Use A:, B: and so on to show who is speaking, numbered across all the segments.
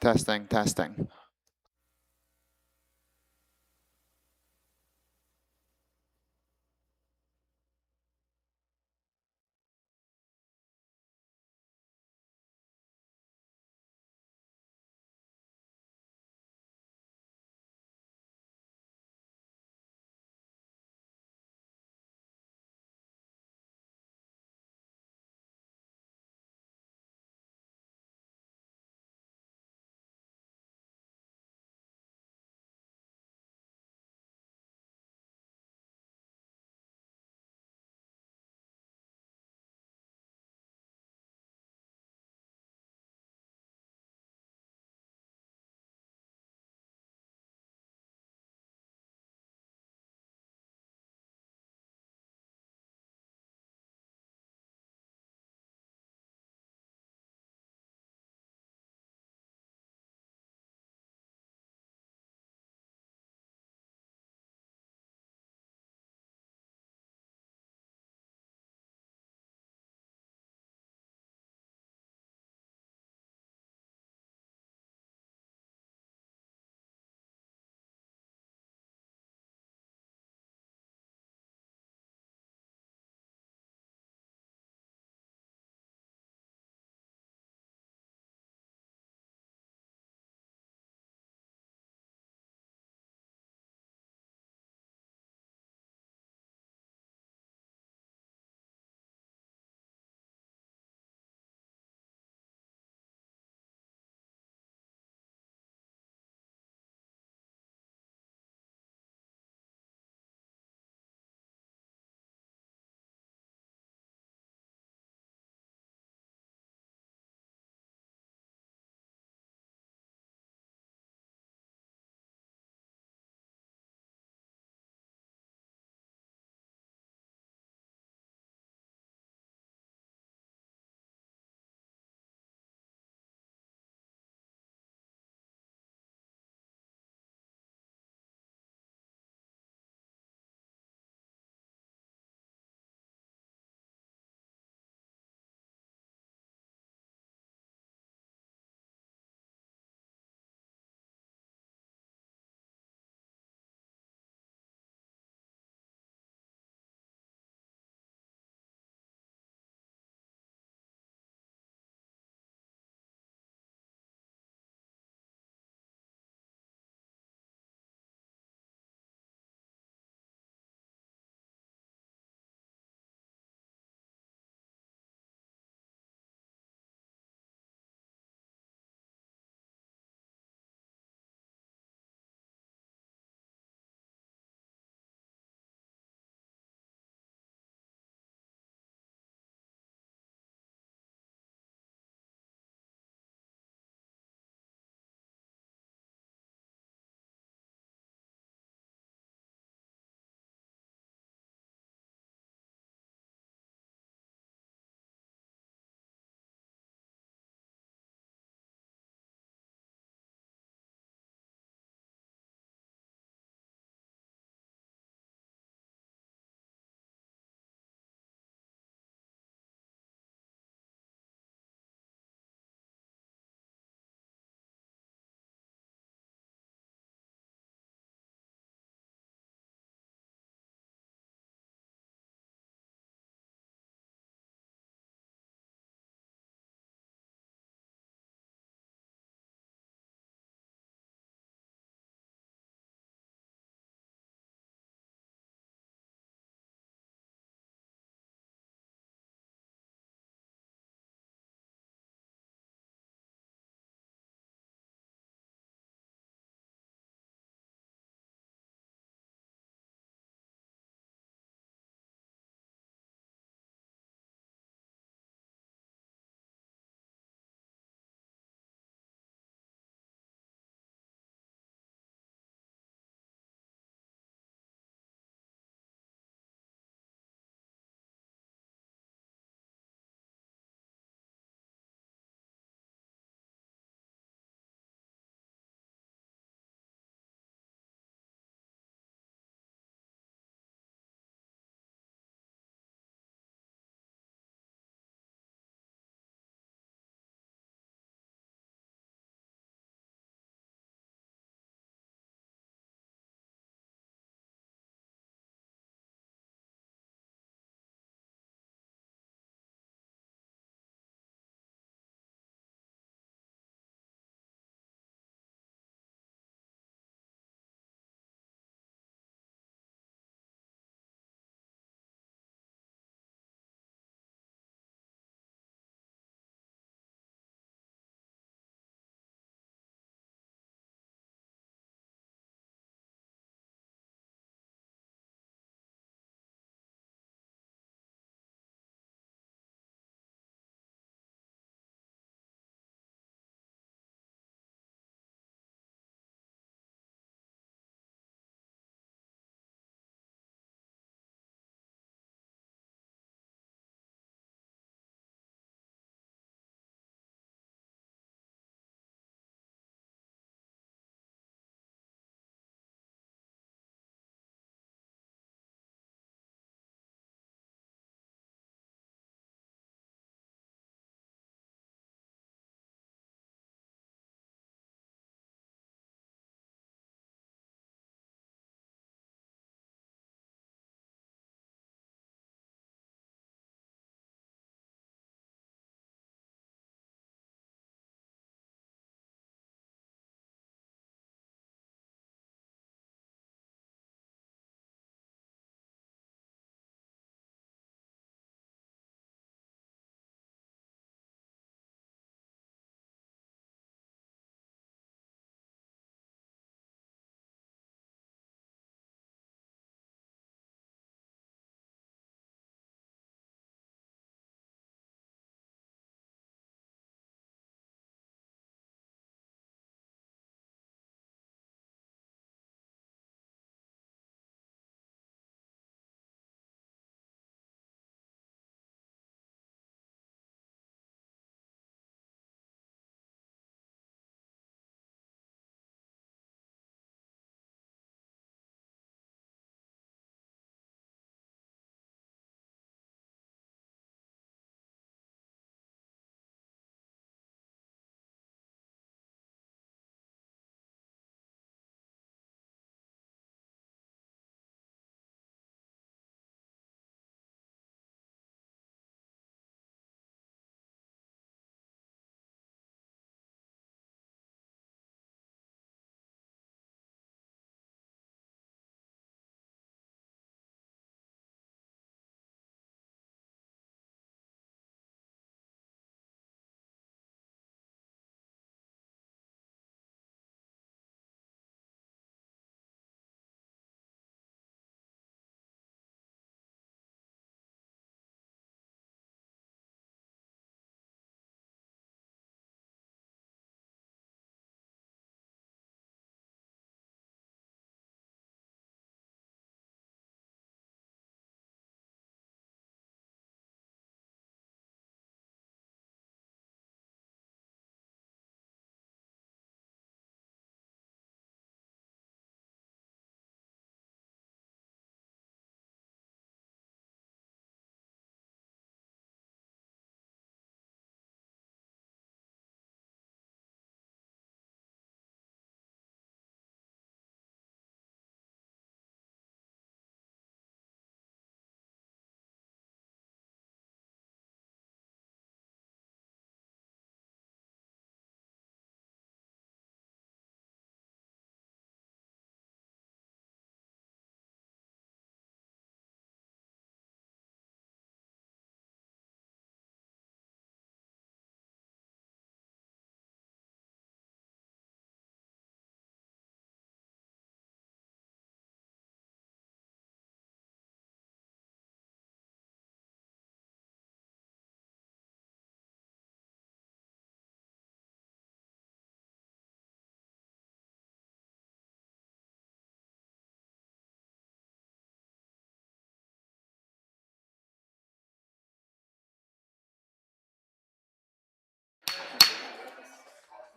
A: Testing, testing.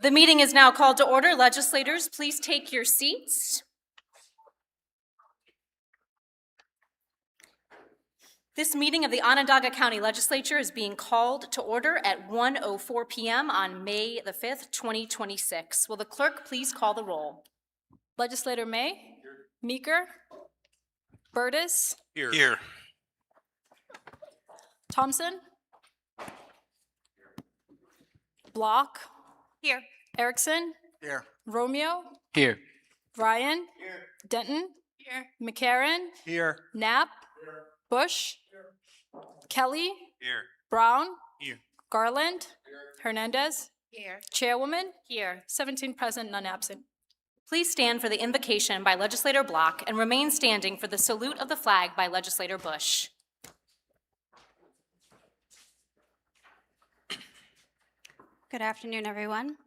A: The meeting is now called to order. Legislators, please take your seats. This meeting of the Onondaga County Legislature is being called to order at 1:04 p.m. on May the 5th, 2026. Will the clerk please call the roll?
B: Legislator May? Meeker? Burtis?
C: Here.
B: Thompson? Block?
A: Here.
B: Erickson?
C: Here.
B: Romeo?
C: Here.
B: Ryan? Denton?
A: Here.
B: McCarron?
C: Here.
B: Knapp? Bush? Kelly?
C: Here.
B: Brown?
C: Here.
B: Garland? Hernandez?
A: Here.
B: Chairwoman?
A: Here.
B: 17 present, none absent.
A: Please stand for the invocation by Legislator Block and remain standing for the salute of the flag by Legislator Bush.
D: Good afternoon, everyone.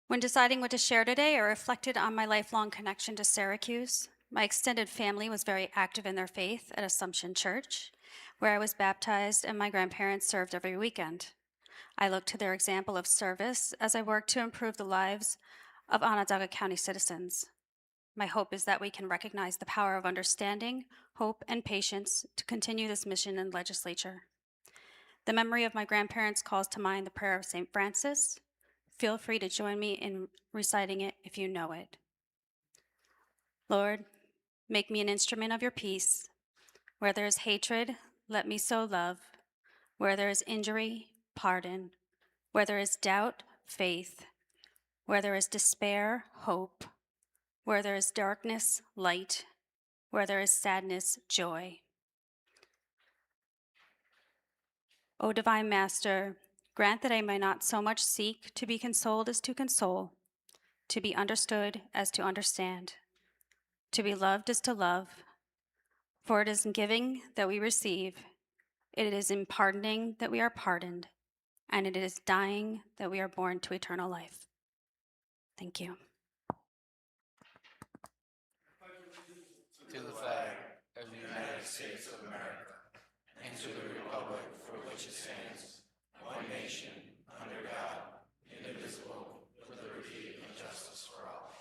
D: When deciding what to share today, I reflected on my lifelong connection to Syracuse. My extended family was very active in their faith at Assumption Church, where I was baptized and my grandparents served every weekend. I looked to their example of service as I worked to improve the lives of Onondaga County citizens. My hope is that we can recognize the power of understanding, hope, and patience to continue this mission in the legislature. The memory of my grandparents calls to mind the prayer of St. Francis. Feel free to join me in reciting it if you know it. Lord, make me an instrument of your peace. Where there is hatred, let me sow love. Where there is injury, pardon. Where there is doubt, faith. Where there is despair, hope. Where there is darkness, light. Where there is sadness, joy. O Divine Master, grant that I may not so much seek to be consoled as to console, to be understood as to understand, to be loved as to love. For it is in giving that we receive, it is in pardoning that we are pardoned, and it is dying that we are born to eternal life. Thank you.
E: To the flag of the United States of America, and to the republic for which it stands, one nation, under God, indivisible, with liberty and justice for all.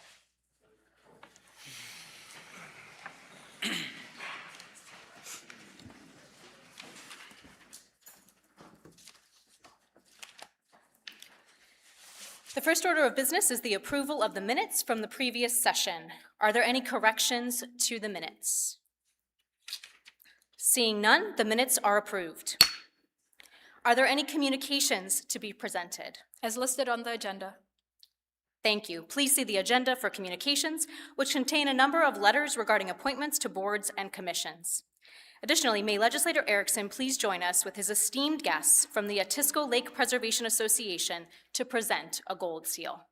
A: The first order of business is the approval of the minutes from the previous session. Are there any corrections to the minutes? Seeing none, the minutes are approved. Are there any communications to be presented?
B: As listed on the agenda.
A: Thank you. Please see the agenda for communications, which contain a number of letters regarding appointments to boards and commissions. Additionally, may Legislator Erickson please join us with his esteemed guests from the Atisco Lake Preservation Association to present a gold seal.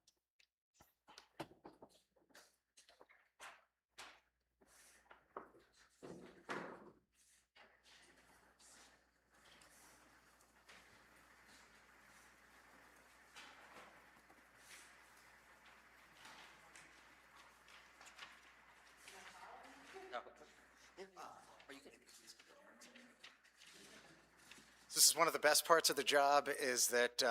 F: This is one of the best parts of the job, is that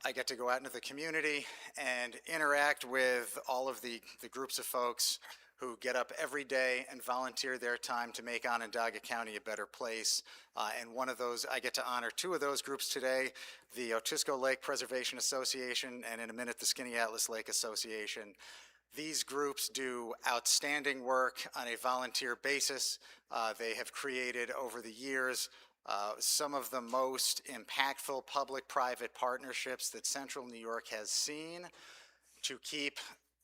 F: I get to go out into the community and interact with all of the groups of folks who get up every day and volunteer their time to make Onondaga County a better place. And one of those, I get to honor two of those groups today, the Atisco Lake Preservation Association, and in a minute, the Skinny Atlas Lake Association. These groups do outstanding work on a volunteer basis. They have created over the years some of the most impactful public-private partnerships that Central New York has seen to keep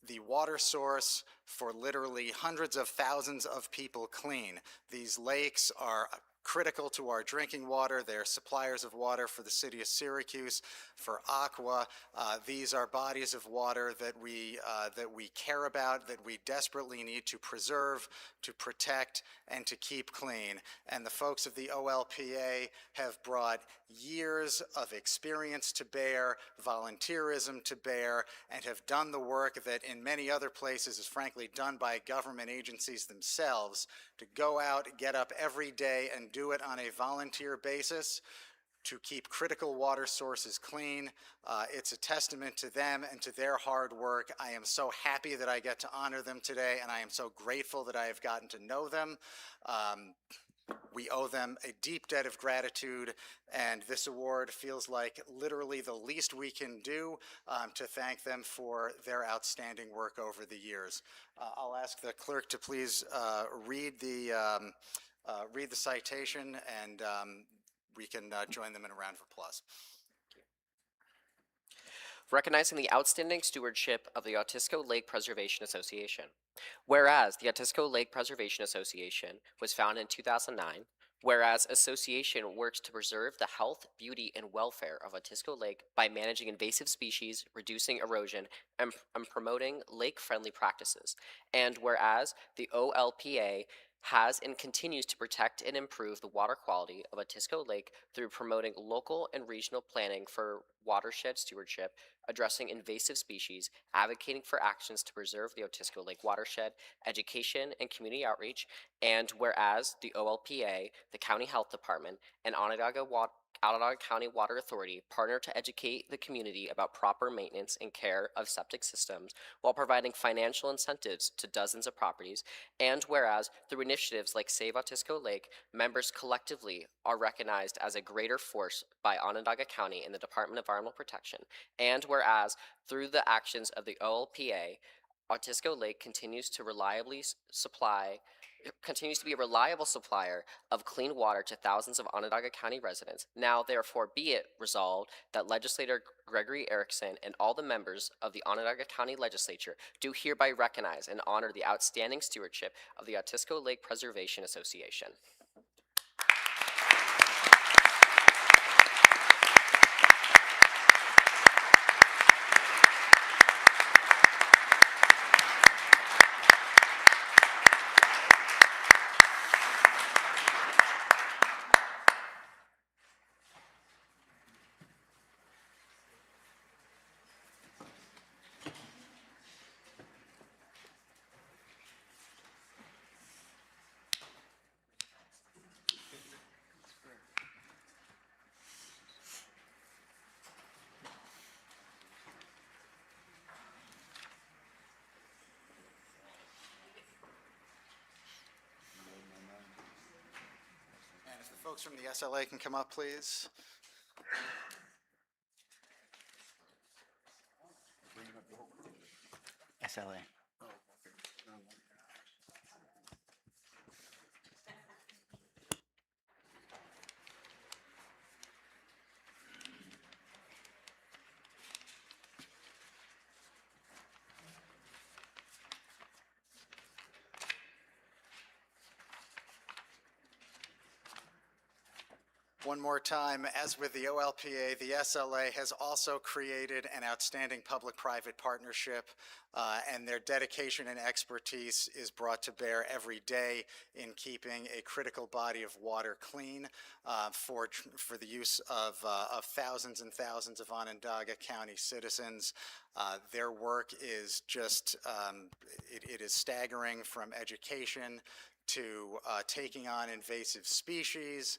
F: the water source for literally hundreds of thousands of people clean. These lakes are critical to our drinking water. They're suppliers of water for the city of Syracuse, for Aqua. These are bodies of water that we care about, that we desperately need to preserve, to protect, and to keep clean. And the folks of the OLPA have brought years of experience to bear, volunteerism to bear, and have done the work that in many other places is frankly done by government agencies themselves, to go out, get up every day, and do it on a volunteer basis to keep critical water sources clean. It's a testament to them and to their hard work. I am so happy that I get to honor them today, and I am so grateful that I have gotten to know them. We owe them a deep debt of gratitude, and this award feels like literally the least we can do to thank them for their outstanding work over the years. I'll ask the clerk to please read the citation, and we can join them in a round of applause.
C: Recognizing the outstanding stewardship of the Otisco Lake Preservation Association. Whereas the Otisco Lake Preservation Association was founded in 2009, whereas association works to preserve the health, beauty, and welfare of Otisco Lake by managing invasive species, reducing erosion, and promoting lake-friendly practices. And whereas the OLPA has and continues to protect and improve the water quality of Otisco Lake through promoting local and regional planning for watershed stewardship, addressing invasive species, advocating for actions to preserve the Otisco Lake watershed, education and community outreach, and whereas the OLPA, the County Health Department, and Onondaga County Water Authority partner to educate the community about proper maintenance and care of septic systems while providing financial incentives to dozens of properties, and whereas through initiatives like Save Otisco Lake, members collectively are recognized as a greater force by Onondaga County and the Department of Environmental Protection, and whereas through the actions of the OLPA, Otisco Lake continues to be a reliable supplier of clean water to thousands of Onondaga County residents. Now, therefore, be it resolved that Legislator Gregory Erickson and all the members of the Onondaga County Legislature do hereby recognize and honor the outstanding stewardship of the Otisco Lake Preservation Association.
F: And if the folks from the SLA can come up, please. SLA. One more time, as with the OLPA, the SLA has also created an outstanding public-private partnership, and their dedication and expertise is brought to bear every day in keeping a critical body of water clean for the use of thousands and thousands of Onondaga County citizens. Their work is just, it is staggering, from education to taking on invasive species,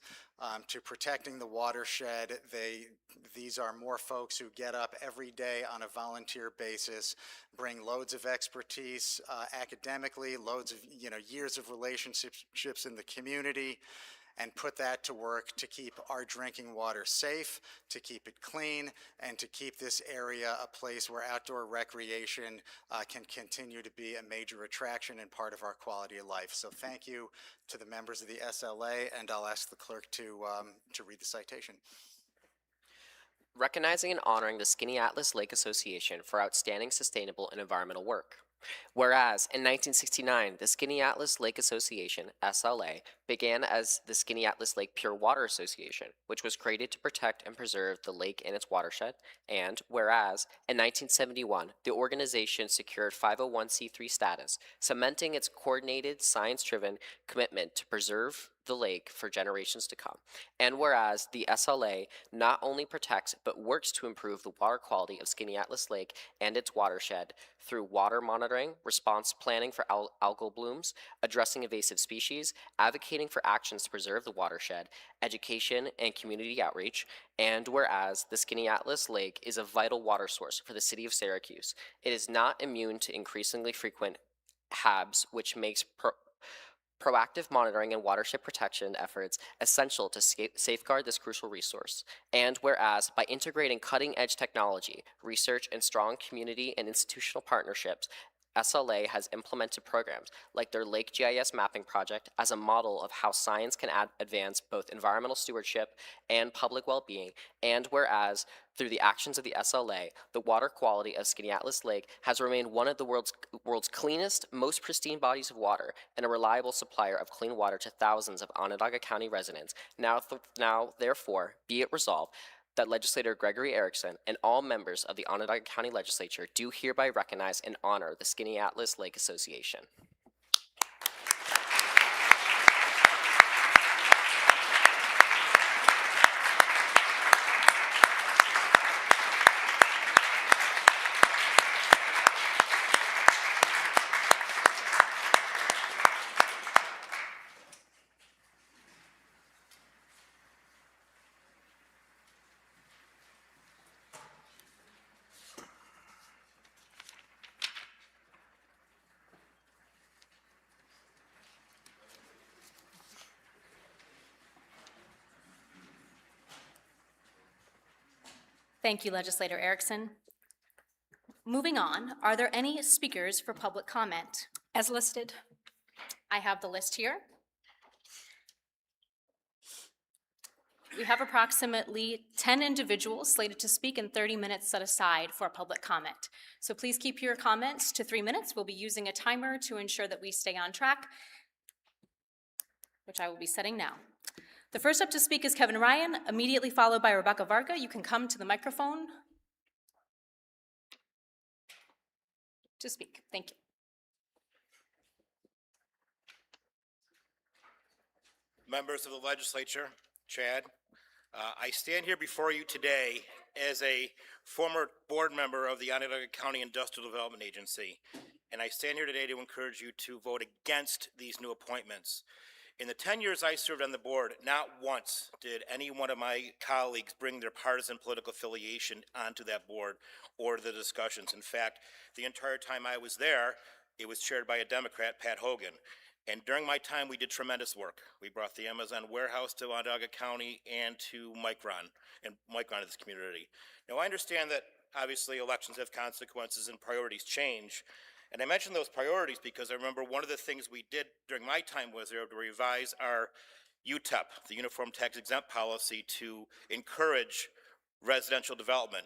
F: to protecting the watershed. These are more folks who get up every day on a volunteer basis, bring loads of expertise academically, loads of years of relationships in the community, and put that to work to keep our drinking water safe, to keep it clean, and to keep this area a place where outdoor recreation can continue to be a major attraction and part of our quality of life. So thank you to the members of the SLA, and I'll ask the clerk to read the citation.
C: Recognizing and honoring the Skinny Atlas Lake Association for outstanding sustainable and environmental work. Whereas in 1969, the Skinny Atlas Lake Association, SLA, began as the Skinny Atlas Lake Pure Water Association, which was created to protect and preserve the lake and its watershed. And whereas in 1971, the organization secured 501c3 status, cementing its coordinated, science-driven commitment to preserve the lake for generations to come. And whereas the SLA not only protects but works to improve the water quality of Skinny Atlas Lake and its watershed through water monitoring, response planning for algal blooms, addressing invasive species, advocating for actions to preserve the watershed, education, and community outreach. And whereas the Skinny Atlas Lake is a vital water source for the city of Syracuse, it is not immune to increasingly frequent HABs, which makes proactive monitoring and watershed protection efforts essential to safeguard this crucial resource. And whereas by integrating cutting-edge technology, research, and strong community and institutional partnerships, SLA has implemented programs like their Lake GIS mapping project as a model of how science can advance both environmental stewardship and public well-being. And whereas through the actions of the SLA, the water quality of Skinny Atlas Lake has remained one of the world's cleanest, most pristine bodies of water and a reliable supplier of clean water to thousands of Onondaga County residents. Now, therefore, be it resolved that Legislator Gregory Erickson and all members of the Onondaga County Legislature do hereby recognize and honor the Skinny Atlas Lake Association.
A: Thank you, Legislator Erickson. Moving on, are there any speakers for public comment?
B: As listed.
A: I have the list here. We have approximately 10 individuals slated to speak and 30 minutes set aside for public comment. So please keep your comments to 3 minutes. We'll be using a timer to ensure that we stay on track, which I will be setting now. The first up to speak is Kevin Ryan, immediately followed by Rebecca Varga. You can come to the microphone to speak. Thank you.
G: Members of the Legislature, Chad, I stand here before you today as a former board member of the Onondaga County Industrial Development Agency, and I stand here today to encourage you to vote against these new appointments. In the 10 years I served on the board, not once did any one of my colleagues bring their partisan political affiliation onto that board or the discussions. In fact, the entire time I was there, it was chaired by a Democrat, Pat Hogan. And during my time, we did tremendous work. We brought the Amazon warehouse to Onondaga County and to Micron to this community. Now, I understand that obviously elections have consequences and priorities change. And I mention those priorities because I remember one of the things we did during my time was there to revise our UTEP, the Uniform Tax Exempt Policy, to encourage residential development.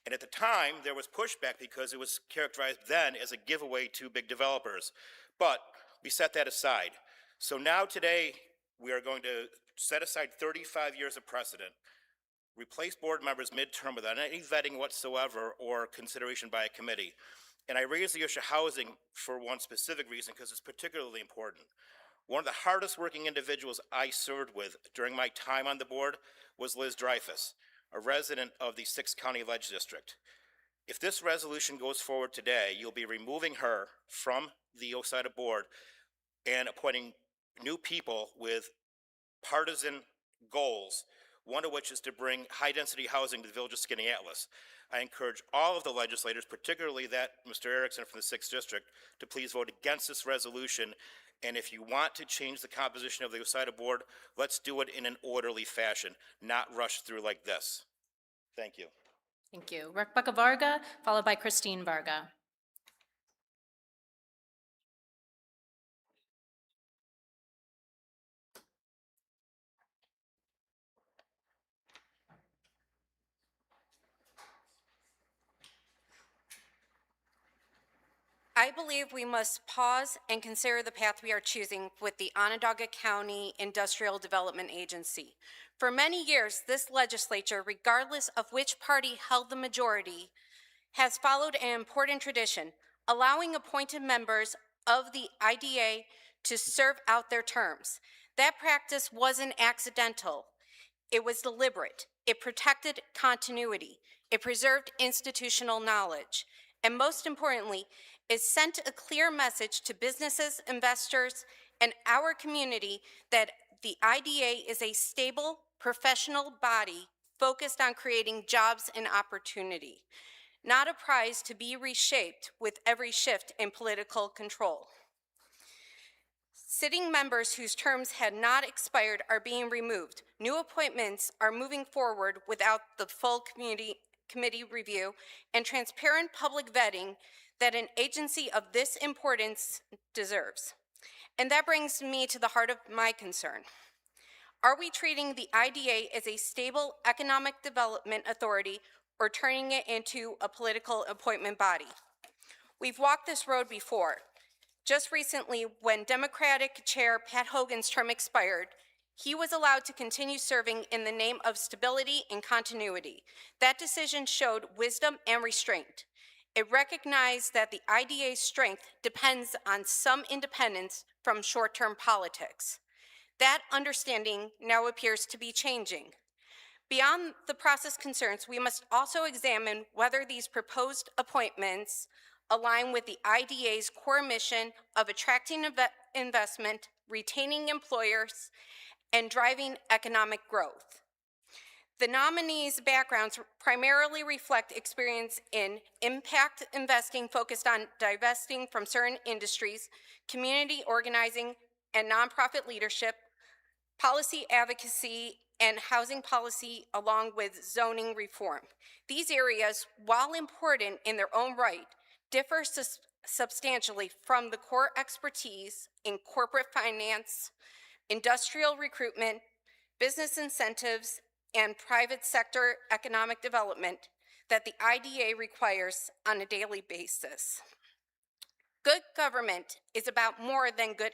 G: And at the time, there was pushback because it was characterized then as a giveaway to big developers. But we set that aside. So now today, we are going to set aside 35 years of precedent, replace board members midterm without any vetting whatsoever or consideration by a committee. And I raise the issue of housing for one specific reason, because it's particularly important. One of the hardest working individuals I served with during my time on the board was Liz Dreyfus, a resident of the 6th County Ledge District. If this resolution goes forward today, you'll be removing her from the OSIDA board and appointing new people with partisan goals, one of which is to bring high-density housing to the village of Skinny Atlas. I encourage all of the legislators, particularly that Mr. Erickson from the 6th District, to please vote against this resolution. And if you want to change the composition of the OSIDA board, let's do it in an orderly fashion, not rush through like this. Thank you.
A: Thank you. Rebecca Varga, followed by Christine Varga.
H: I believe we must pause and consider the path we are choosing with the Onondaga County Industrial Development Agency. For many years, this legislature, regardless of which party held the majority, has followed an important tradition, allowing appointed members of the IDA to serve out their terms. That practice wasn't accidental. It was deliberate. It protected continuity. It preserved institutional knowledge. And most importantly, it sent a clear message to businesses, investors, and our community that the IDA is a stable, professional body focused on creating jobs and opportunity, not a prize to be reshaped with every shift in political control. Sitting members whose terms had not expired are being removed. New appointments are moving forward without the full committee review and transparent public vetting that an agency of this importance deserves. And that brings me to the heart of my concern. Are we treating the IDA as a stable economic development authority or turning it into a political appointment body? We've walked this road before. Just recently, when Democratic Chair Pat Hogan's term expired, he was allowed to continue serving in the name of stability and continuity. That decision showed wisdom and restraint. It recognized that the IDA's strength depends on some independence from short-term politics. That understanding now appears to be changing. Beyond the process concerns, we must also examine whether these proposed appointments align with the IDA's core mission of attracting investment, retaining employers, and driving economic growth. The nominees' backgrounds primarily reflect experience in impact investing focused on divesting from certain industries, community organizing and nonprofit leadership, policy advocacy, and housing policy, along with zoning reform. These areas, while important in their own right, differ substantially from the core expertise in corporate finance, industrial recruitment, business incentives, and private sector economic development that the IDA requires on a daily basis. Good government is about more than good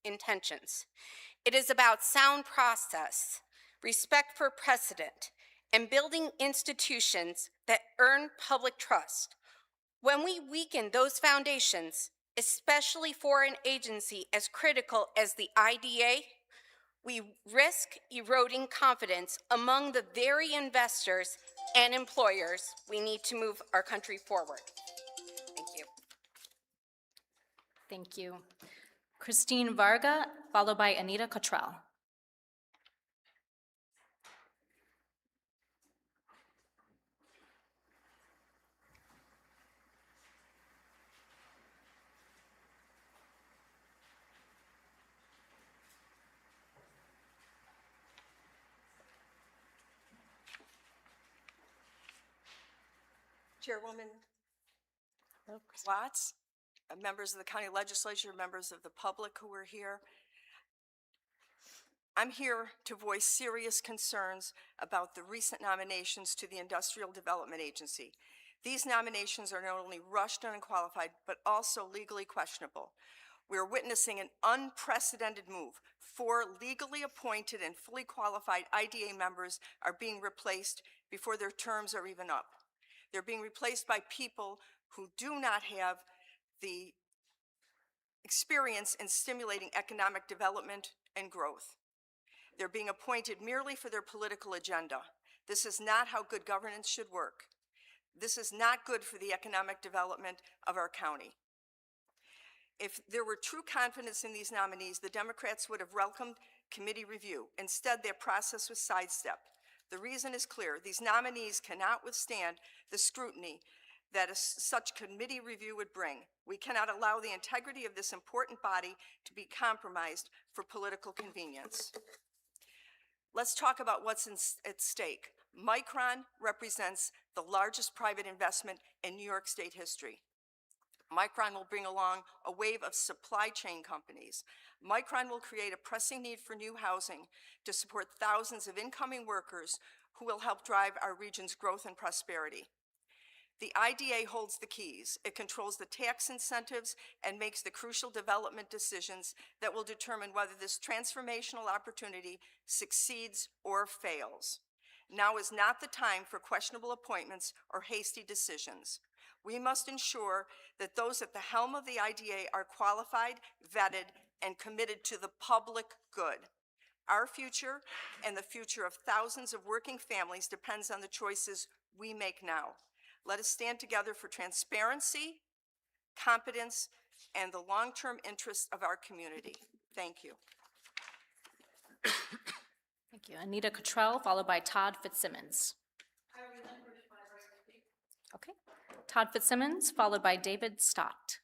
H: intentions. It is about sound process, respect for precedent, and building institutions that earn public trust. When we weaken those foundations, especially for an agency as critical as the IDA, we risk eroding confidence among the very investors and employers we need to move our country forward. Thank you.
A: Thank you. Christine Varga, followed by Anita Cottrell.
I: Chairwoman Watts, members of the county legislature, members of the public who are here. I'm here to voice serious concerns about the recent nominations to the Industrial Development Agency. These nominations are not only rushed and unqualified, but also legally questionable. We are witnessing an unprecedented move. 4 legally appointed and fully qualified IDA members are being replaced before their terms are even up. They're being replaced by people who do not have the experience in stimulating economic development and growth. They're being appointed merely for their political agenda. This is not how good governance should work. This is not good for the economic development of our county. If there were true confidence in these nominees, the Democrats would have welcomed committee review. Instead, their process was sidestepped. The reason is clear. These nominees cannot withstand the scrutiny that such committee review would bring. We cannot allow the integrity of this important body to be compromised for political convenience. Let's talk about what's at stake. Micron represents the largest private investment in New York State history. Micron will bring along a wave of supply chain companies. Micron will create a pressing need for new housing to support thousands of incoming workers who will help drive our region's growth and prosperity. The IDA holds the keys. It controls the tax incentives and makes the crucial development decisions that will determine whether this transformational opportunity succeeds or fails. Now is not the time for questionable appointments or hasty decisions. We must ensure that those at the helm of the IDA are qualified, vetted, and committed to the public good. Our future and the future of thousands of working families depends on the choices we make now. Let us stand together for transparency, competence, and the long-term interests of our community. Thank you.
A: Thank you. Anita Cottrell, followed by Todd Fitzsimmons. Okay. Todd Fitzsimmons, followed by David Stott.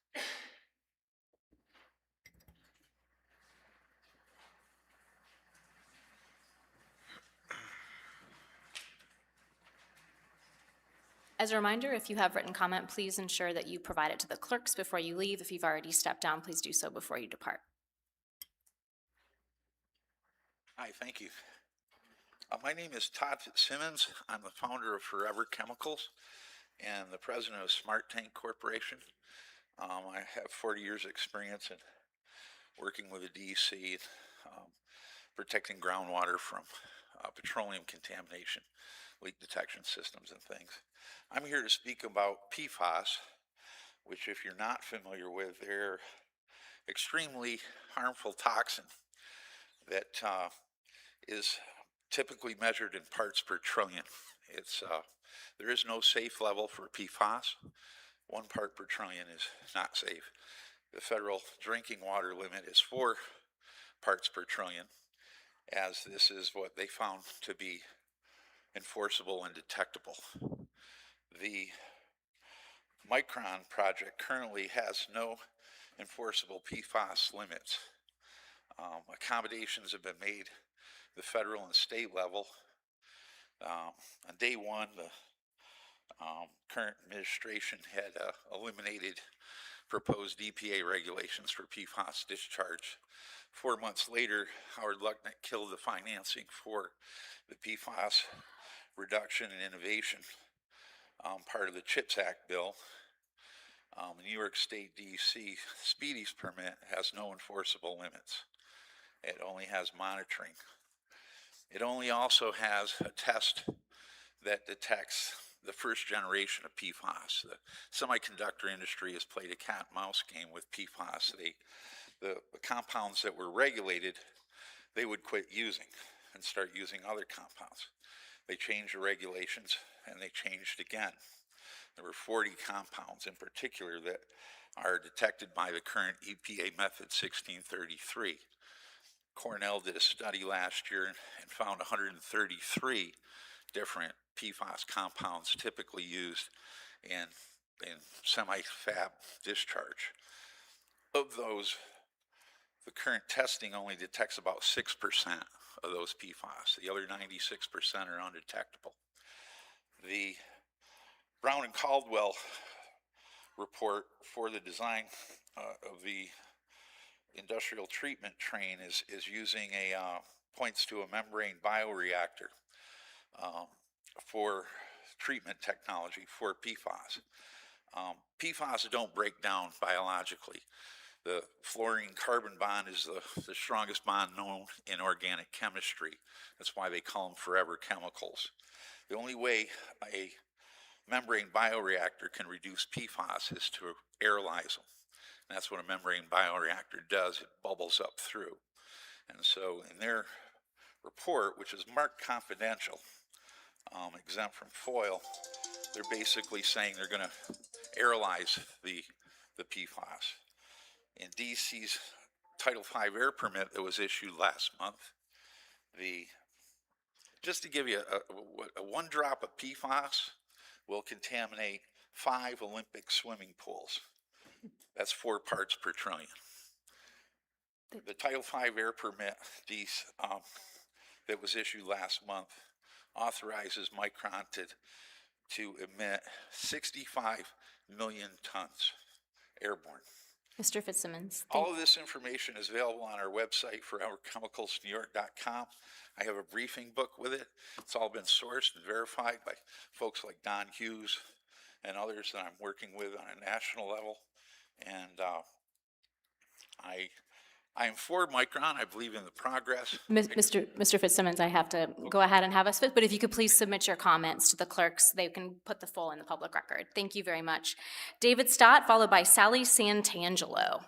A: As a reminder, if you have written comment, please ensure that you provide it to the clerks before you leave. If you've already stepped down, please do so before you depart.
J: Hi, thank you. My name is Todd Fitzsimmons. I'm the founder of Forever Chemicals and the president of Smart Tank Corporation. I have 40 years experience in working with the DEC, protecting groundwater from petroleum contamination, leak detection systems and things. I'm here to speak about PFAS, which if you're not familiar with, they're extremely harmful toxin that is typically measured in parts per trillion. There is no safe level for PFAS. 1 part per trillion is not safe. The federal drinking water limit is 4 parts per trillion, as this is what they found to be enforceable and detectable. The Micron project currently has no enforceable PFAS limits. Accommodations have been made at the federal and state level. On day one, the current administration had eliminated proposed EPA regulations for PFAS discharge. 4 months later, Howard Lucknick killed the financing for the PFAS reduction and innovation part of the CHIPS Act bill. New York State DEC Speedies permit has no enforceable limits. It only has monitoring. It only also has a test that detects the first generation of PFAS. The semiconductor industry has played a cat and mouse game with PFAS. The compounds that were regulated, they would quit using and start using other compounds. They changed the regulations and they changed again. There were 40 compounds in particular that are detected by the current EPA method 1633. Cornell did a study last year and found 133 different PFAS compounds typically used in semi-fab discharge. Of those, the current testing only detects about 6% of those PFAS. The other 96% are undetectable. The Brown and Caldwell report for the design of the industrial treatment train is using points to a membrane bioreactor for treatment technology for PFAS. PFAS don't break down biologically. The fluorine-carbon bond is the strongest bond known in organic chemistry. That's why they call them forever chemicals. The only way a membrane bioreactor can reduce PFAS is to aerolyze them. And that's what a membrane bioreactor does. It bubbles up through. And so in their report, which is marked confidential, exempt from FOIL, they're basically saying they're going to aerolyze the PFAS. In DC's Title V air permit that was issued last month, just to give you a 1 drop of PFAS will contaminate 5 Olympic swimming pools. That's 4 parts per trillion. The Title V air permit that was issued last month authorizes Micron to emit 65 million tons airborne.
A: Mr. Fitzsimmons.
J: All of this information is available on our website, foreverchemicalsnewyork.com. I have a briefing book with it. It's all been sourced and verified by folks like Don Hughes and others that I'm working with on a national level. And I am for Micron. I believe in the progress.
A: Mr. Fitzsimmons, I have to go ahead and have us fit, but if you could please submit your comments to the clerks, they can put the full in the public record. Thank you very much. David Stott, followed by Sally Santangelo.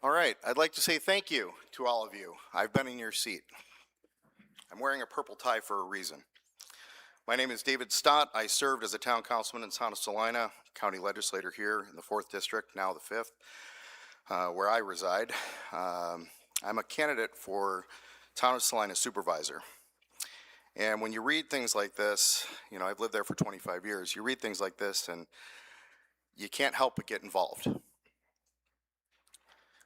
K: All right, I'd like to say thank you to all of you. I've been in your seat. I'm wearing a purple tie for a reason. My name is David Stott. I served as a town councilman in Town of Salina, county legislator here in the 4th District, now the 5th, where I reside. I'm a candidate for Town of Salina supervisor. And when you read things like this, you know, I've lived there for 25 years, you read things like this and you can't help but get involved.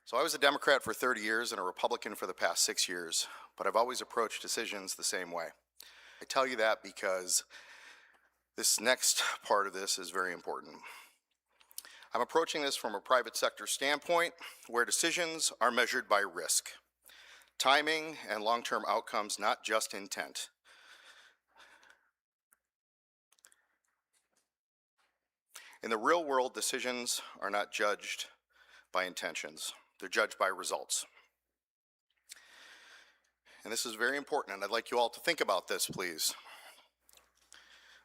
K: So I was a Democrat for 30 years and a Republican for the past 6 years, but I've always approached decisions the same way. I tell you that because this next part of this is very important. I'm approaching this from a private sector standpoint where decisions are measured by risk, timing, and long-term outcomes, not just intent. In the real world, decisions are not judged by intentions. They're judged by results. And this is very important, and I'd like you all to think about this, please.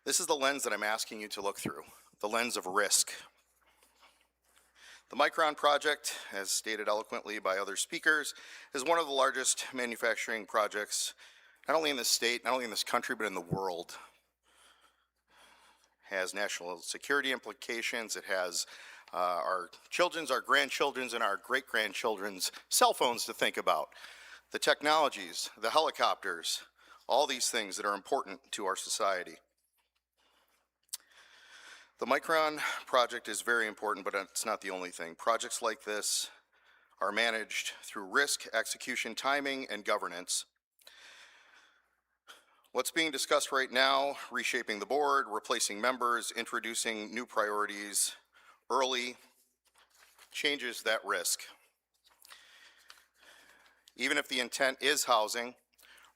K: This is the lens that I'm asking you to look through, the lens of risk. The Micron project, as stated eloquently by other speakers, is one of the largest manufacturing projects, not only in this state, not only in this country, but in the world. Has national security implications. It has our children's, our grandchildren's, and our great-grandchildren's cell phones to think about. The technologies, the helicopters, all these things that are important to our society. The Micron project is very important, but it's not the only thing. Projects like this are managed through risk, execution, timing, and governance. What's being discussed right now, reshaping the board, replacing members, introducing new priorities early, changes that risk. Even if the intent is housing,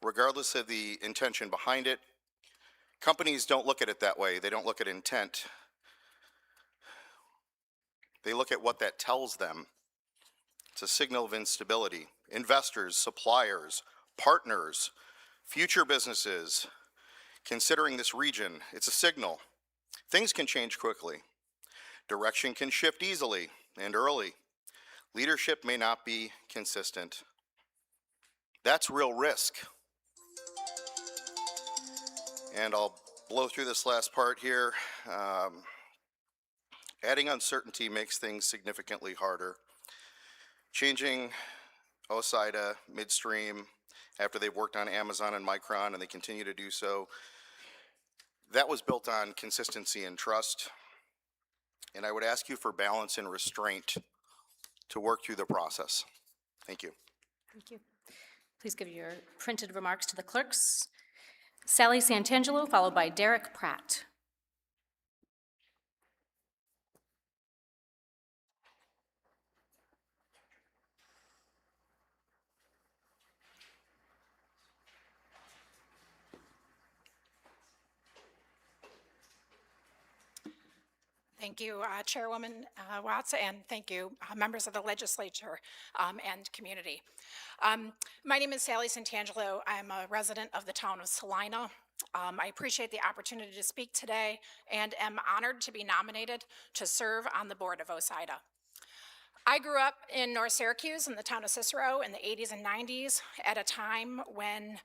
K: regardless of the intention behind it, companies don't look at it that way. They don't look at intent. They look at what that tells them. It's a signal of instability. Investors, suppliers, partners, future businesses, considering this region, it's a signal. Things can change quickly. Direction can shift easily and early. Leadership may not be consistent. That's real risk. And I'll blow through this last part here. Adding uncertainty makes things significantly harder. Changing OSIDA midstream after they've worked on Amazon and Micron, and they continue to do so, that was built on consistency and trust. And I would ask you for balance and restraint to work through the process. Thank you.
A: Thank you. Please give your printed remarks to the clerks. Sally Santangelo, followed by Derek Pratt.
L: Thank you, Chairwoman Watts, and thank you, members of the legislature and community. My name is Sally Santangelo. I'm a resident of the town of Salina. I appreciate the opportunity to speak today and am honored to be nominated to serve on the board of OSIDA. I grew up in North Syracuse in the town of Cicero in the 80s and 90s at a time when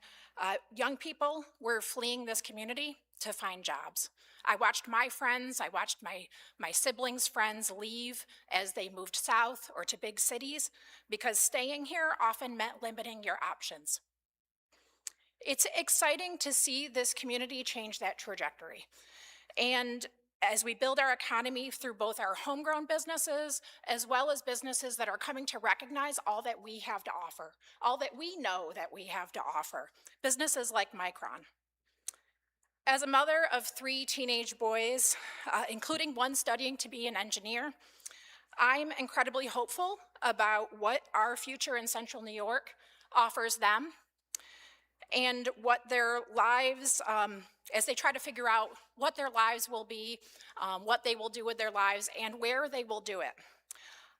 L: young people were fleeing this community to find jobs. I watched my friends, I watched my siblings' friends leave as they moved south or to big cities because staying here often meant limiting your options. It's exciting to see this community change that trajectory. And as we build our economy through both our homegrown businesses as well as businesses that are coming to recognize all that we have to offer, all that we know that we have to offer, businesses like Micron. As a mother of 3 teenage boys, including one studying to be an engineer, I'm incredibly hopeful about what our future in Central New York offers them and what their lives, as they try to figure out what their lives will be, what they will do with their lives, and where they will do it.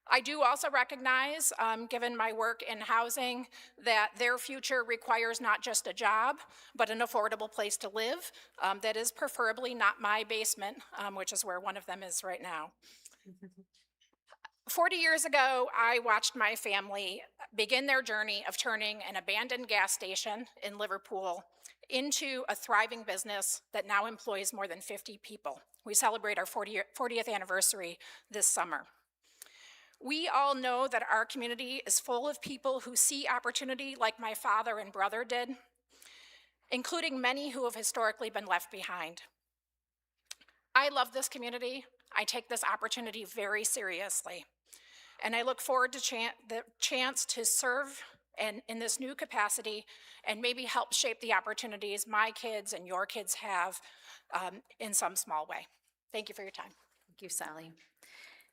L: I do also recognize, given my work in housing, that their future requires not just a job, but an affordable place to live that is preferably not my basement, which is where one of them is right now. 40 years ago, I watched my family begin their journey of turning an abandoned gas station in Liverpool into a thriving business that now employs more than 50 people. We celebrate our 40th anniversary this summer. We all know that our community is full of people who see opportunity like my father and brother did, including many who have historically been left behind. I love this community. I take this opportunity very seriously, and I look forward to the chance to serve in this new capacity and maybe help shape the opportunities my kids and your kids have in some small way. Thank you for your time.
A: Thank you, Sally.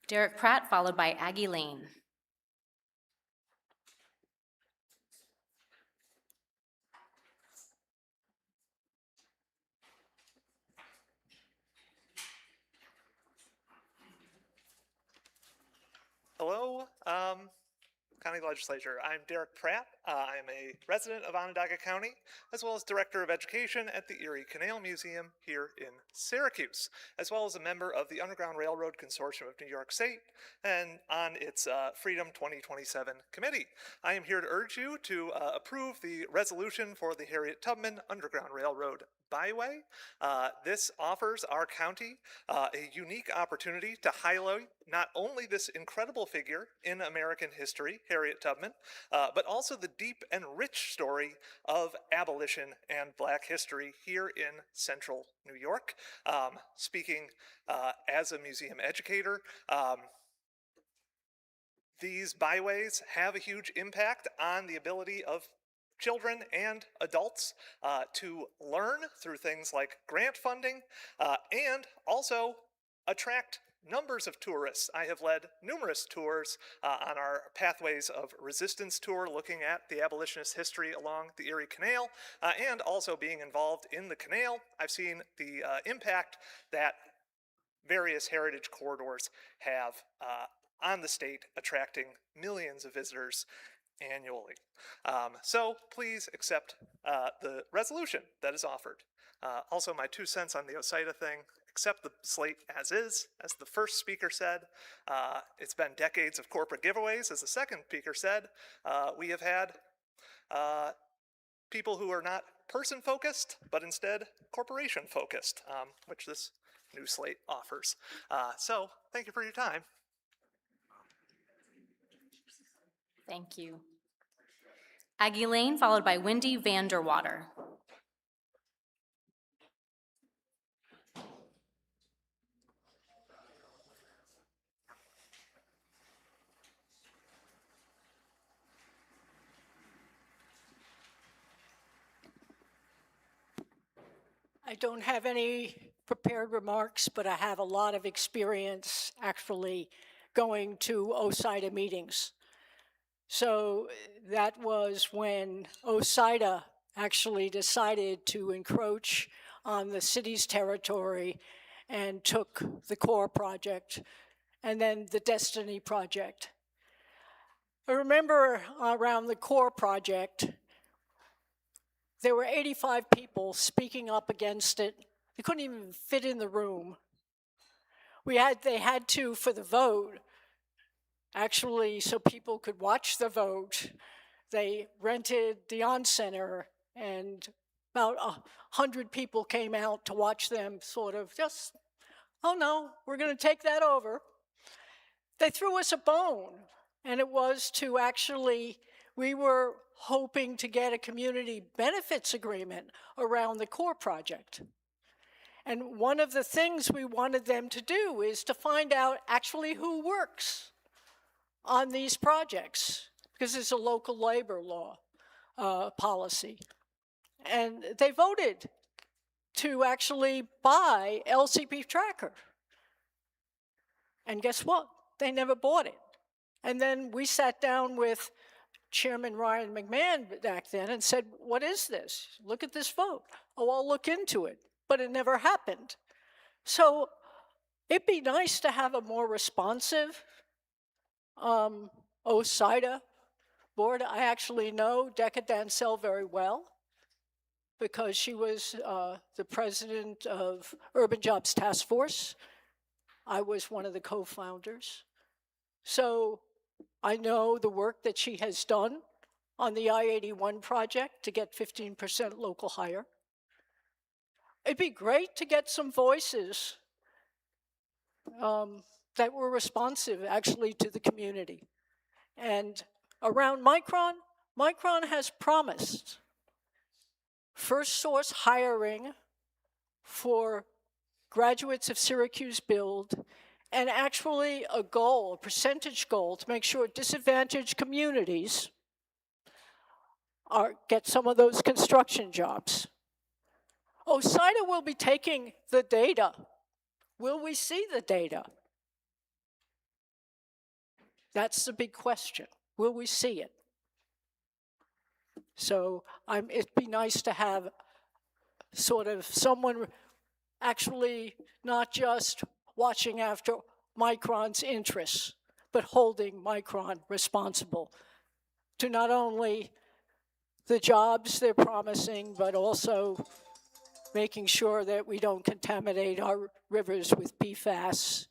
A: Derek Pratt, followed by Aggie Lane.
M: Hello, County Legislature. I'm Derek Pratt. I'm a resident of Onondaga County, as well as Director of Education at the Erie Canal Museum here in Syracuse, as well as a member of the Underground Railroad Consortium of New York State and on its Freedom 2027 committee. I am here to urge you to approve the resolution for the Harriet Tubman Underground Railroad Byway. This offers our county a unique opportunity to highlight not only this incredible figure in American history, Harriet Tubman, but also the deep and rich story of abolition and Black history here in central New York. Speaking as a museum educator, these byways have a huge impact on the ability of children and adults to learn through things like grant funding and also attract numbers of tourists. I have led numerous tours on our Pathways of Resistance tour looking at the abolitionist history along the Erie Canal and also being involved in the canal. I've seen the impact that various heritage corridors have on the state, attracting millions of visitors annually. So please accept the resolution that is offered. Also, my 2 cents on the OSIDA thing: accept the slate as is. As the first speaker said, it's been decades of corporate giveaways. As the second speaker said, we have had people who are not person-focused, but instead corporation-focused, which this new slate offers. So thank you for your time.
A: Thank you. Aggie Lane, followed by Wendy Vanderwater.
N: I don't have any prepared remarks, but I have a lot of experience actually going to OSIDA meetings. So that was when OSIDA actually decided to encroach on the city's territory and took the core project and then the Destiny project. I remember around the core project, there were 85 people speaking up against it. They couldn't even fit in the room. They had to, for the vote, actually, so people could watch the vote, they rented the on-center, and about 100 people came out to watch them sort of just, oh no, we're going to take that over. They threw us a bone, and it was to actually, we were hoping to get a community benefits agreement around the core project. And one of the things we wanted them to do is to find out actually who works on these projects, because it's a local labor law policy. And they voted to actually buy LCP Tracker. And guess what? They never bought it. And then we sat down with Chairman Ryan McMahon back then and said, what is this? Look at this vote. Oh, I'll look into it. But it never happened. So it'd be nice to have a more responsive OSIDA board. I actually know Decca Dancel very well because she was the president of Urban Jobs Task Force. I was one of the co-founders. So I know the work that she has done on the I-81 project to get 15% local hire. It'd be great to get some voices that were responsive actually to the community. And around Micron, Micron has promised first source hiring for graduates of Syracuse Build, and actually a goal, a percentage goal, to make sure disadvantaged communities get some of those construction jobs. OSIDA will be taking the data. Will we see the data? That's the big question. Will we see it? So it'd be nice to have sort of someone actually not just watching after Micron's interests, but holding Micron responsible to not only the jobs they're promising, but also making sure that we don't contaminate our rivers with PFAS.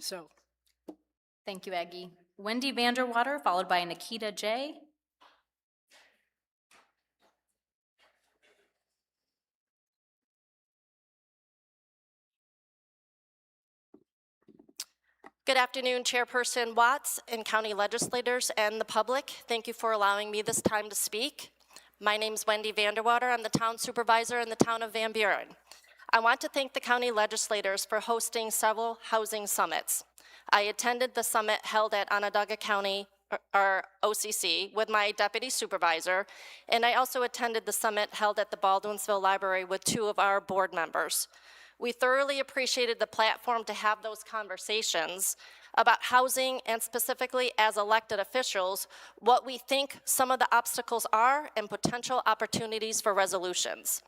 N: So.
A: Thank you, Aggie. Wendy Vanderwater, followed by Nikita J.
O: Good afternoon, Chairperson Watts and county legislators and the public. Thank you for allowing me this time to speak. My name is Wendy Vanderwater. I'm the town supervisor in the town of Van Buren. I want to thank the county legislators for hosting several housing summits. I attended the summit held at Onondaga County, or OCC, with my deputy supervisor, and I also attended the summit held at the Baldwinsville Library with 2 of our board members. We thoroughly appreciated the platform to have those conversations about housing, and specifically as elected officials, what we think some of the obstacles are and potential opportunities for resolutions.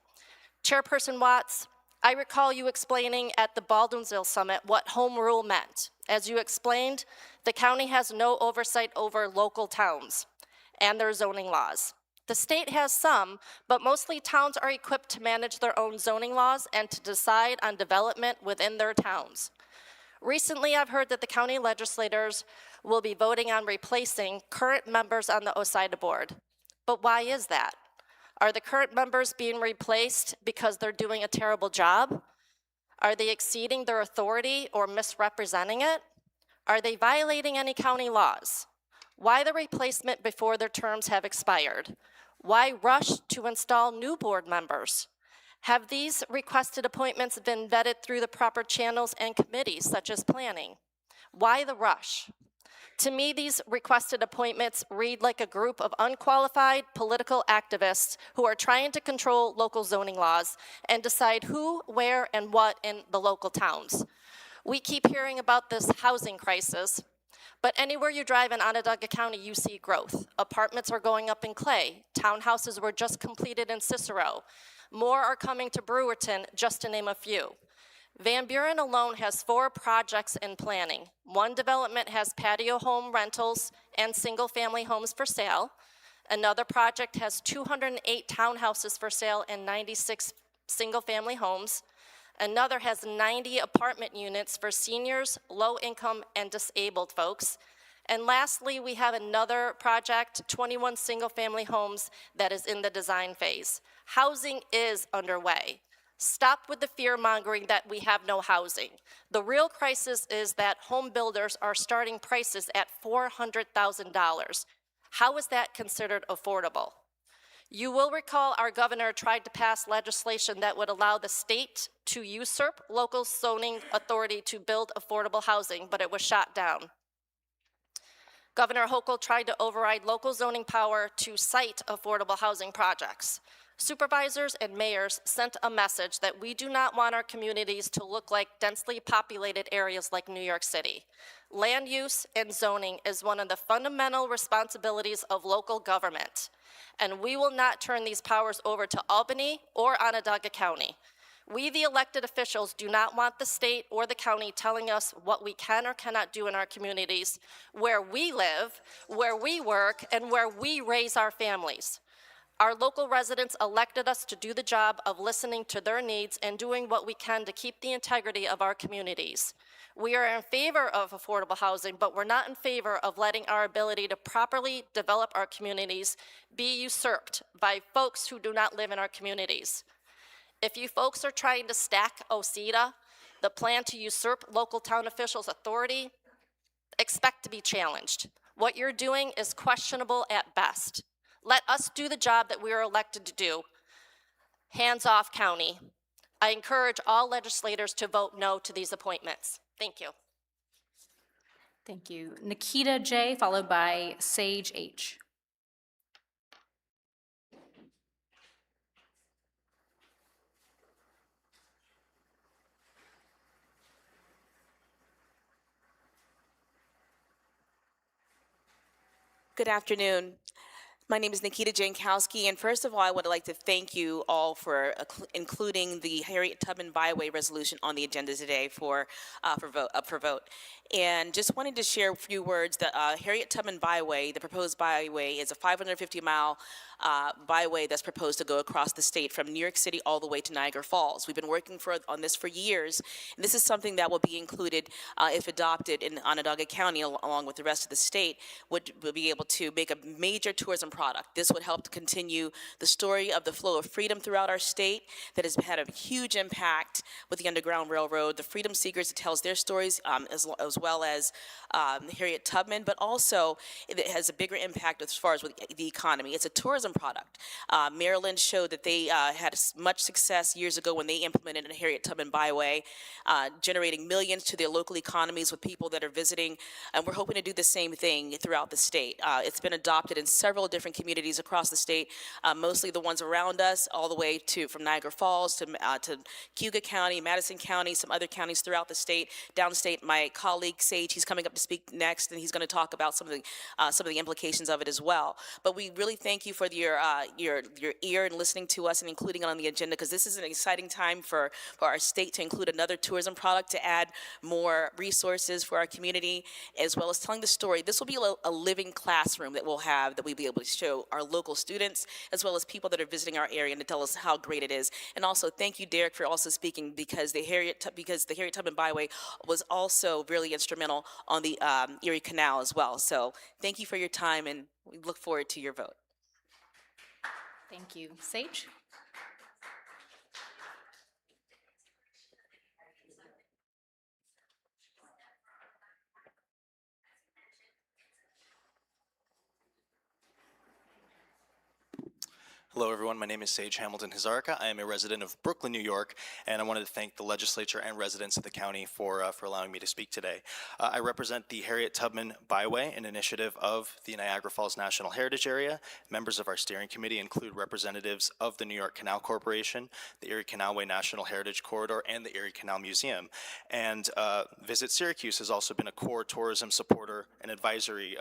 O: Chairperson Watts, I recall you explaining at the Baldwinsville Summit what home rule meant. As you explained, the county has no oversight over local towns and their zoning laws. The state has some, but mostly towns are equipped to manage their own zoning laws and to decide on development within their towns. Recently, I've heard that the county legislators will be voting on replacing current members on the OSIDA board. But why is that? Are the current members being replaced because they're doing a terrible job? Are they exceeding their authority or misrepresenting it? Are they violating any county laws? Why the replacement before their terms have expired? Why rush to install new board members? Have these requested appointments been vetted through the proper channels and committees, such as planning? Why the rush? To me, these requested appointments read like a group of unqualified political activists who are trying to control local zoning laws and decide who, where, and what in the local towns. We keep hearing about this housing crisis, but anywhere you drive in Onondaga County, you see growth. Apartments are going up in Clay. Townhouses were just completed in Cicero. More are coming to Brewerton, just to name a few. Van Buren alone has 4 projects in planning. 1 development has patio home rentals and single-family homes for sale. Another project has 208 townhouses for sale and 96 single-family homes. Another has 90 apartment units for seniors, low-income, and disabled folks. And lastly, we have another project, 21 single-family homes, that is in the design phase. Housing is underway. Stop with the fear-mongering that we have no housing. The real crisis is that home builders are starting prices at $400,000. How is that considered affordable? You will recall our governor tried to pass legislation that would allow the state to usurp local zoning authority to build affordable housing, but it was shot down. Governor Hochul tried to override local zoning power to cite affordable housing projects. Supervisors and mayors sent a message that we do not want our communities to look like densely populated areas like New York City. Land use and zoning is one of the fundamental responsibilities of local government, and we will not turn these powers over to Albany or Onondaga County. We, the elected officials, do not want the state or the county telling us what we can or cannot do in our communities, where we live, where we work, and where we raise our families. Our local residents elected us to do the job of listening to their needs and doing what we can to keep the integrity of our communities. We are in favor of affordable housing, but we're not in favor of letting our ability to properly develop our communities be usurped by folks who do not live in our communities. If you folks are trying to stack OCEDA, the plan to usurp local town officials' authority, expect to be challenged. What you're doing is questionable at best. Let us do the job that we are elected to do. Hands off, county. I encourage all legislators to vote no to these appointments. Thank you.
A: Thank you. Nikita J, followed by Sage H.
P: Good afternoon. My name is Nikita Jankowski, and first of all, I would like to thank you all for including the Harriet Tubman Byway resolution on the agenda today for vote. And just wanted to share a few words that Harriet Tubman Byway, the proposed byway, is a 550-mile byway that's proposed to go across the state from New York City all the way to Niagara Falls. We've been working on this for years, and this is something that will be included, if adopted, in Onondaga County along with the rest of the state, will be able to make a major tourism product. This would help to continue the story of the flow of freedom throughout our state that has had a huge impact with the Underground Railroad, the freedom seekers that tells their stories, as well as Harriet Tubman, but also it has a bigger impact as far as with the economy. It's a tourism product. Maryland showed that they had much success years ago when they implemented a Harriet Tubman Byway, generating millions to their local economies with people that are visiting, and we're hoping to do the same thing throughout the state. It's been adopted in several different communities across the state, mostly the ones around us, all the way from Niagara Falls to Cayuga County, Madison County, some other counties throughout the state. Downstate, my colleague Sage, he's coming up to speak next, and he's going to talk about some of the implications of it as well. But we really thank you for your ear and listening to us and including it on the agenda, because this is an exciting time for our state to include another tourism product, to add more resources for our community, as well as telling the story. This will be a living classroom that we'll be able to show our local students, as well as people that are visiting our area, and to tell us how great it is. And also, thank you, Derek, for also speaking, because the Harriet Tubman Byway was also really instrumental on the Erie Canal as well. So thank you for your time, and we look forward to your vote.
A: Thank you. Sage?
Q: Hello, everyone. My name is Sage Hamilton Hazarka. I am a resident of Brooklyn, New York, and I wanted to thank the legislature and residents of the county for allowing me to speak today. I represent the Harriet Tubman Byway, an initiative of the Niagara Falls National Heritage Area. Members of our steering committee include representatives of the New York Canal Corporation, the Erie Canalway National Heritage Corridor, and the Erie Canal Museum. And Visit Syracuse has also been a core tourism supporter and advisory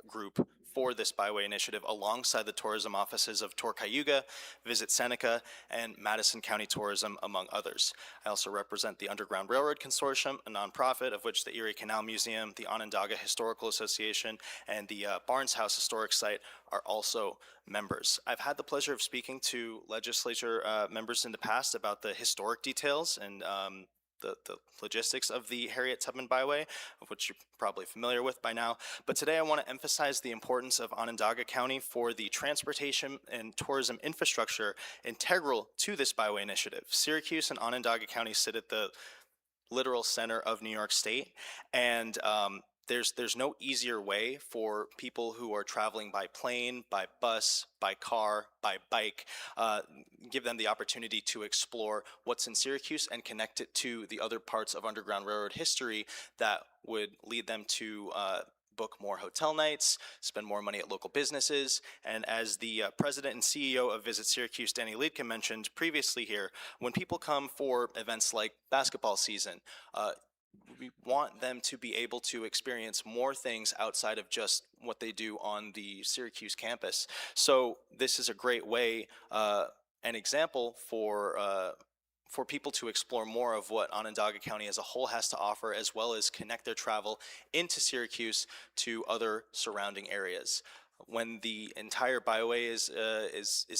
Q: group for this byway initiative, alongside the tourism offices of Tour Cayuga, Visit Seneca, and Madison County Tourism, among others. I also represent the Underground Railroad Consortium, a nonprofit of which the Erie Canal Museum, the Onondaga Historical Association, and the Barnes House Historic Site are also members. I've had the pleasure of speaking to legislature members in the past about the historic details and the logistics of the Harriet Tubman Byway, of which you're probably familiar with by now. But today I want to emphasize the importance of Onondaga County for the transportation and tourism infrastructure integral to this byway initiative. Syracuse and Onondaga County sit at the literal center of New York State, and there's no easier way for people who are traveling by plane, by bus, by car, by bike, give them the opportunity to explore what's in Syracuse and connect it to the other parts of Underground Railroad history that would lead them to book more hotel nights, spend more money at local businesses. And as the president and CEO of Visit Syracuse, Danny Liedtke, mentioned previously here, when people come for events like basketball season, we want them to be able to experience more things outside of just what they do on the Syracuse campus. So this is a great way, an example for people to explore more of what Onondaga County as a whole has to offer, as well as connect their travel into Syracuse to other surrounding areas. When the entire byway is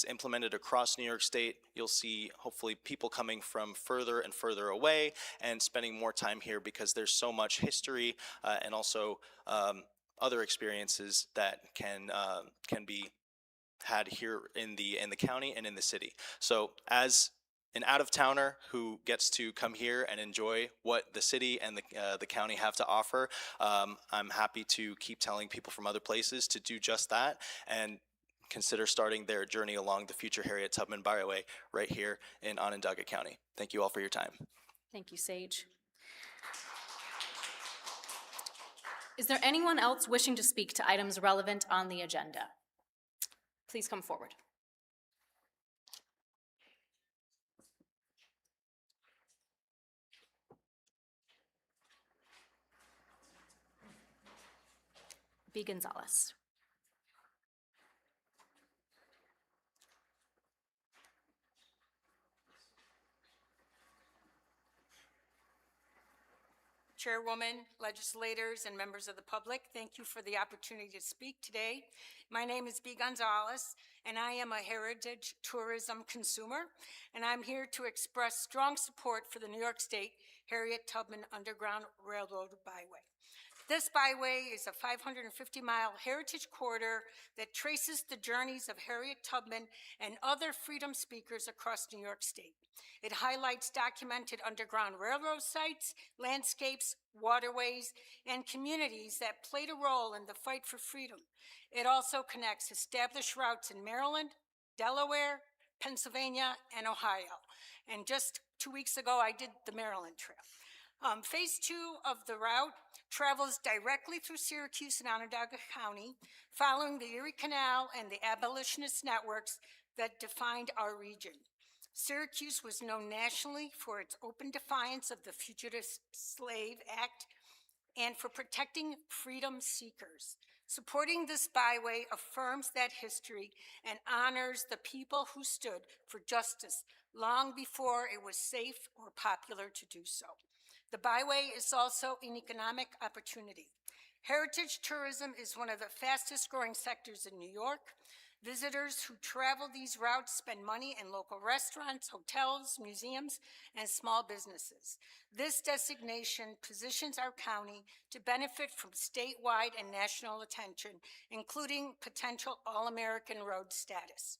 Q: implemented across New York State, you'll see hopefully people coming from further and further away and spending more time here because there's so much history and also other experiences that can be had here in the county and in the city. So as an out-of-towner who gets to come here and enjoy what the city and the county have to offer, I'm happy to keep telling people from other places to do just that and consider starting their journey along the future Harriet Tubman Byway right here in Onondaga County. Thank you all for your time.
A: Thank you, Sage. Is there anyone else wishing to speak to items relevant on the agenda? Please come forward. B. Gonzalez.
R: Chairwoman, legislators, and members of the public, thank you for the opportunity to speak today. My name is B. Gonzalez, and I am a heritage tourism consumer, and I'm here to express strong support for the New York State Harriet Tubman Underground Railroad Byway. This byway is a 550-mile heritage corridor that traces the journeys of Harriet Tubman and other freedom speakers across New York State. It highlights documented Underground Railroad sites, landscapes, waterways, and communities that played a role in the fight for freedom. It also connects established routes in Maryland, Delaware, Pennsylvania, and Ohio. And just 2 weeks ago, I did the Maryland Trail. Phase 2 of the route travels directly through Syracuse and Onondaga County, following the Erie Canal and the abolitionist networks that defined our region. Syracuse was known nationally for its open defiance of the Fugitive Slave Act and for protecting freedom seekers. Supporting this byway affirms that history and honors the people who stood for justice long before it was safe or popular to do so. The byway is also an economic opportunity. Heritage tourism is one of the fastest growing sectors in New York. Visitors who travel these routes spend money in local restaurants, hotels, museums, and small businesses. This designation positions our county to benefit from statewide and national attention, including potential All-American Road status.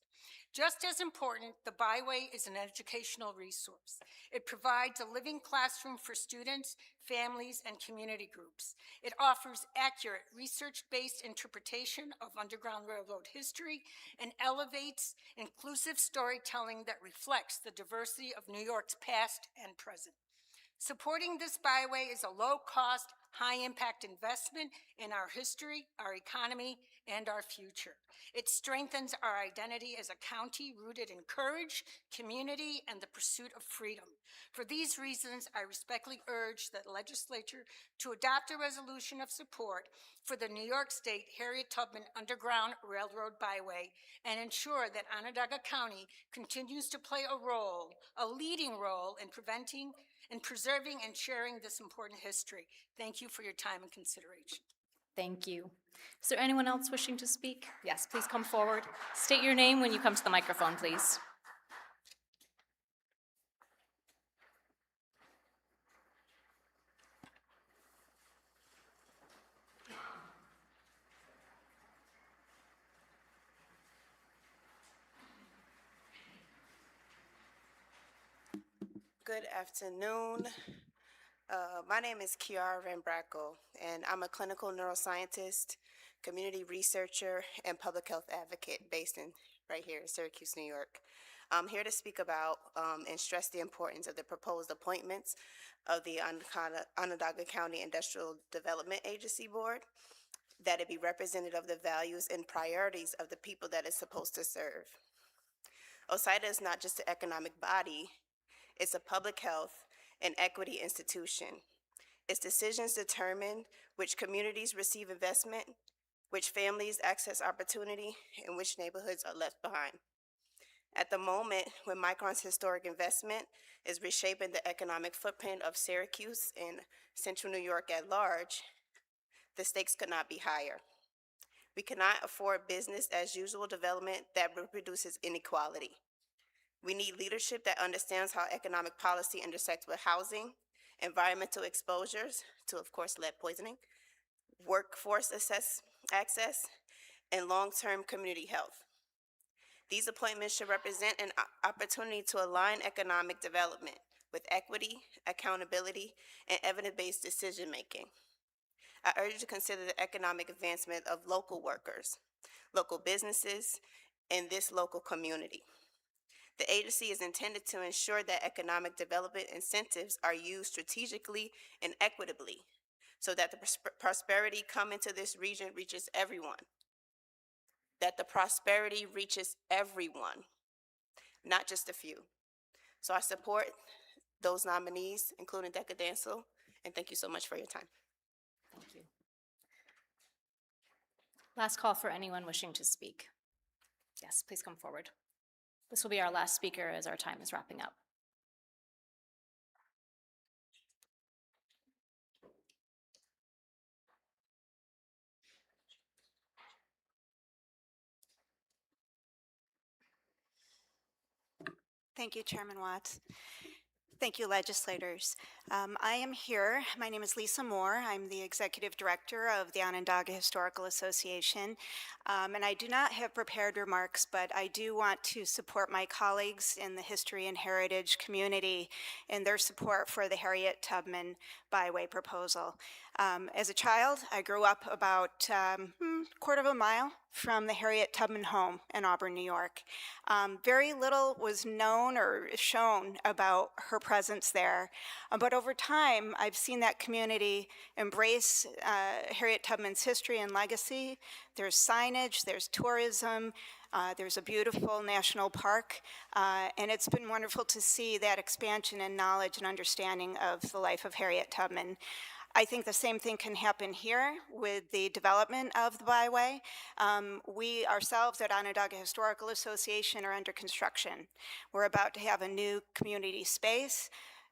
R: Just as important, the byway is an educational resource. It provides a living classroom for students, families, and community groups. It offers accurate research-based interpretation of Underground Railroad history and elevates inclusive storytelling that reflects the diversity of New York's past and present. Supporting this byway is a low-cost, high-impact investment in our history, our economy, and our future. It strengthens our identity as a county rooted in courage, community, and the pursuit of freedom. For these reasons, I respectfully urge the legislature to adopt a resolution of support for the New York State Harriet Tubman Underground Railroad Byway and ensure that Onondaga County continues to play a leading role in preserving and sharing this important history. Thank you for your time and consideration.
A: Thank you. Is there anyone else wishing to speak? Yes, please come forward. State your name when you come to the microphone, please.
S: Good afternoon. My name is Kiara Van Brackle, and I'm a clinical neuroscientist, community researcher, and public health advocate based right here in Syracuse, New York. I'm here to speak about and stress the importance of the proposed appointments of the Onondaga County Industrial Development Agency Board, that it be representative of the values and priorities of the people that it's supposed to serve. OSIDA is not just an economic body, it's a public health and equity institution. Its decisions determine which communities receive investment, which families access opportunity, and which neighborhoods are left behind. At the moment, when Micron's historic investment is reshaping the economic footprint of Syracuse and Central New York at large, the stakes could not be higher. We cannot afford business as usual development that reproduces inequality. We need leadership that understands how economic policy intersects with housing, environmental exposures to, of course, lead poisoning, workforce access, and long-term community health. These appointments should represent an opportunity to align economic development with equity, accountability, and evidence-based decision-making. I urge you to consider the economic advancement of local workers, local businesses, and this local community. The agency is intended to ensure that economic development incentives are used strategically and equitably so that the prosperity coming to this region reaches everyone. That the prosperity reaches everyone, not just a few. So I support those nominees, including Deca Dancel, and thank you so much for your time.
A: Thank you. Last call for anyone wishing to speak. Yes, please come forward. This will be our last speaker as our time is wrapping up.
T: Thank you, Chairman Watts. Thank you, legislators. I am here. My name is Lisa Moore. I'm the Executive Director of the Onondaga Historical Association. And I do not have prepared remarks, but I do want to support my colleagues in the history and heritage community in their support for the Harriet Tubman byway proposal. As a child, I grew up about quarter of a mile from the Harriet Tubman home in Auburn, New York. Very little was known or shown about her presence there, but over time, I've seen that community embrace Harriet Tubman's history and legacy. There's signage, there's tourism, there's a beautiful national park, and it's been wonderful to see that expansion in knowledge and understanding of the life of Harriet Tubman. I think the same thing can happen here with the development of the byway. We ourselves at Onondaga Historical Association are under construction. We're about to have a new community space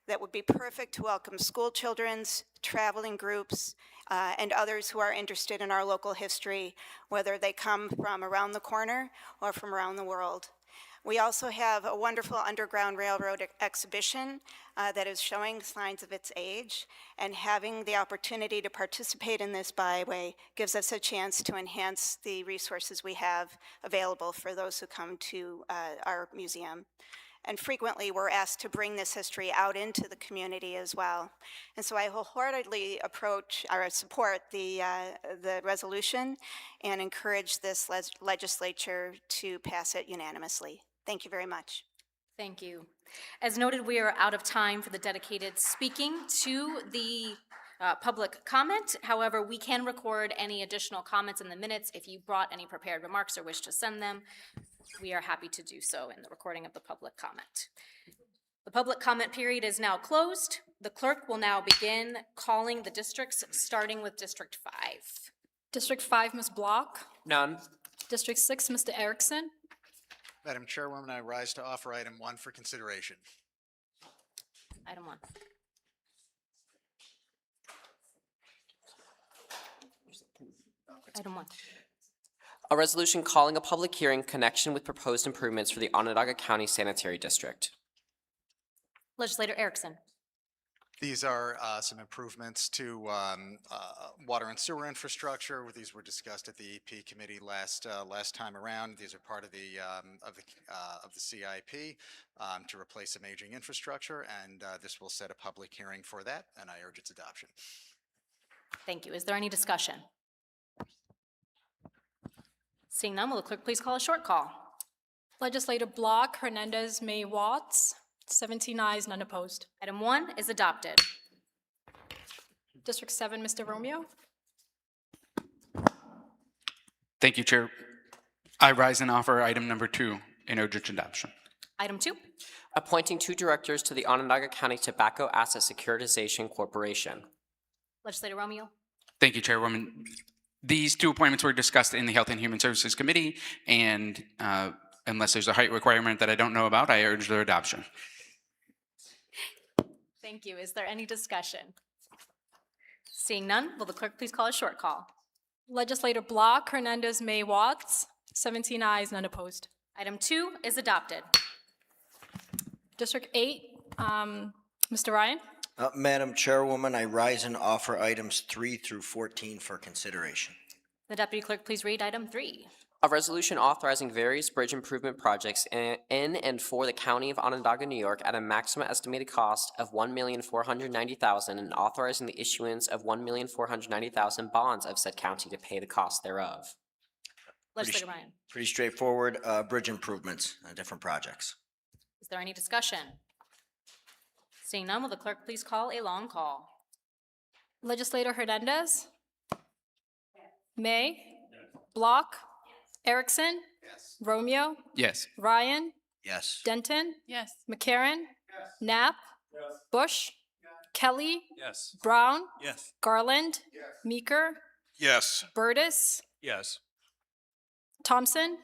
T: that would be perfect to welcome school children's, traveling groups, and others who are interested in our local history, whether they come from around the corner or from around the world. We also have a wonderful Underground Railroad exhibition that is showing signs of its age, and having the opportunity to participate in this byway gives us a chance to enhance the resources we have available for those who come to our museum. And frequently we're asked to bring this history out into the community as well. And so I wholeheartedly support the resolution and encourage this legislature to pass it unanimously. Thank you very much.
A: Thank you. As noted, we are out of time for the dedicated speaking to the public comment. However, we can record any additional comments in the minutes. If you brought any prepared remarks or wish to send them, we are happy to do so in the recording of the public comment. The public comment period is now closed. The clerk will now begin calling the districts, starting with District 5.
B: District 5, Ms. Block.
C: None.
B: District 6, Mr. Erickson.
F: Madam Chairwoman, I rise to offer item 1 for consideration.
A: Item 1. Item 1.
C: A resolution calling a public hearing in connection with proposed improvements for the Onondaga County Sanitary District.
A: Legislator Erickson.
F: These are some improvements to water and sewer infrastructure. These were discussed at the EP committee last time around. These are part of the CIP to replace some aging infrastructure, and this will set a public hearing for that, and I urge its adoption.
A: Thank you. Is there any discussion? Seeing none, will the clerk please call a short call?
B: Legislator Block, Hernandez, May, Watts. 17 ayes, none opposed.
A: Item 1 is adopted.
B: District 7, Mr. Romeo.
U: Thank you, Chair. I rise and offer item number 2 in urgent adoption.
A: Item 2.
C: Appointing 2 directors to the Onondaga County Tobacco Asset Securitization Corporation.
A: Legislator Romeo.
U: Thank you, Chairwoman. These 2 appointments were discussed in the Health and Human Services Committee, and unless there's a height requirement that I don't know about, I urge their adoption.
A: Thank you. Is there any discussion? Seeing none, will the clerk please call a short call?
B: Legislator Block, Hernandez, May, Watts, 17 ayes, none opposed.
A: Item 2 is adopted.
B: District 8, Mr. Ryan.
D: Madam Chairwoman, I rise and offer items 3 through 14 for consideration.
A: The Deputy Clerk, please read item 3.
C: A resolution authorizing various bridge improvement projects in and for the County of Onondaga, New York at a maximum estimated cost of $1,490,000 and authorizing the issuance of $1,490,000 bonds of said county to pay the cost thereof.
A: Legislator Ryan.
D: Pretty straightforward, bridge improvements, different projects.
A: Is there any discussion? Seeing none, will the clerk please call a long call?
B: Legislator Hernandez. May. Block. Erickson. Romeo.
U: Yes.
B: Ryan.
D: Yes.
B: Denton.
R: Yes.
B: McCarron. Knapp. Bush. Kelly.
E: Yes.
B: Brown.
E: Yes.
B: Garland. Meeker.
E: Yes.
B: Burtis.
E: Yes.
B: Thompson.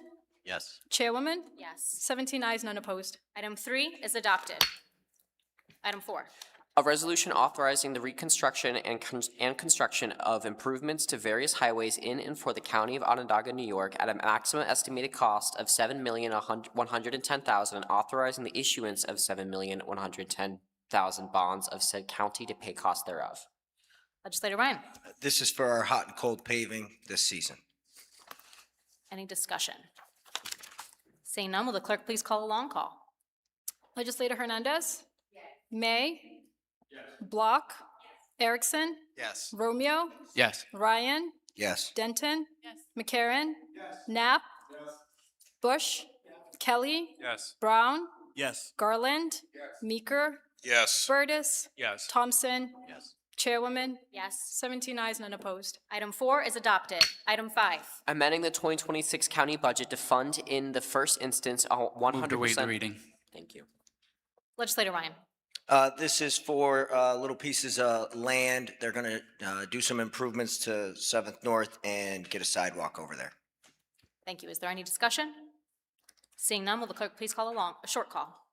D: Yes.
B: Chairwoman.
A: Yes.
B: 17 ayes, none opposed.
A: Item 3 is adopted. Item 4.
C: A resolution authorizing the reconstruction and construction of improvements to various highways in and for the County of Onondaga, New York at a maximum estimated cost of $7,110,000 and authorizing the issuance of $7,110,000 bonds of said county to pay cost thereof.
A: Legislator Ryan.
D: This is for our hot and cold paving this season.
A: Any discussion? Seeing none, will the clerk please call a long call?
B: Legislator Hernandez. May. Block. Erickson.
D: Yes.
B: Romeo.
U: Yes.
B: Ryan.
D: Yes.
B: Denton. McCarron. Knapp. Bush. Kelly.
E: Yes.
B: Brown.
E: Yes.
B: Garland. Meeker.
E: Yes.
B: Burtis.
E: Yes.
B: Thompson.
D: Yes.
B: Chairwoman.
A: Yes.
B: 17 ayes, none opposed.
A: Item 4 is adopted. Item 5.
C: Amending the 2026 county budget to fund in the first instance 100%.
U: Move to waive the reading.
C: Thank you.
A: Legislator Ryan.
D: This is for little pieces of land. They're going to do some improvements to 7th North and get a sidewalk over there.
A: Thank you. Is there any discussion? Seeing none, will the clerk please call a short call?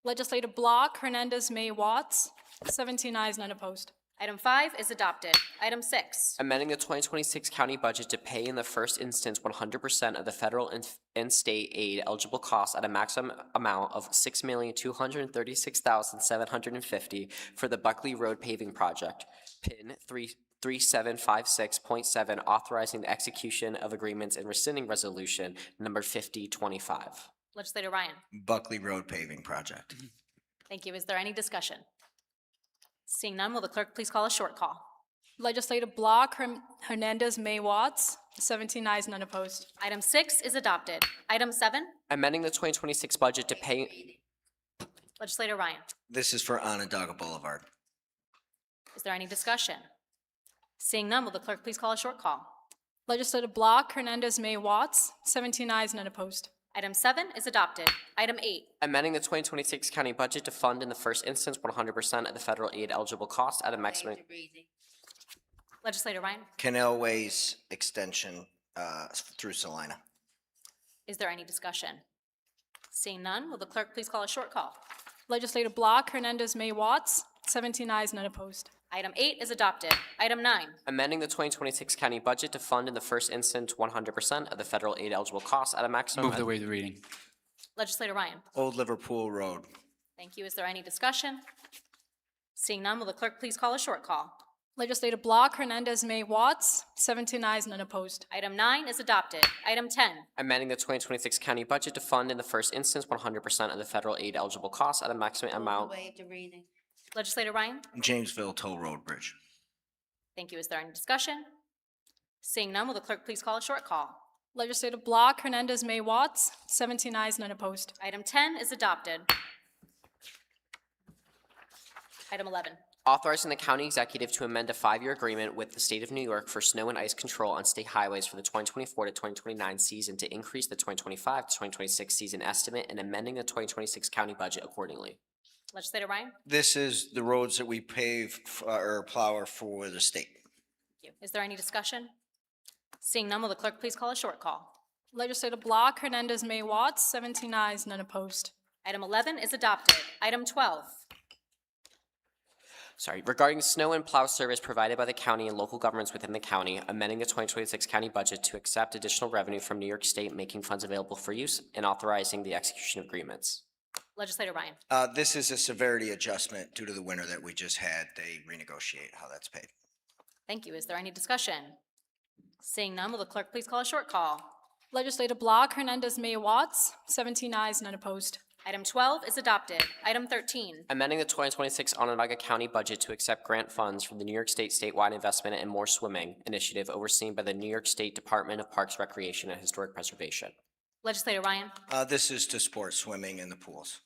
B: Legislator Block, Hernandez, May, Watts, 17 ayes, none opposed.
A: Item 5 is adopted. Item 6.
C: Amending the 2026 county budget to pay in the first instance 100% of the federal and state aid eligible costs at a maximum amount of $6,236,750 for the Buckley Road paving project, PIN 3756.7, authorizing the execution of agreements and rescinding resolution number 5025.
A: Legislator Ryan.
D: Buckley Road paving project.
A: Thank you. Is there any discussion? Seeing none, will the clerk please call a short call?
B: Legislator Block, Hernandez, May, Watts, 17 ayes, none opposed.
A: Item 6 is adopted. Item 7.
C: Amending the 2026 budget to pay.
A: Legislator Ryan.
D: This is for Onondaga Boulevard.
A: Is there any discussion? Seeing none, will the clerk please call a short call?
B: Legislator Block, Hernandez, May, Watts, 17 ayes, none opposed.
A: Item 7 is adopted. Item 8.
C: Amending the 2026 county budget to fund in the first instance 100% of the federal aid eligible cost at a maximum.
A: Legislator Ryan.
D: Canal Ways extension through Salina.
A: Is there any discussion? Seeing none, will the clerk please call a short call?
B: Legislator Block, Hernandez, May, Watts, 17 ayes, none opposed.
A: Item 8 is adopted. Item 9.
C: Amending the 2026 county budget to fund in the first instance 100% of the federal aid eligible costs at a maximum.
U: Move to waive the reading.
A: Legislator Ryan.
D: Old Liverpool Road.
A: Thank you. Is there any discussion? Seeing none, will the clerk please call a short call?
B: Legislator Block, Hernandez, May, Watts, 17 ayes, none opposed.
A: Item 9 is adopted. Item 10.
C: Amending the 2026 county budget to fund in the first instance 100% of the federal aid eligible costs at a maximum amount.
R: Waive the reading.
A: Legislator Ryan.
D: Jamesville Toll Road Bridge.
A: Thank you. Is there any discussion? Seeing none, will the clerk please call a short call?
B: Legislator Block, Hernandez, May, Watts, 17 ayes, none opposed.
A: Item 10 is adopted. Item 11.
C: Authorizing the county executive to amend a 5-year agreement with the state of New York for snow and ice control on state highways for the 2024 to 2029 season to increase the 2025 to 2026 season estimate and amending the 2026 county budget accordingly.
A: Legislator Ryan.
D: This is the roads that we pave or plow for the state.
A: Thank you. Is there any discussion? Seeing none, will the clerk please call a short call?
B: Legislator Block, Hernandez, May, Watts, 17 ayes, none opposed.
A: Item 11 is adopted. Item 12.
C: regarding snow and plow service provided by the county and local governments within the county, amending the 2026 county budget to accept additional revenue from New York State, making funds available for use, and authorizing the execution of agreements.
A: Legislator Ryan.
D: This is a severity adjustment due to the winter that we just had. They renegotiate how that's paid.
A: Thank you. Is there any discussion? Seeing none, will the clerk please call a short call?
B: Legislator Block, Hernandez, May, Watts, 17 ayes, none opposed.
A: Item 12 is adopted. Item 13.
C: Amending the 2026 Onondaga County budget to accept grant funds from the New York State Statewide Investment in More Swimming Initiative overseen by the New York State Department of Parks, Recreation, and Historic Preservation.
A: Legislator Ryan.
D: This is to support swimming in the pools.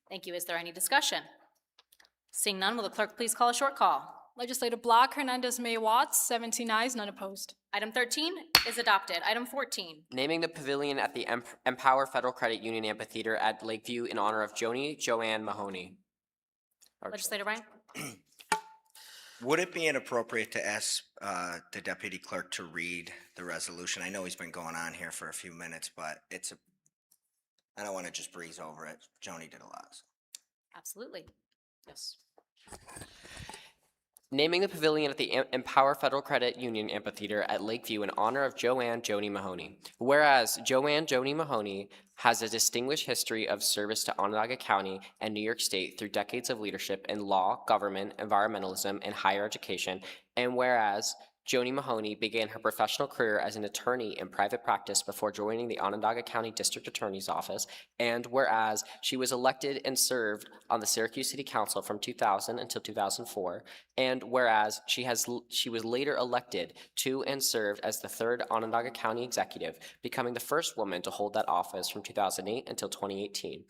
A: Thank you. Is there any discussion? Seeing none, will the clerk please call a short call?
B: Legislator Block, Hernandez, May, Watts, 17 ayes, none opposed.
A: Item 13 is adopted. Item 14.
C: Naming the pavilion at the Empower Federal Credit Union Amphitheater at Lakeview in honor of Joni Joanne Mahoney.
A: Legislator Ryan.
D: Would it be inappropriate to ask the deputy clerk to read the resolution? I know he's been going on here for a few minutes, but I don't want to just breeze over it. Joni did a lot.
A: Absolutely. Yes.
C: Naming the pavilion at the Empower Federal Credit Union Amphitheater at Lakeview in honor of Joanne Joni Mahoney. Whereas Joanne Joni Mahoney has a distinguished history of service to Onondaga County and New York State through decades of leadership in law, government, environmentalism, and higher education, and whereas Joni Mahoney began her professional career as an attorney in private practice before joining the Onondaga County District Attorney's Office, and whereas she was elected and served on the Syracuse City Council from 2000 until 2004, and whereas she was later elected to and served as the third Onondaga County Executive, becoming the first woman to hold that office from 2008 until 2018.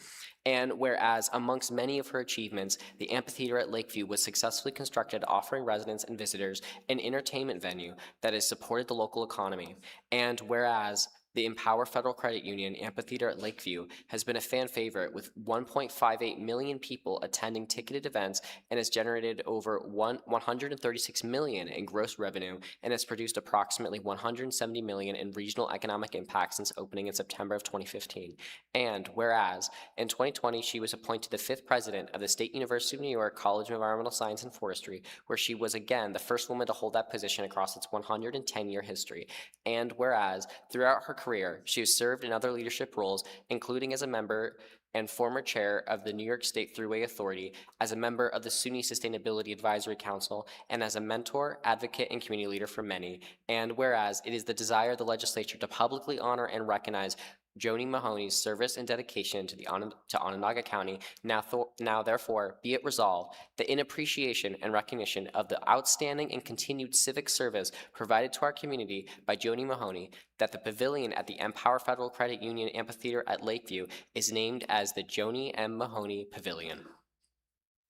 C: And whereas amongst many of her achievements, the amphitheater at Lakeview was successfully constructed, offering residents and visitors an entertainment venue that has supported the local economy. And whereas the Empower Federal Credit Union Amphitheater at Lakeview has been a fan favorite with 1.58 million people attending ticketed events and has generated over $136 million in gross revenue and has produced approximately $170 million in regional economic impact since opening in September of 2015. And whereas in 2020 she was appointed the 5th president of the State University of New York College of Environmental Science and Forestry, where she was again the first woman to hold that position across its 110-year history. And whereas throughout her career, she has served in other leadership roles, including as a member and former chair of the New York State Thruway Authority, as a member of the SUNY Sustainability Advisory Council, and as a mentor, advocate, and community leader for many. And whereas it is the desire of the legislature to publicly honor and recognize Joni Mahoney's service and dedication to Onondaga County, now therefore be it resolved that in appreciation and recognition of the outstanding and continued civic service provided to our community by Joni Mahoney, that the pavilion at the Empower Federal Credit Union Amphitheater at Lakeview is named as the Joni M. Mahoney Pavilion.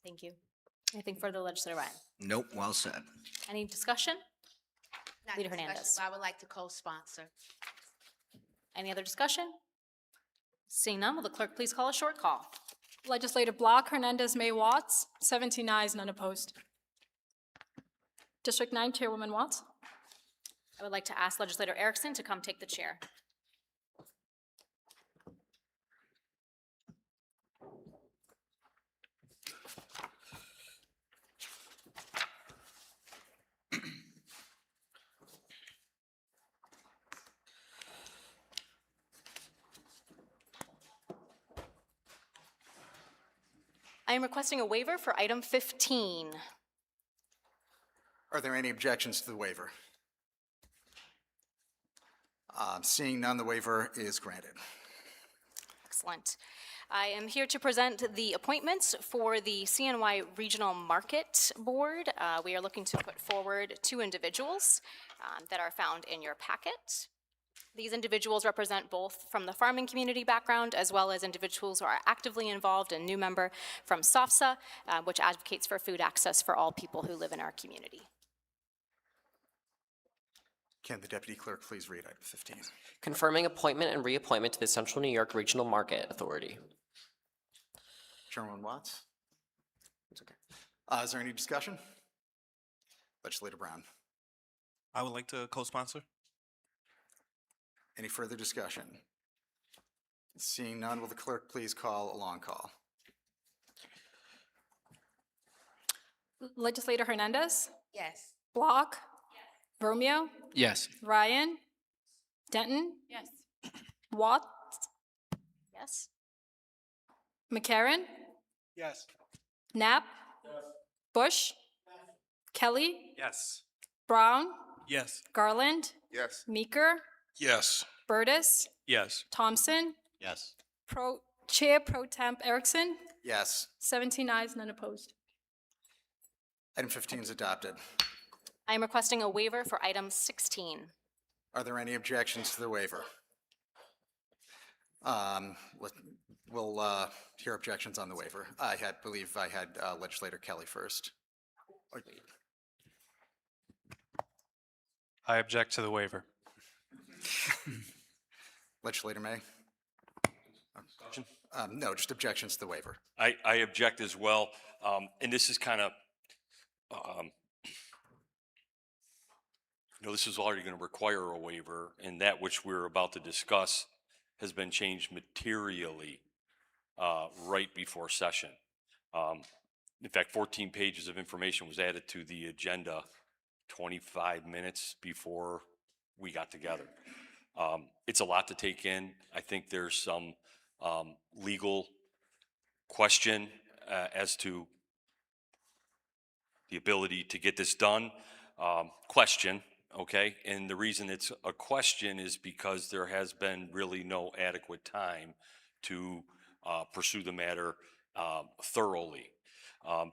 A: Thank you. Anything further, Legislator Ryan?
D: Nope, well said.
A: Any discussion?
G: Not
A: Leader
G: discussion,
A: Hernandez.
G: but I would like to co-sponsor.
A: Any other discussion? Seeing none, will the clerk please call a short call?
B: Legislator Block, Hernandez, May, Watts, 17 ayes, none opposed. District 9, Chairwoman Watts.
A: I would like to ask Legislator Erickson to come take the chair. I am requesting a waiver for item 15.
F: Are there any objections to the waiver? Seeing none, the waiver is granted.
A: Excellent. I am here to present the appointments for the CNY Regional Market Board. We are looking to put forward 2 individuals that are found in your packet. These individuals represent both from the farming community background as well as individuals who are actively involved, a new member from SOFSA, which advocates for food access for all people who live in our community.
F: Can the deputy clerk please read item 15?
C: Confirming appointment and reappointment to the Central New York Regional Market Authority.
F: Chairwoman Watts? It's okay. Is there any discussion? Legislator Brown?
V: I would like to co-sponsor.
F: Any further discussion? Seeing none, will the clerk please call a long call?
B: Legislator Hernandez,
G: Yes.
B: Block, Romeo,
U: Yes.
B: Ryan, Denton,
G: Yes.
B: Watts,
A: Yes.
B: McCarron,
V: Yes.
B: Knapp, Bush, Kelly,
V: Yes.
B: Brown,
V: Yes.
B: Garland,
K: Yes.
B: Meeker,
V: Yes.
B: Burtis,
V: Yes.
B: Thompson,
Q: Yes.
B: Chair Pro Temp Erickson,
F: Yes.
B: 17 ayes, none opposed.
F: Item 15 is adopted.
A: I am requesting a waiver for item 16.
F: Are there any objections to the waiver? We'll hear objections on the waiver. I believe I had Legislator Kelly first.
V: I object to the waiver.
F: Legislator May? No, just objections to the waiver.
H: I object as well. And this is kind of, this is already going to require a waiver, and that which we're about to discuss has been changed materially right before session. In fact, 14 pages of information was added to the agenda 25 minutes before we got together. It's a lot to take in. I think there's some legal question as to the ability to get this done. Question, okay? And the reason it's a question is because there has been really no adequate time to pursue the matter thoroughly.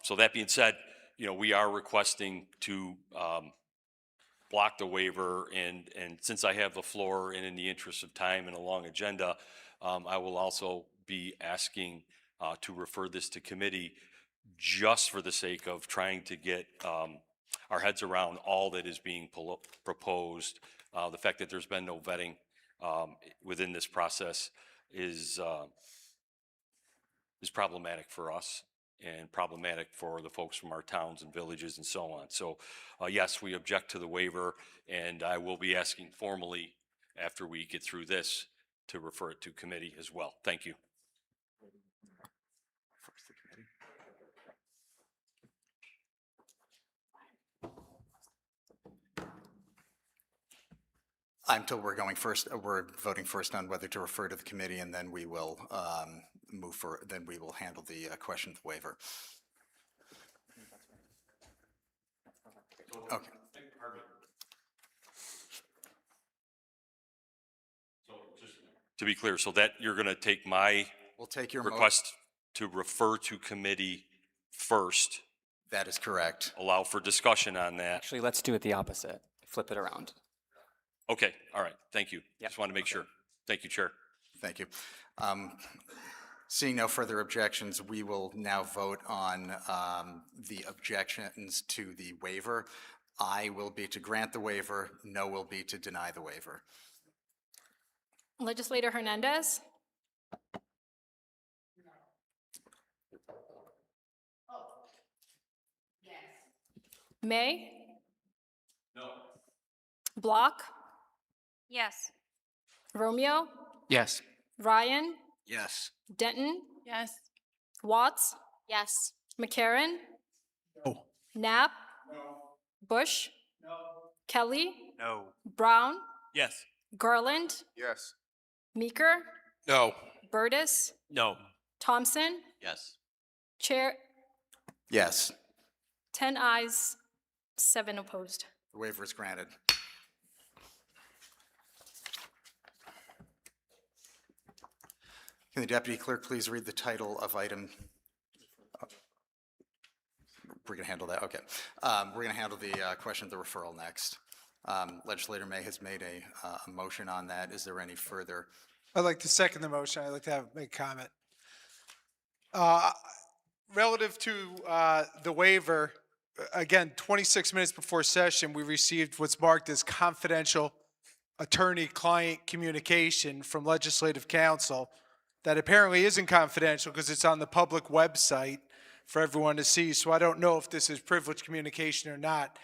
H: So that being said, we are requesting to block the waiver, and since I have the floor and in the interest of time and a long agenda, I will also be asking to refer this to committee just for the sake of trying to get our heads around all that is being proposed. The fact that there's been no vetting within this process is problematic for us and problematic for the folks from our towns and villages and so on. So yes, we object to the waiver, and I will be asking formally after we get through this to refer it to committee as well. Thank you.
F: Until we're going first, we're voting first on whether to refer to the committee, and then we will then we will handle the question of the waiver. Okay.
H: To be clear, so that you're going to take my
F: We'll take your
H: request to refer to committee first.
F: That is correct.
H: Allow for discussion on that.
I: Actually, let's do it the opposite. Flip it around.
H: Okay, all right, thank you. Just want to make sure. Thank you, Chair.
F: Thank you. Seeing no further objections, we will now vote on the objections to the waiver. Aye will be to grant the waiver, no will be to deny the waiver.
B: Legislator Hernandez, May,
H: No.
B: Block,
G: Yes.
B: Romeo,
U: Yes.
B: Ryan,
D: Yes.
B: Denton,
G: Yes.
B: Watts,
A: Yes.
B: McCarron,
V: No.
B: Knapp, Bush, Kelly,
V: No.
B: Brown,
V: Yes.
B: Garland,
K: Yes.
B: Meeker,
V: No.
B: Burtis,
V: No.
B: Thompson,
Q: Yes.
B: Chair,
F: Yes,
B: 10 ayes, 7 opposed.
F: the waiver is granted. Can the deputy clerk please read the title of item? We're going to handle that, okay. We're going to handle the question of the referral next. Legislator May has made a motion on that. Is there any further?
W: I'd like to second the motion. I'd like to make a comment. Relative to the waiver, again, 26 minutes before session, we received what's marked as confidential attorney-client communication from Legislative Counsel that apparently isn't confidential because it's on the public website for everyone to see. So I don't know if this is privileged communication or not.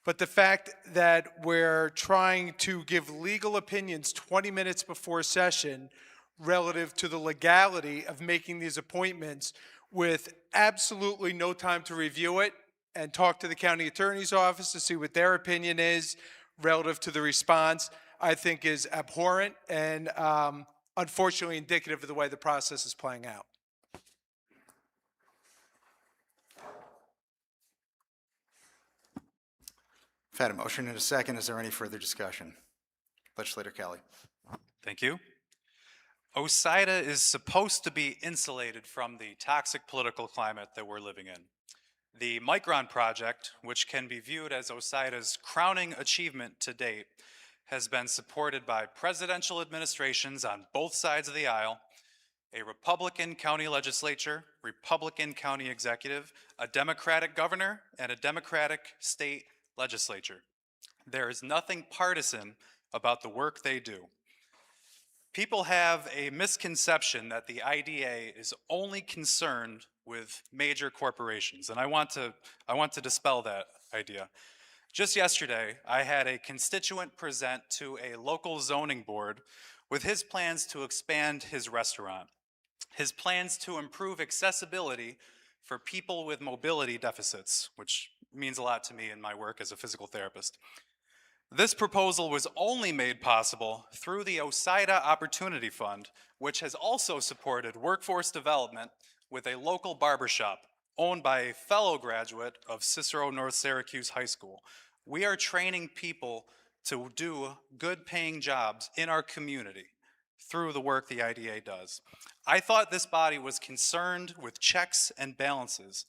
W: But the fact that we're trying to give legal opinions 20 minutes before session relative to the legality of making these appointments with absolutely no time to review it and talk to the county attorney's office to see what their opinion is relative to the response, I think is abhorrent and unfortunately indicative of the way the process is playing out.
F: I've had a motion and a second. Is there any further discussion? Legislator Kelly.
V: Thank you. OSIDA is supposed to be insulated from the toxic political climate that we're living in. The Micron project, which can be viewed as OSIDA's crowning achievement to date, has been supported by presidential administrations on both sides of the aisle, a Republican county legislature, Republican county executive, a Democratic governor, and a Democratic state legislature. There is nothing partisan about the work they do. People have a misconception that the IDA is only concerned with major corporations, and I want to dispel that idea. Just yesterday, I had a constituent present to a local zoning board with his plans to expand his restaurant, his plans to improve accessibility for people with mobility deficits, which means a lot to me in my work as a physical therapist. This proposal was only made possible through the OSIDA Opportunity Fund, which has also supported workforce development with a local barbershop owned by a fellow graduate of Cicero North Syracuse High School. We are training people to do good paying jobs in our community through the work the IDA does. I thought this body was concerned with checks and balances.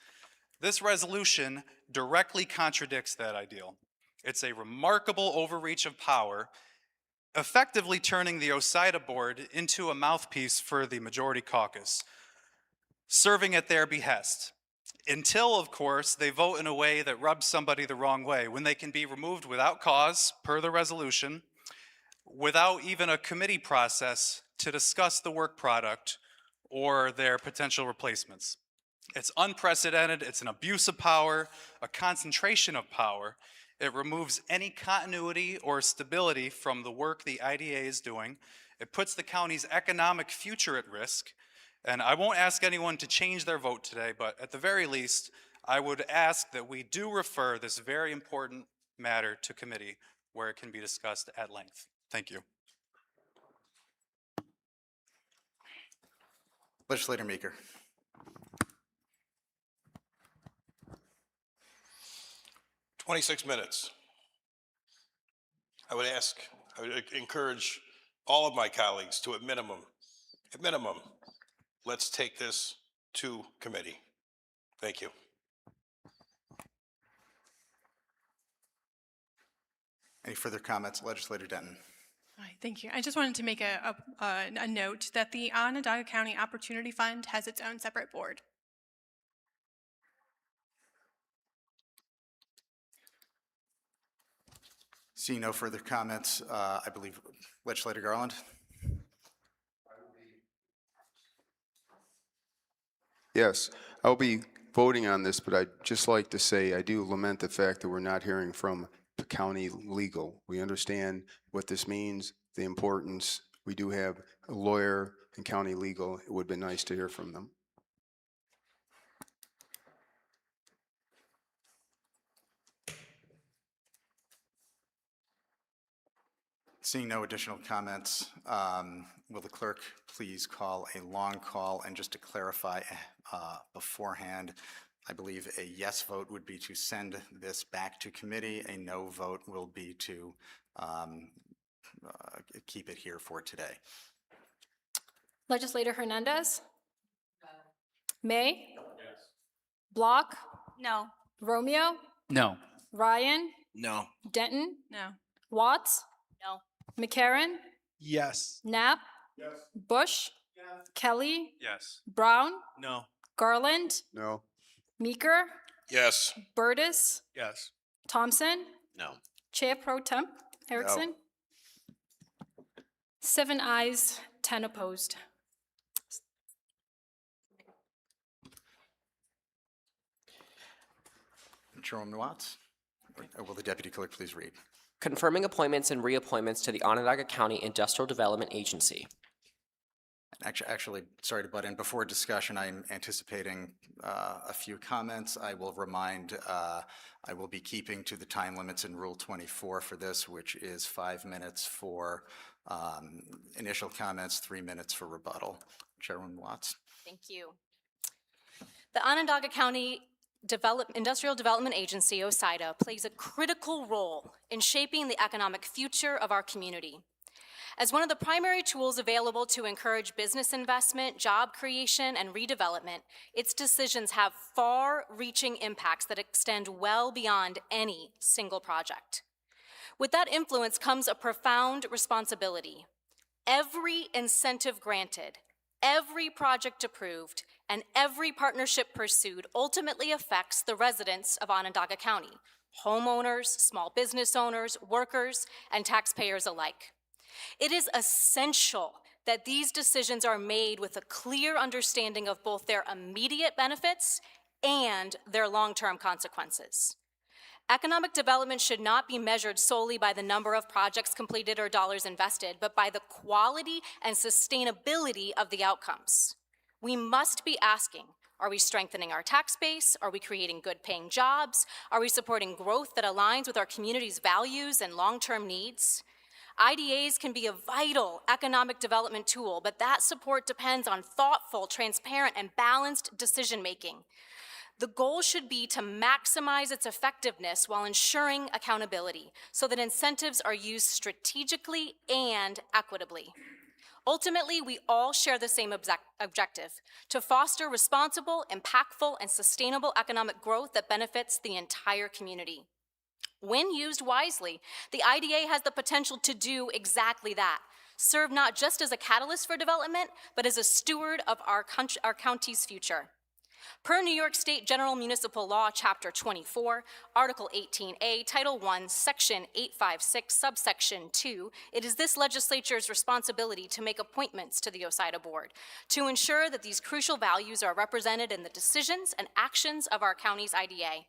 V: This resolution directly contradicts that ideal. It's a remarkable overreach of power, effectively turning the OSIDA board into a mouthpiece for the majority caucus, serving at their behest. Until, of course, they vote in a way that rubs somebody the wrong way, when they can be removed without cause, per the resolution, without even a committee process to discuss the work product or their potential replacements. It's unprecedented, it's an abuse of power, a concentration of power. It removes any continuity or stability from the work the IDA is doing. It puts the county's economic future at risk. And I won't ask anyone to change their vote today, but at the very least, I would ask that we do refer this very important matter to committee where it can be discussed at length. Thank you.
F: Legislator Meeker.
E: "26 minutes. I would encourage all of my colleagues to, at minimum, let's take this to committee. Thank you.
F: Any further comments? Legislator Denton.
B: All right, thank you. I just wanted to make a note that the Onondaga County Opportunity Fund has its own separate board.
F: Seeing no further comments, I believe Legislator Garland.
J: Yes, I'll be voting on this, but I'd just like to say I do lament the fact that we're not hearing from the county legal. We understand what this means, the importance. We do have a lawyer in county legal. It would be nice to hear from them.
F: Seeing no additional comments, will the clerk please call a long call? And just to clarify beforehand, I believe a yes vote would be to send this back to committee. A no vote will be to keep it here for today.
B: Legislator Hernandez? May? Yes. Block?
G: No.
B: Romeo?
U: No.
B: Ryan?
D: No.
B: Denton?
G: No.
B: Watts?
G: No.
B: McCarron?
W: Yes.
B: Knapp? Yes. Bush? Yes. Kelly?
V: Yes.
B: Brown?
V: No.
B: Garland?
J: No.
B: Meeker?
E: Yes.
B: Burtis?
V: Yes.
B: Thompson?
E: No.
B: Chair Pro Temp Erickson? 7 ayes, 10 opposed.
F: Chairwoman Watts, will the deputy clerk please read?
C: Confirming appointments and reappointments to the Onondaga County Industrial Development Agency.
F: Actually, sorry to butt in. Before discussion, I'm anticipating a few comments. I will remind, I will be keeping to the time limits in Rule 24 for this, which is 5 minutes for initial comments, 3 minutes for rebuttal. Chairwoman Watts.
A: Thank you. The Onondaga County Industrial Development Agency, OSIDA, plays a critical role in shaping the economic future of our community. As one of the primary tools available to encourage business investment, job creation, and redevelopment, its decisions have far-reaching impacts that extend well beyond any single project. With that influence comes a profound responsibility. Every incentive granted, every project approved, and every partnership pursued ultimately affects the residents of Onondaga County, homeowners, small business owners, workers, and taxpayers alike. It is essential that these decisions are made with a clear understanding of both their immediate benefits and their long-term consequences. Economic development should not be measured solely by the number of projects completed or dollars invested, but by the quality and sustainability of the outcomes. We must be asking, are we strengthening our tax base? Are we creating good-paying jobs? Are we supporting growth that aligns with our community's values and long-term needs? IDAs can be a vital economic development tool, but that support depends on thoughtful, transparent, and balanced decision-making. The goal should be to maximize its effectiveness while ensuring accountability so that incentives are used strategically and equitably. Ultimately, we all share the same objective: to foster responsible, impactful, and sustainable economic growth that benefits the entire community. When used wisely, the IDA has the potential to do exactly that, serve not just as a catalyst for development, but as a steward of our county's future. Per New York State General Municipal Law, Chapter 24, Article 18A, Title 1, Section 856, Subsection 2, it is this legislature's responsibility to make appointments to the OSIDA Board to ensure that these crucial values are represented in the decisions and actions of our county's IDA.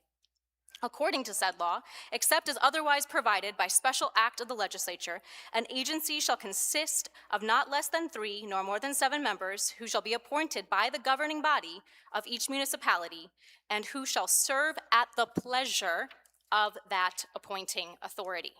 A: According to said law, except as otherwise provided by special act of the legislature, an agency shall consist of not less than 3 nor more than 7 members who shall be appointed by the governing body of each municipality and who shall serve at the pleasure of that appointing authority.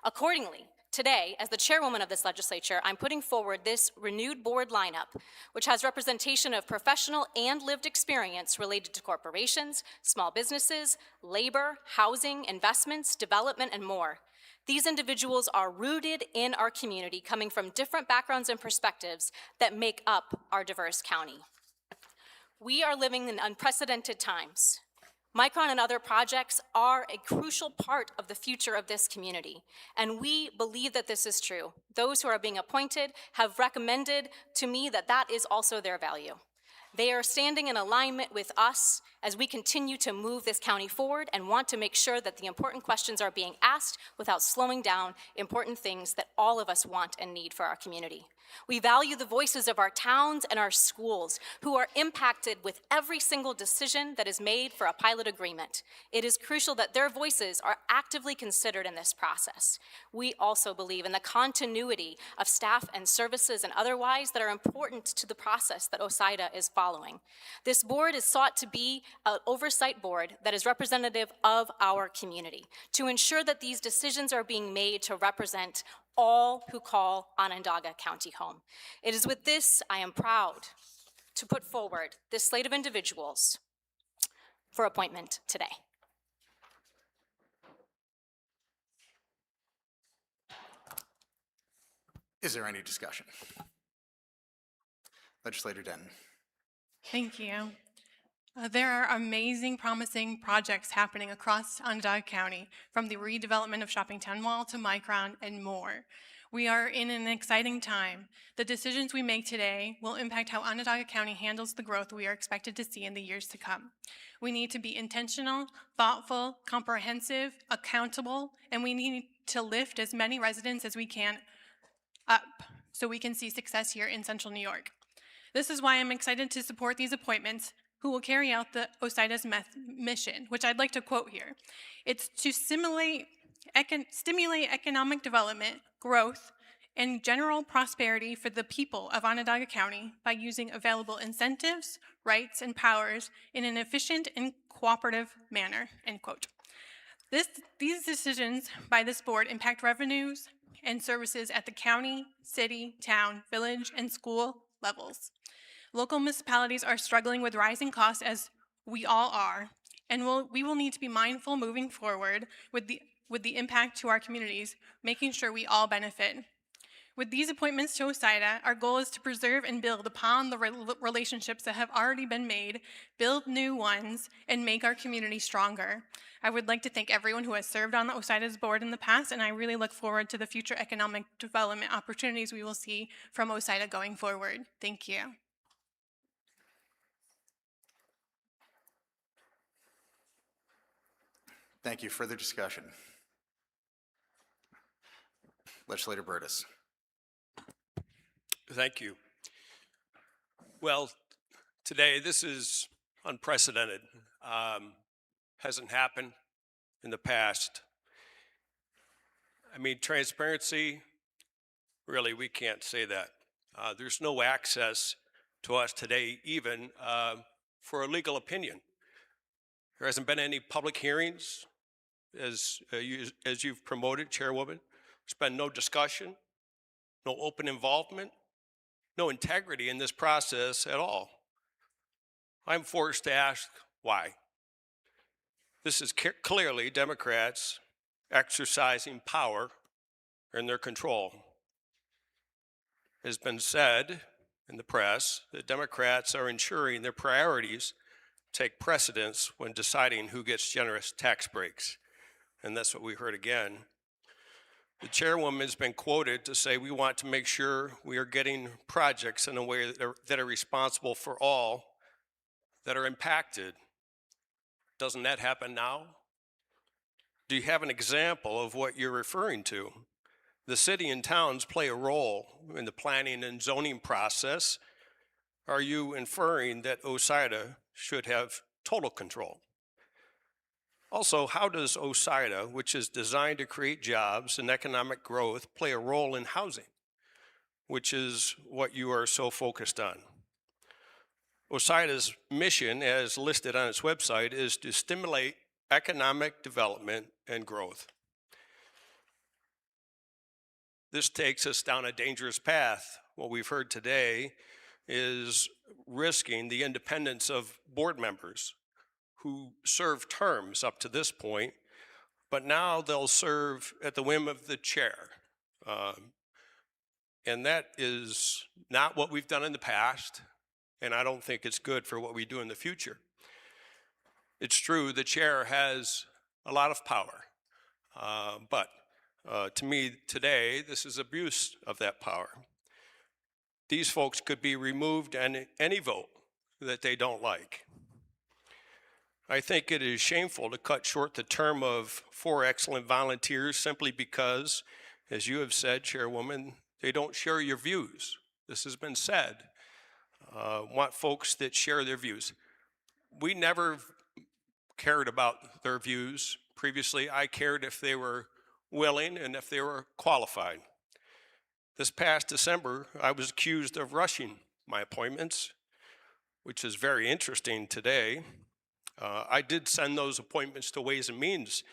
A: Accordingly, today, as the chairwoman of this legislature, I'm putting forward this renewed board lineup, which has representation of professional and lived experience related to corporations, small businesses, labor, housing, investments, development, and more. These individuals are rooted in our community, coming from different backgrounds and perspectives that make up our diverse county. We are living in unprecedented times. Micron and other projects are a crucial part of the future of this community, and we believe that this is true. Those who are being appointed have recommended to me that that is also their value. They are standing in alignment with us as we continue to move this county forward and want to make sure that the important questions are being asked without slowing down important things that all of us want and need for our community. We value the voices of our towns and our schools who are impacted with every single decision that is made for a pilot agreement. It is crucial that their voices are actively considered in this process. We also believe in the continuity of staff and services and otherwise that are important to the process that OSIDA is following. This board is sought to be an oversight board that is representative of our community to ensure that these decisions are being made to represent all who call Onondaga County home. It is with this I am proud to put forward this slate of individuals for appointment today.
F: Is there any discussion? Legislator Denton.
B: Thank you. There are amazing, promising projects happening across Onondaga County, from the redevelopment of Shoppingtown Mall to Micron and more. We are in an exciting time. The decisions we make today will impact how Onondaga County handles the growth we are expected to see in the years to come. We need to be intentional, thoughtful, comprehensive, accountable, and we need to lift as many residents as we can up so we can see success here in Central New York. This is why I'm excited to support these appointments who will carry out the OSIDA's mission, which I'd like to quote here. It's to stimulate economic development, growth, and general prosperity for the people of Onondaga County by using available incentives, rights, and powers in an efficient and cooperative manner, end quote. These decisions by this board impact revenues and services at the county, city, town, village, and school levels. Local municipalities are struggling with rising costs, as we all are, and we will need to be mindful moving forward with the impact to our communities, making sure we all benefit. With these appointments to OSIDA, our goal is to preserve and build upon the relationships that have already been made, build new ones, and make our community stronger. I would like to thank everyone who has served on the OSIDA's board in the past, and I really look forward to the future economic development opportunities we will see from OSIDA going forward. Thank you.
F: Thank you. Further discussion? Legislator Burtis.
L: Thank you. Well, today this is unprecedented. Hasn't happened in the past. I mean, transparency, really, we can't say that. There's no access to us today, even for a legal opinion. There hasn't been any public hearings, as you've promoted, Chairwoman. There's been no discussion, no open involvement, no integrity in this process at all. I'm forced to ask why. This is clearly Democrats exercising power in their control. It has been said in the press that Democrats are ensuring their priorities take precedence when deciding who gets generous tax breaks. And that's what we heard again. The chairwoman has been quoted to say we want to make sure we are getting projects in a way that are responsible for all that are impacted. Doesn't that happen now? Do you have an example of what you're referring to? The city and towns play a role in the planning and zoning process. Are you inferring that OSIDA should have total control? Also, how does OSIDA, which is designed to create jobs and economic growth, play a role in housing, which is what you are so focused on? OSIDA's mission, as listed on its website, is to stimulate economic development and growth. This takes us down a dangerous path. What we've heard today is risking the independence of board members who served terms up to this point, but now they'll serve at the whim of the chair. And that is not what we've done in the past, and I don't think it's good for what we do in the future. It's true, the chair has a lot of power, but to me today, this is abuse of that power. These folks could be removed on any vote that they don't like. I think it is shameful to cut short the term of 4 excellent volunteers simply because, as you have said, Chairwoman, they don't share your views. This has been said. Want folks that share their views. We never cared about their views. Previously, I cared if they were willing and if they were qualified. This past December, I was accused of rushing my appointments, which is very interesting today. I did send those appointments to Ways and Means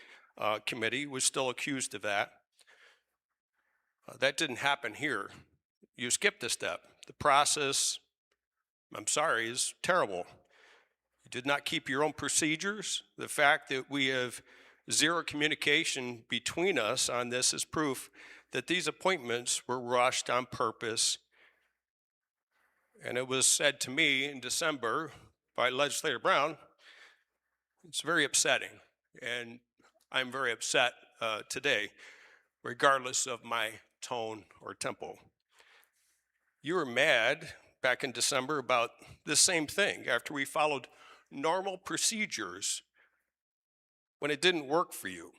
L: Committee, was still accused of that. That didn't happen here. You skipped a step. The process, I'm sorry, is terrible. You did not keep your own procedures. The fact that we have zero communication between us on this is proof that these appointments were rushed on purpose. And it was said to me in December by Legislator Brown, it's very upsetting. And I'm very upset today, regardless of my tone or tempo. You were mad back in December about the same thing after we followed normal procedures when it didn't work for you,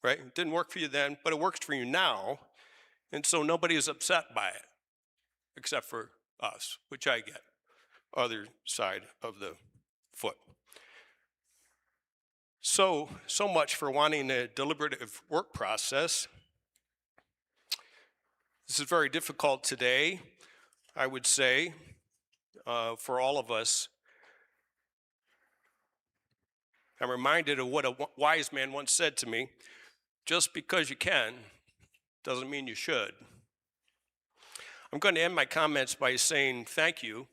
L: right? It didn't work for you then, but it works for you now. And so nobody is upset by it, except for us, which I get, other side of the foot. So much for wanting a deliberative work process. This is very difficult today, I would say, for all of us. I'm reminded of what a wise man once said to me: just because you can doesn't mean you should. I'm going to end my comments by saying thank you.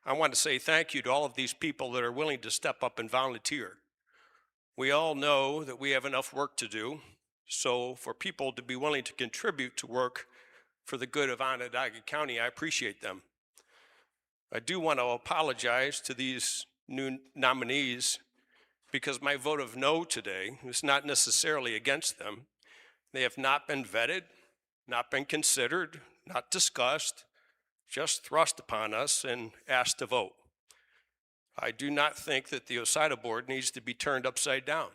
L: I want to say thank you to all of these people that are willing to step up and volunteer. We all know that we have enough work to do, so for people to be willing to contribute to work for the good of Onondaga County, I appreciate them. I do want to apologize to these new nominees because my vote of no today is not necessarily against them. They have not been vetted, not been considered, not discussed, just thrust upon us and asked to vote. I do not think that the OSIDA board needs to be turned upside down.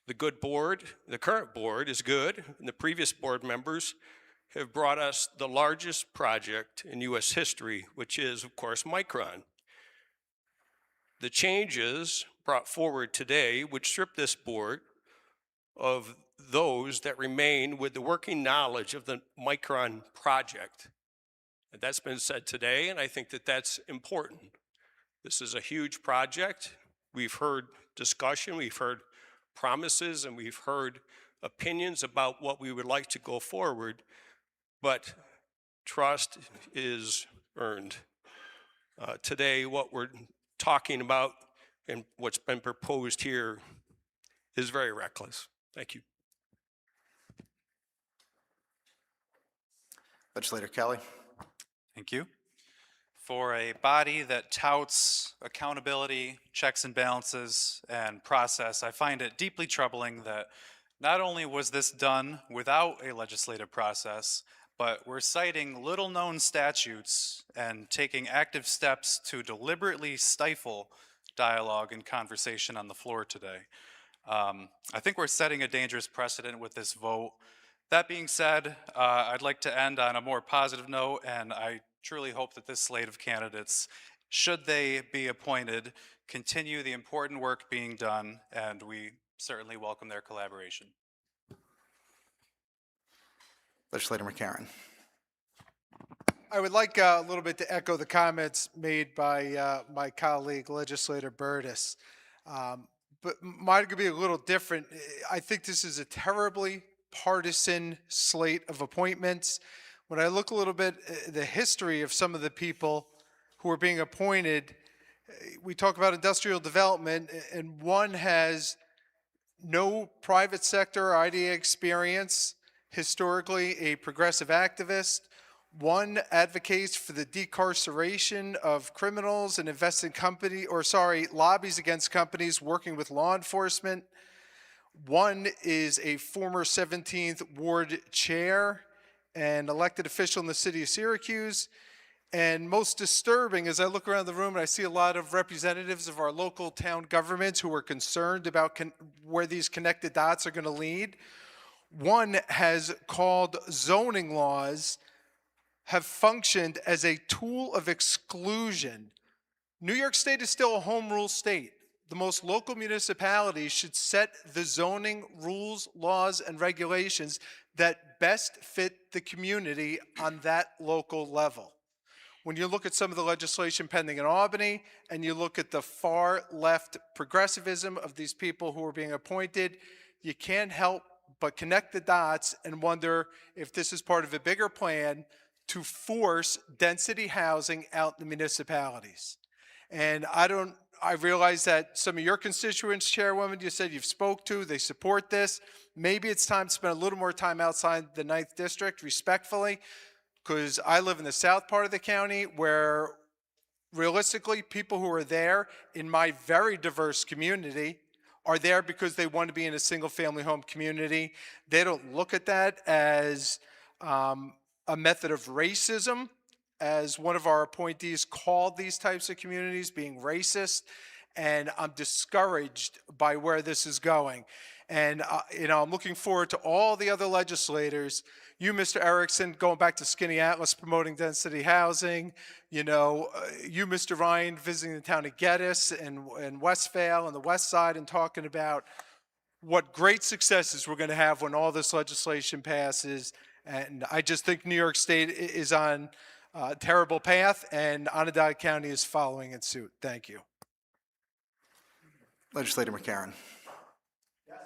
L: The good board, the current board is good, and the previous board members have brought us the largest project in U.S. history, which is, of course, Micron. The changes brought forward today would strip this board of those that remain with the working knowledge of the Micron project. And that's been said today, and I think that that's important. This is a huge project. We've heard discussion, we've heard promises, and we've heard opinions about what we would like to go forward, but trust is earned. Today, what we're talking about and what's been proposed here is very reckless. Thank you.
F: Legislator Kelly.
V: Thank you. For a body that touts accountability, checks and balances, and process, I find it deeply troubling that not only was this done without a legislative process, but we're citing little-known statutes and taking active steps to deliberately stifle dialogue and conversation on the floor today. I think we're setting a dangerous precedent with this vote. That being said, I'd like to end on a more positive note, and I truly hope that this slate of candidates, should they be appointed, continue the important work being done, and we certainly welcome their collaboration.
F: Legislator McCarron.
W: I would like a little bit to echo the comments made by my colleague, Legislator Burtis. But mine could be a little different. I think this is a terribly partisan slate of appointments. When I look a little bit at the history of some of the people who are being appointed, we talk about industrial development, and one has no private sector IDA experience, historically a progressive activist. One advocates for the decarceration of criminals and lobbies against companies working with law enforcement. One is a former 17th Ward chair and elected official in the city of Syracuse. And most disturbing, as I look around the room and I see a lot of representatives of our local town governments who are concerned about where these connected dots are going to lead. One has called zoning laws have functioned as a tool of exclusion. New York State is still a home rule state. The most local municipalities should set the zoning rules, laws, and regulations that best fit the community on that local level. When you look at some of the legislation pending in Albany and you look at the far left progressivism of these people who are being appointed, you can't help but connect the dots and wonder if this is part of a bigger plan to force density housing out in the municipalities. And I realize that some of your constituents, Chairwoman, you said you've spoke to, they support this. Maybe it's time to spend a little more time outside the 9th District, respectfully, because I live in the south part of the county where realistically people who are there in my very diverse community are there because they want to be in a single family home community. They don't look at that as a method of racism, as one of our appointees called these types of communities being racist, and I'm discouraged by where this is going. And I'm looking forward to all the other legislators. You, Mr. Erickson, going back to Skinny Atlas, promoting density housing. You, Mr. Ryan, visiting the town of Geddes and Westvale and the West Side and talking about what great successes we're going to have when all this legislation passes. And I just think New York State is on a terrible path, and Onondaga County is following in suit. Thank you.
F: Legislator McCarron. Yes.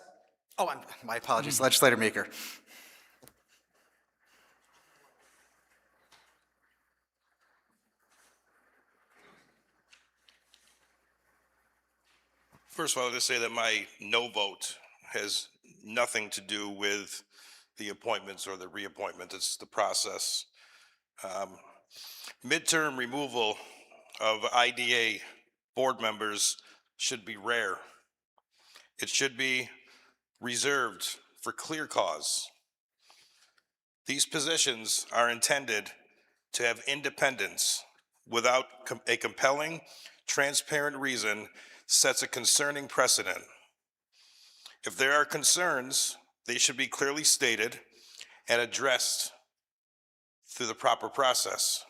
F: Oh, my apologies. Legislator Meeker.
M: First of all, I'll just say that my no vote has nothing to do with the appointments or the reappointment. It's the process. Midterm removal of IDA board members should be rare. It should be reserved for clear cause. These positions are intended to have independence without a compelling, transparent reason sets a concerning precedent. If there are concerns, they should be clearly stated and addressed through the proper process.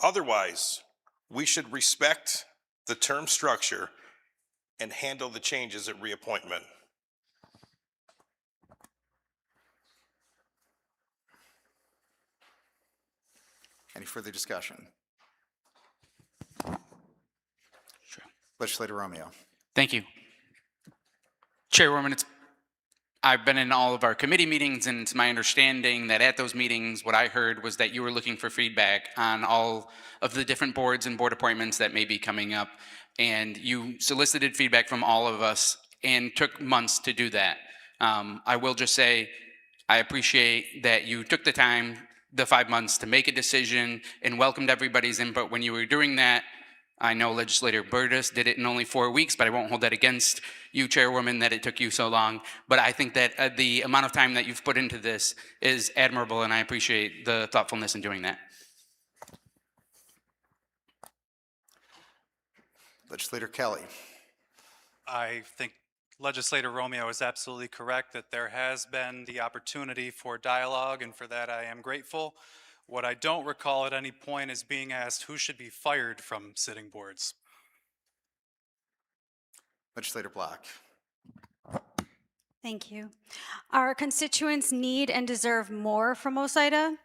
M: Otherwise, we should respect the term structure and handle the changes at reappointment.
F: Any further discussion?
U: Sure.
F: Legislator Romeo.
U: Thank you. Chairwoman, I've been in all of our committee meetings, and it's my understanding that at those meetings, what I heard was that you were looking for feedback on all of the different boards and board appointments that may be coming up, and you solicited feedback from all of us and took months to do that. I will just say, I appreciate that you took the time, the 5 months, to make a decision and welcomed everybody's input when you were doing that. I know Legislator Burtis did it in only 4 weeks, but I won't hold that against you, Chairwoman, that it took you so long. But I think that the amount of time that you've put into this is admirable, and I appreciate the thoughtfulness in doing that.
F: Legislator Kelly.
V: I think Legislator Romeo is absolutely correct that there has been the opportunity for dialogue, and for that I am grateful. What I don't recall at any point is being asked who should be fired from sitting boards.
F: Legislator Block.
N: Thank you. Our constituents need and deserve more from OSIDA.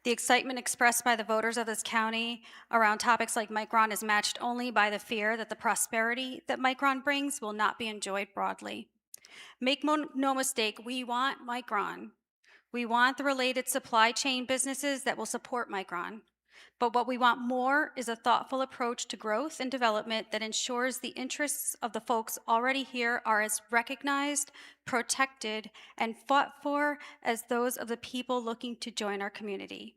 N: The excitement expressed by the voters of this county around topics like Micron is matched only by the fear that the prosperity that Micron brings will not be enjoyed broadly. Make no mistake, we want Micron. We want the related supply chain businesses that will support Micron. But what we want more is a thoughtful approach to growth and development that ensures the interests of the folks already here are as recognized, protected, and fought for as those of the people looking to join our community.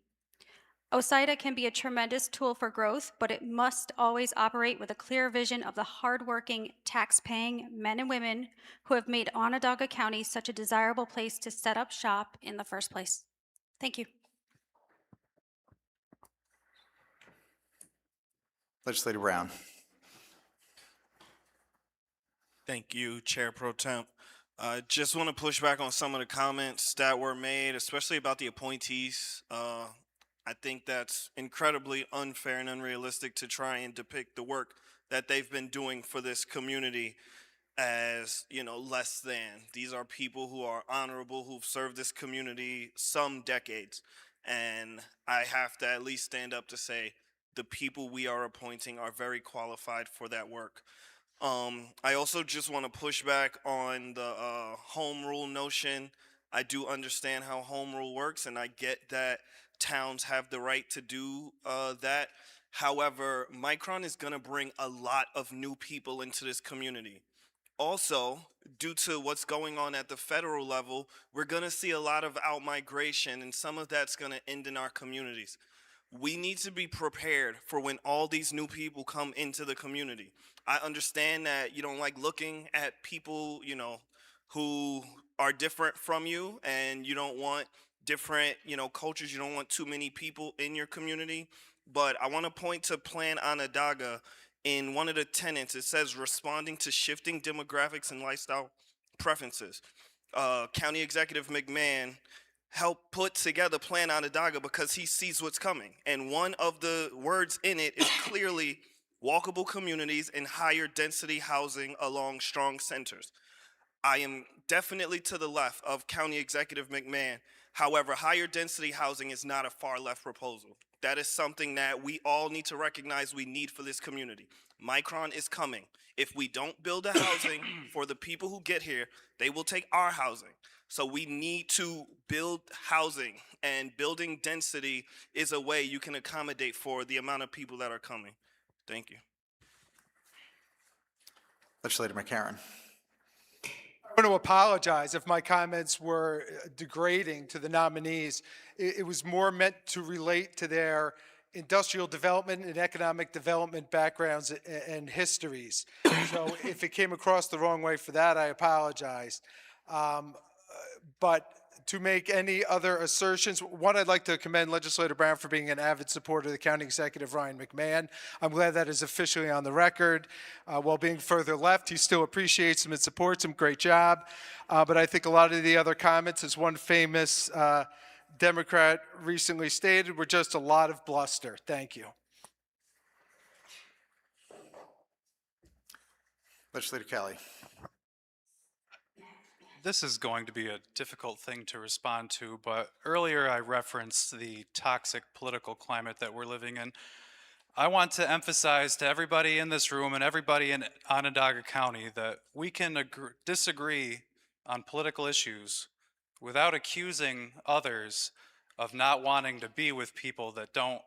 N: OSIDA can be a tremendous tool for growth, but it must always operate with a clear vision of the hardworking, tax-paying men and women who have made Onondaga County such a desirable place to set up shop in the first place. Thank you.
F: Legislator Brown.
O: Thank you, Chair Pro Temp. Just want to push back on some of the comments that were made, especially about the appointees. I think that's incredibly unfair and unrealistic to try and depict the work that they've been doing for this community as, less than. These are people who are honorable, who've served this community some decades. And I have to at least stand up to say the people we are appointing are very qualified for that work. I also just want to push back on the home rule notion. I do understand how home rule works, and I get that towns have the right to do that. However, Micron is going to bring a lot of new people into this community. Also, due to what's going on at the federal level, we're going to see a lot of out-migration, and some of that's going to end in our communities. We need to be prepared for when all these new people come into the community. I understand that you don't like looking at people, who are different from you, and you don't want different, cultures. You don't want too many people in your community. But I want to point to Plan Onondaga. In one of the tenets, it says responding to shifting demographics and lifestyle preferences. County Executive McMahon helped put together Plan Onondaga because he sees what's coming. And one of the words in it is clearly walkable communities and higher density housing along strong centers. I am definitely to the left of County Executive McMahon. However, higher density housing is not a far left proposal. That is something that we all need to recognize we need for this community. Micron is coming. If we don't build a housing for the people who get here, they will take our housing. So we need to build housing, and building density is a way you can accommodate for the amount of people that are coming. Thank you.
F: Legislator McCarron.
W: I want to apologize if my comments were degrading to the nominees. It was more meant to relate to their industrial development and economic development backgrounds and histories. So if it came across the wrong way for that, I apologize. But to make any other assertions, one, I'd like to commend Legislator Brown for being an avid supporter of the County Executive Ryan McMahon. I'm glad that is officially on the record. While being further left, he still appreciates him and supports him. Great job. But I think a lot of the other comments, as one famous Democrat recently stated, were just a lot of bluster. Thank you.
F: Legislator Kelly.
V: This is going to be a difficult thing to respond to, but earlier I referenced the toxic political climate that we're living in. I want to emphasize to everybody in this room and everybody in Onondaga County that we can disagree on political issues without accusing others of not wanting to be with people that don't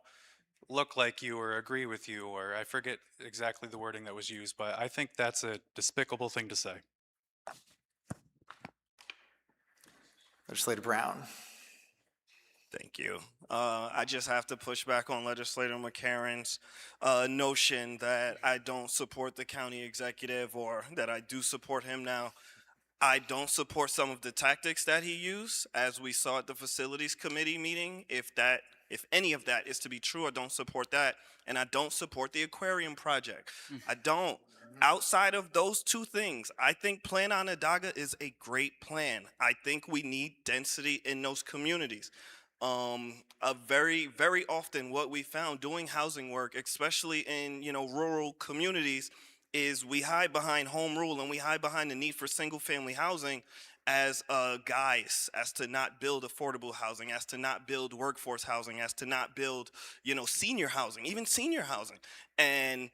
V: look like you or agree with you, or I forget exactly the wording that was used, but I think that's a despicable thing to say.
F: Legislator Brown.
O: Thank you. I just have to push back on Legislator McCarron's notion that I don't support the county executive, or that I do support him now. I don't support some of the tactics that he used, as we saw at the Facilities Committee meeting. If any of that is to be true, I don't support that. And I don't support the aquarium project. I don't. Outside of those two things, I think Plan Onondaga is a great plan. I think we need density in those communities. Very, very often what we found doing housing work, especially in rural communities, is we hide behind home rule and we hide behind the need for single family housing as guise, as to not build affordable housing, as to not build workforce housing, as to not build senior housing, even senior housing. And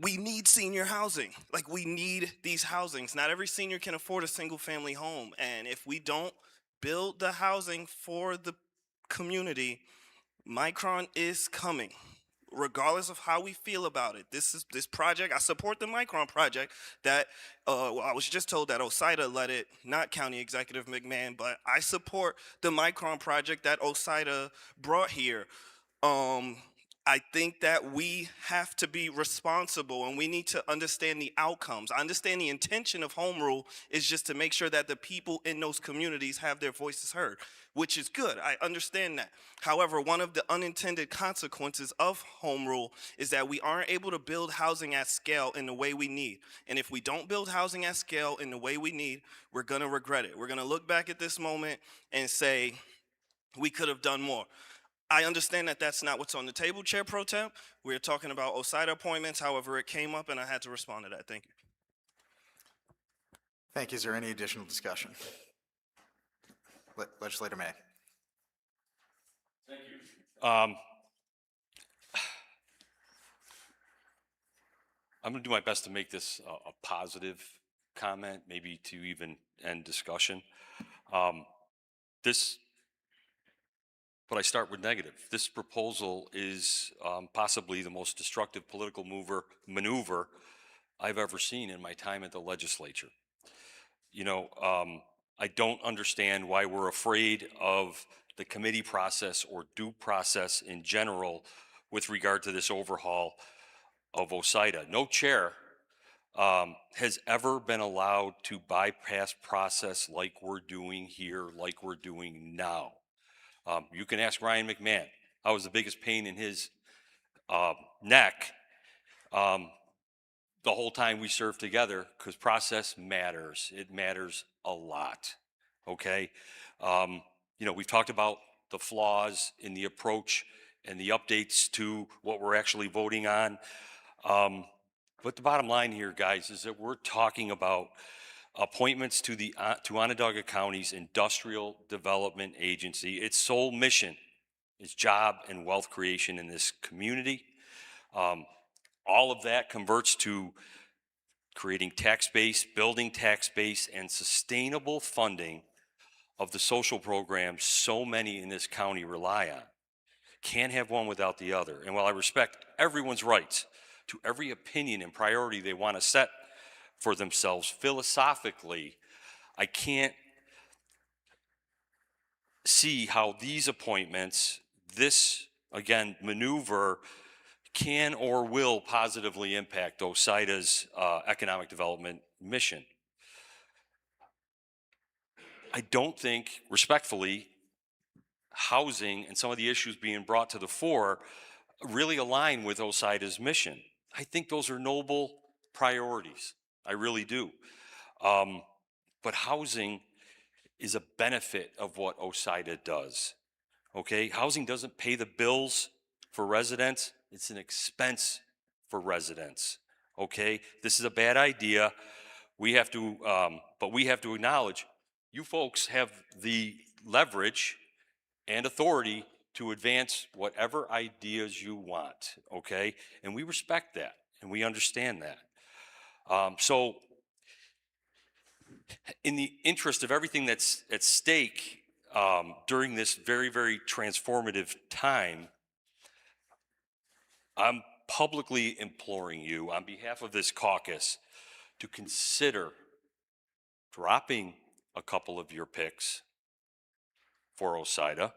O: we need senior housing. Like, we need these housings. Not every senior can afford a single family home. And if we don't build the housing for the community, Micron is coming. Regardless of how we feel about it, this project, I support the Micron project that, I was just told that OSIDA led it, not County Executive McMahon, but I support the Micron project that OSIDA brought here. I think that we have to be responsible, and we need to understand the outcomes. I understand the intention of home rule is just to make sure that the people in those communities have their voices heard, which is good. I understand that. However, one of the unintended consequences of home rule is that we aren't able to build housing at scale in the way we need. And if we don't build housing at scale in the way we need, we're going to regret it. We're going to look back at this moment and say, we could have done more. I understand that that's not what's on the table, Chair Pro Tem. We're talking about OSIDA appointments. However, it came up and I had to respond to that. Thank you.
F: Thank you. Is there any additional discussion? Legislator May.
H: Thank you. I'm going to do my best to make this a positive comment, maybe to even end discussion. But I start with negative. This proposal is possibly the most destructive political maneuver I've ever seen in my time at the legislature. I don't understand why we're afraid of the committee process or due process in general with regard to this overhaul of OSIDA. No chair has ever been allowed to bypass process like we're doing here, like we're doing now. You can ask Ryan McMahon. I was the biggest pain in his neck the whole time we served together, because process matters. It matters a lot, okay? We've talked about the flaws in the approach and the updates to what we're actually voting on. But the bottom line here, guys, is that we're talking about appointments to the to Onondaga County's Industrial Development Agency. Its sole mission is job and wealth creation in this community. All of that converts to creating tax base, building tax base, and sustainable funding of the social programs so many in this county rely on. Can't have one without the other. And while I respect everyone's rights to every opinion and priority they want to set for themselves philosophically, I can't see how these appointments, this, again, maneuver, can or will positively impact OSIDA's economic development mission. I don't think, respectfully, housing and some of the issues being brought to the fore really align with OSIDA's mission. I think those are noble priorities. I really do. But housing is a benefit of what OSIDA does. Okay, housing doesn't pay the bills for residents. It's an expense for residents. Okay, this is a bad idea. We have to, but we have to acknowledge you folks have the leverage and authority to advance whatever ideas you want. Okay, and we respect that and we understand that. So, in the interest of everything that's at stake during this very, very transformative time, I'm publicly imploring you on behalf of this caucus to consider dropping a couple of your picks for OSIDA,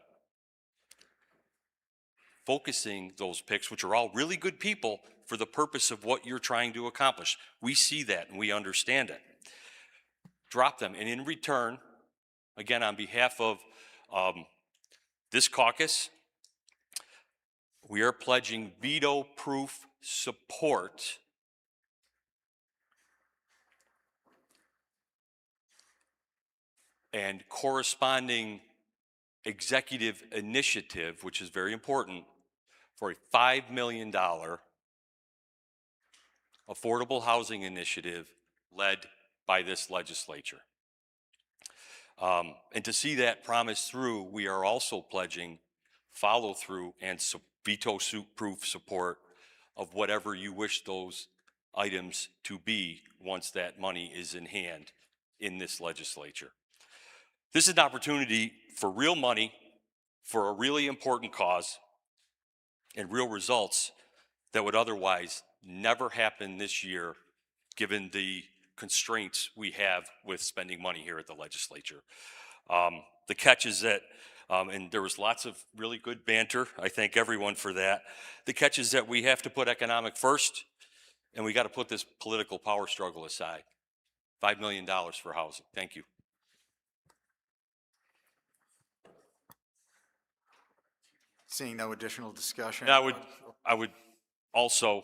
H: focusing those picks, which are all really good people, for the purpose of what you're trying to accomplish. We see that and we understand it. Drop them, and in return, again, on behalf of this caucus, we are pledging veto-proof support and corresponding executive initiative, which is very important, for a $5 million affordable housing initiative led by this legislature. And to see that promise through, we are also pledging follow through and veto-proof support of whatever you wish those items to be once that money is in hand in this legislature. This is an opportunity for real money, for a really important cause, and real results that would otherwise never happen this year, given the constraints we have with spending money here at the legislature. The catch is that, and there was lots of really good banter, I thank everyone for that. The catch is that we have to put economic first, and we got to put this political power struggle aside. $5 million for housing. Thank you.
F: Seeing no additional discussion.
H: And I would also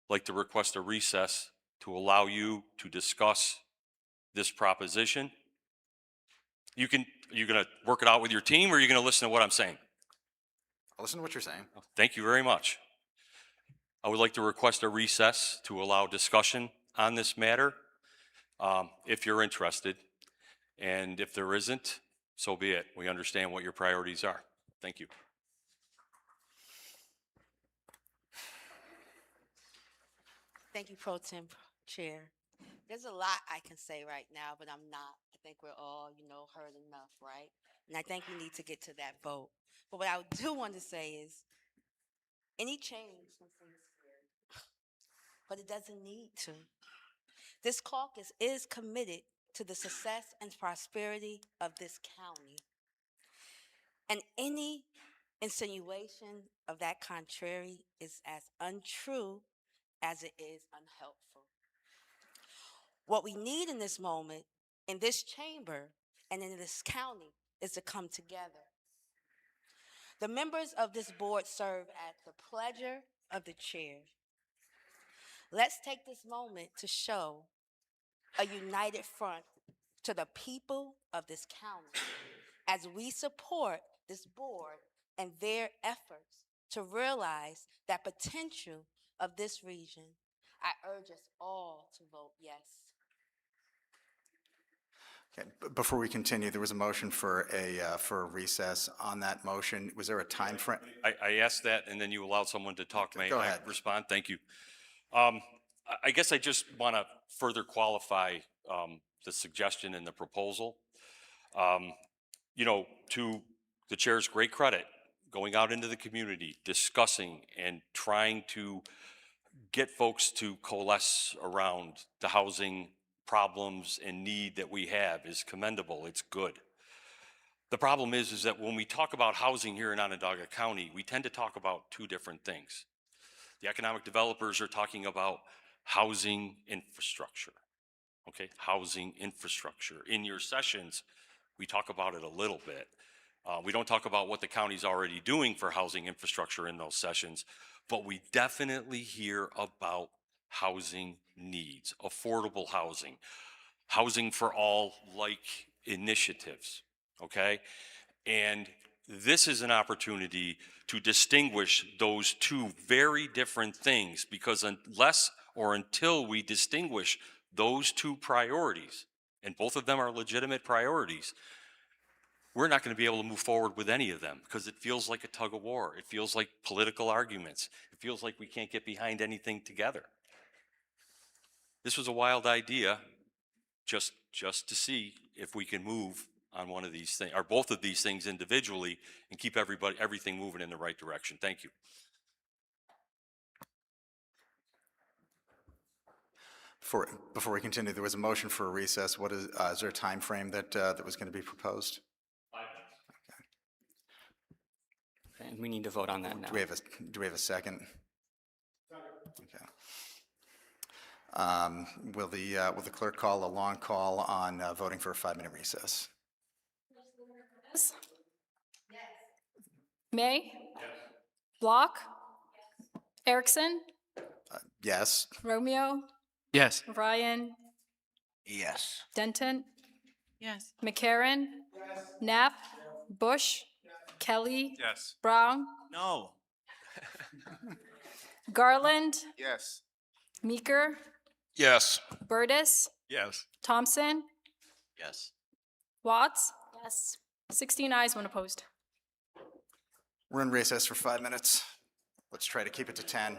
H: like to request a recess to allow you to discuss this proposition. You're going to work it out with your team, or are you going to listen to what I'm saying?
F: I'll listen to what you're saying.
H: Thank you very much. I would like to request a recess to allow discussion on this matter, if you're interested. And if there isn't, so be it. We understand what your priorities are. Thank you.
G: Thank you, Pro Tem Chair. There's a lot I can say right now, but I'm not. I think we're all, heard enough, right? And I think we need to get to that vote. But what I do want to say is, any change can seem scary, but it doesn't need to. This caucus is committed to the success and prosperity of this county. And any insinuation of that contrary is as untrue as it is unhelpful. What we need in this moment, in this chamber, and in this county is to come together. The members of this board serve at the pleasure of the chair. Let's take this moment to show a united front to the people of this county as we support this board and their efforts to realize that potential of this region. I urge us all to vote yes.
F: Okay, before we continue, there was a motion for a recess. On that motion, was there a time frame?
H: I asked that, and then you allowed someone to talk. May
F: Go
H: I
F: ahead.
H: respond? Thank you. I guess I just want to further qualify the suggestion and the proposal. You know, to the chair's great credit, going out into the community, discussing and trying to get folks to coalesce around the housing problems and need that we have is commendable. It's good. The problem is that when we talk about housing here in Onondaga County, we tend to talk about two different things. The economic developers are talking about housing infrastructure. Okay, housing infrastructure. In your sessions, we talk about it a little bit. We don't talk about what the county's already doing for housing infrastructure in those sessions, but we definitely hear about housing needs, affordable housing, housing for all like initiatives, okay? And this is an opportunity to distinguish those two very different things, because unless or until we distinguish those two priorities, and both of them are legitimate priorities, we're not going to be able to move forward with any of them, because it feels like a tug of war. It feels like political arguments. It feels like we can't get behind anything together. This was a wild idea, just to see if we can move on one of these things, or both of these things individually, and keep everything moving in the right direction. Thank you.
F: Before we continue, there was a motion for a recess. What is there a time frame that that was going to be proposed?
I: 5 minutes. And we need to vote on that now.
F: Do we have a second? Okay. Will the clerk call a long call on voting for a 5-minute recess?
A: Yes. May? Yes. Block? Erickson?
F: Yes.
A: Romeo?
U: Yes.
A: Ryan?
D: Yes.
A: Denton?
B: Yes.
A: McCarron? Knapp? Bush? Kelly?
V: Yes.
A: Brown?
O: No.
A: Garland?
J: Yes.
A: Meeker?
M: Yes.
A: Burtis?
L: Yes.
A: Thompson?
C: Yes.
A: Watts? Yes. 16 ayes, 1 opposed.
F: We're in recess for 5 minutes. Let's try to keep it to 10.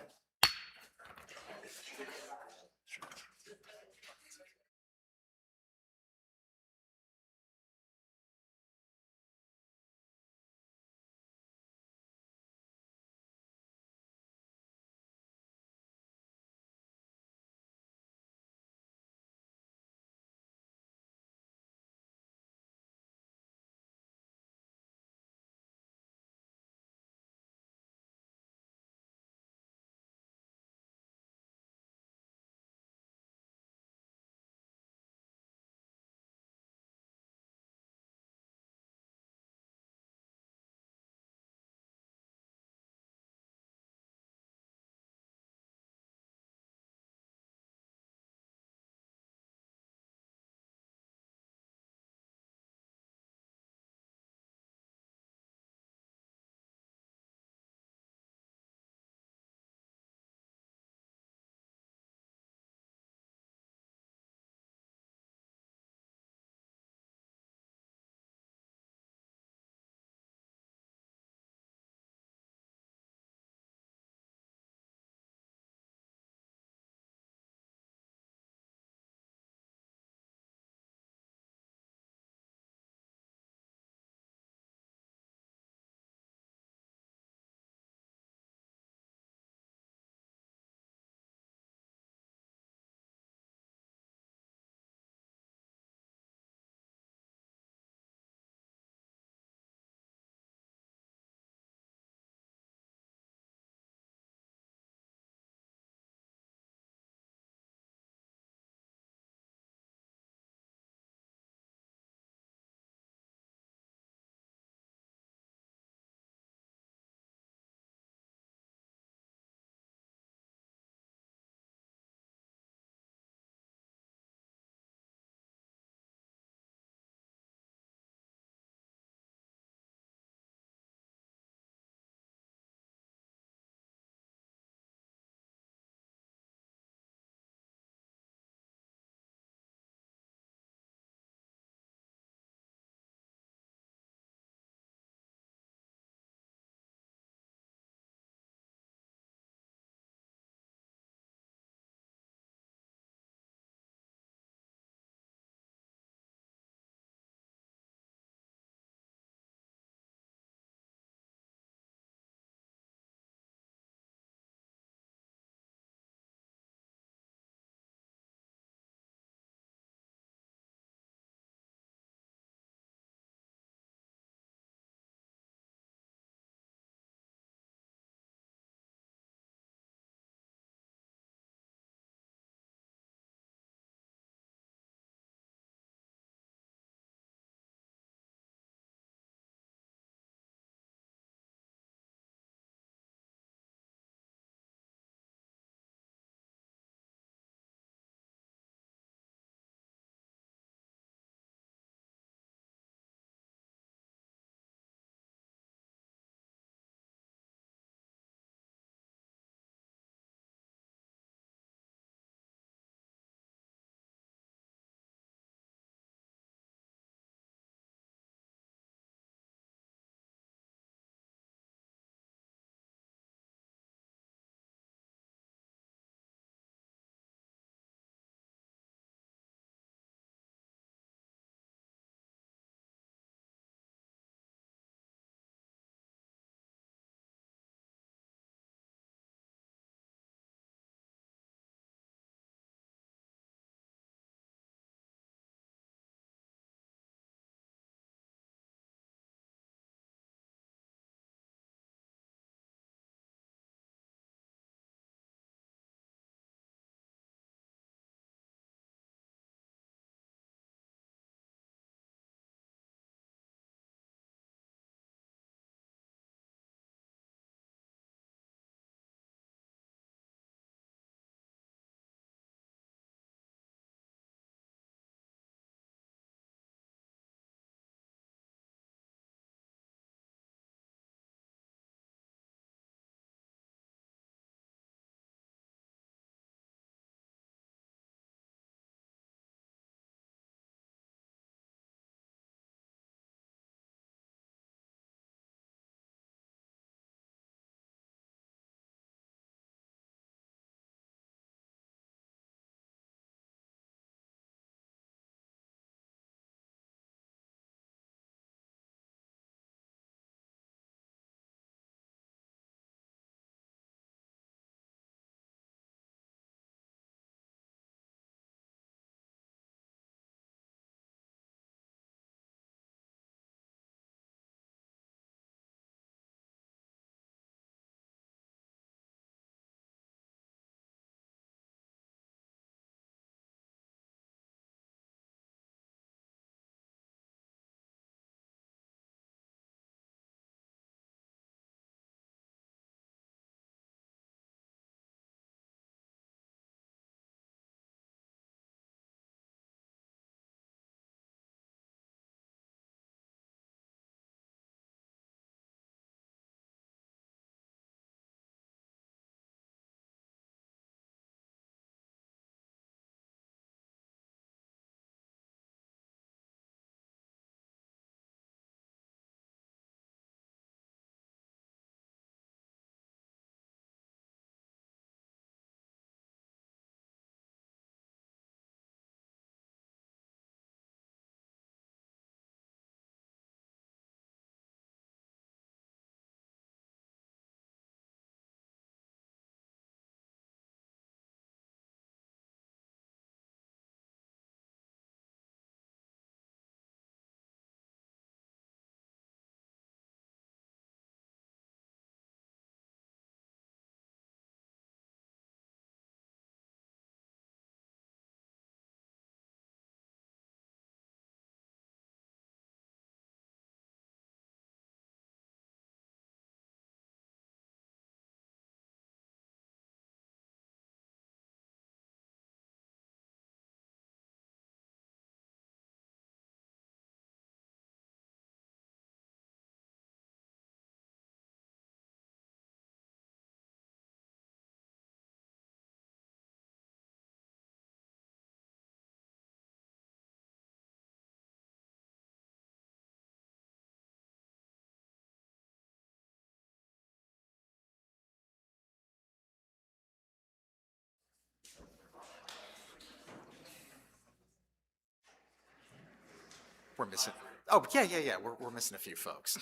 F: We're missing, oh, yeah, we're missing a few folks.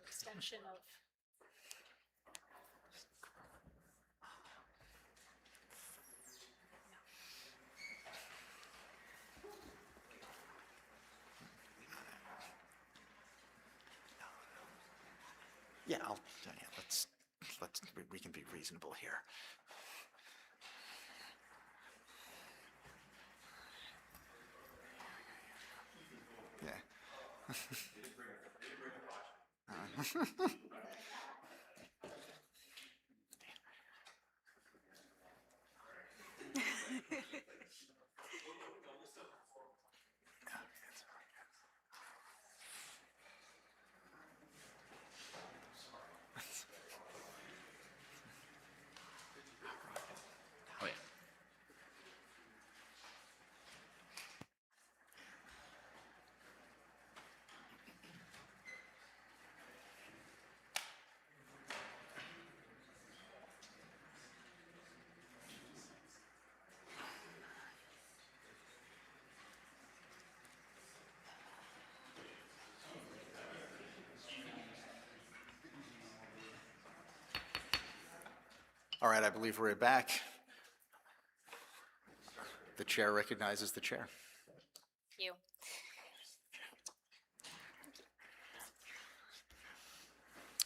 A: Extension of.
F: Yeah, we can be reasonable here. Yeah.
C: Oh, yeah.
F: All right, I believe we're back. The chair recognizes the chair.
A: Thank you.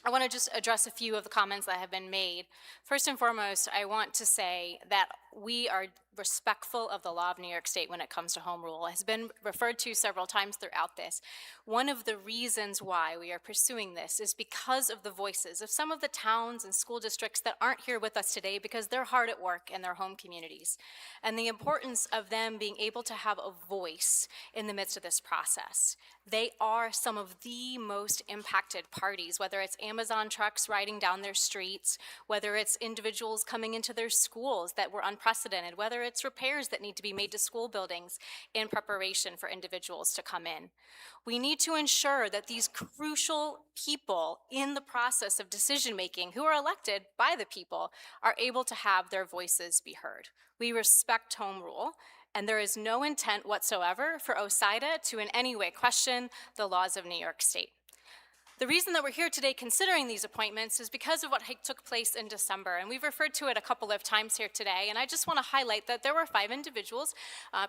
A: I want to just address a few of the comments that have been made. First and foremost, I want to say that we are respectful of the law of New York State when it comes to home rule. It has been referred to several times throughout this. One of the reasons why we are pursuing this is because of the voices of some of the towns and school districts that aren't here with us today because they're hard at work in their home communities. And the importance of them being able to have a voice in the midst of this process. They are some of the most impacted parties, whether it's Amazon trucks riding down their streets, whether it's individuals coming into their schools that were unprecedented, whether it's repairs that need to be made to school buildings in preparation for individuals to come in. We need to ensure that these crucial people in the process of decision-making who are elected by the people are able to have their voices be heard. We respect home rule, and there is no intent whatsoever for OSIDA to in any way question the laws of New York State. The reason that we're here today considering these appointments is because of what took place in December, and we've referred to it a couple of times here today, and I just want to highlight that there were 5 individuals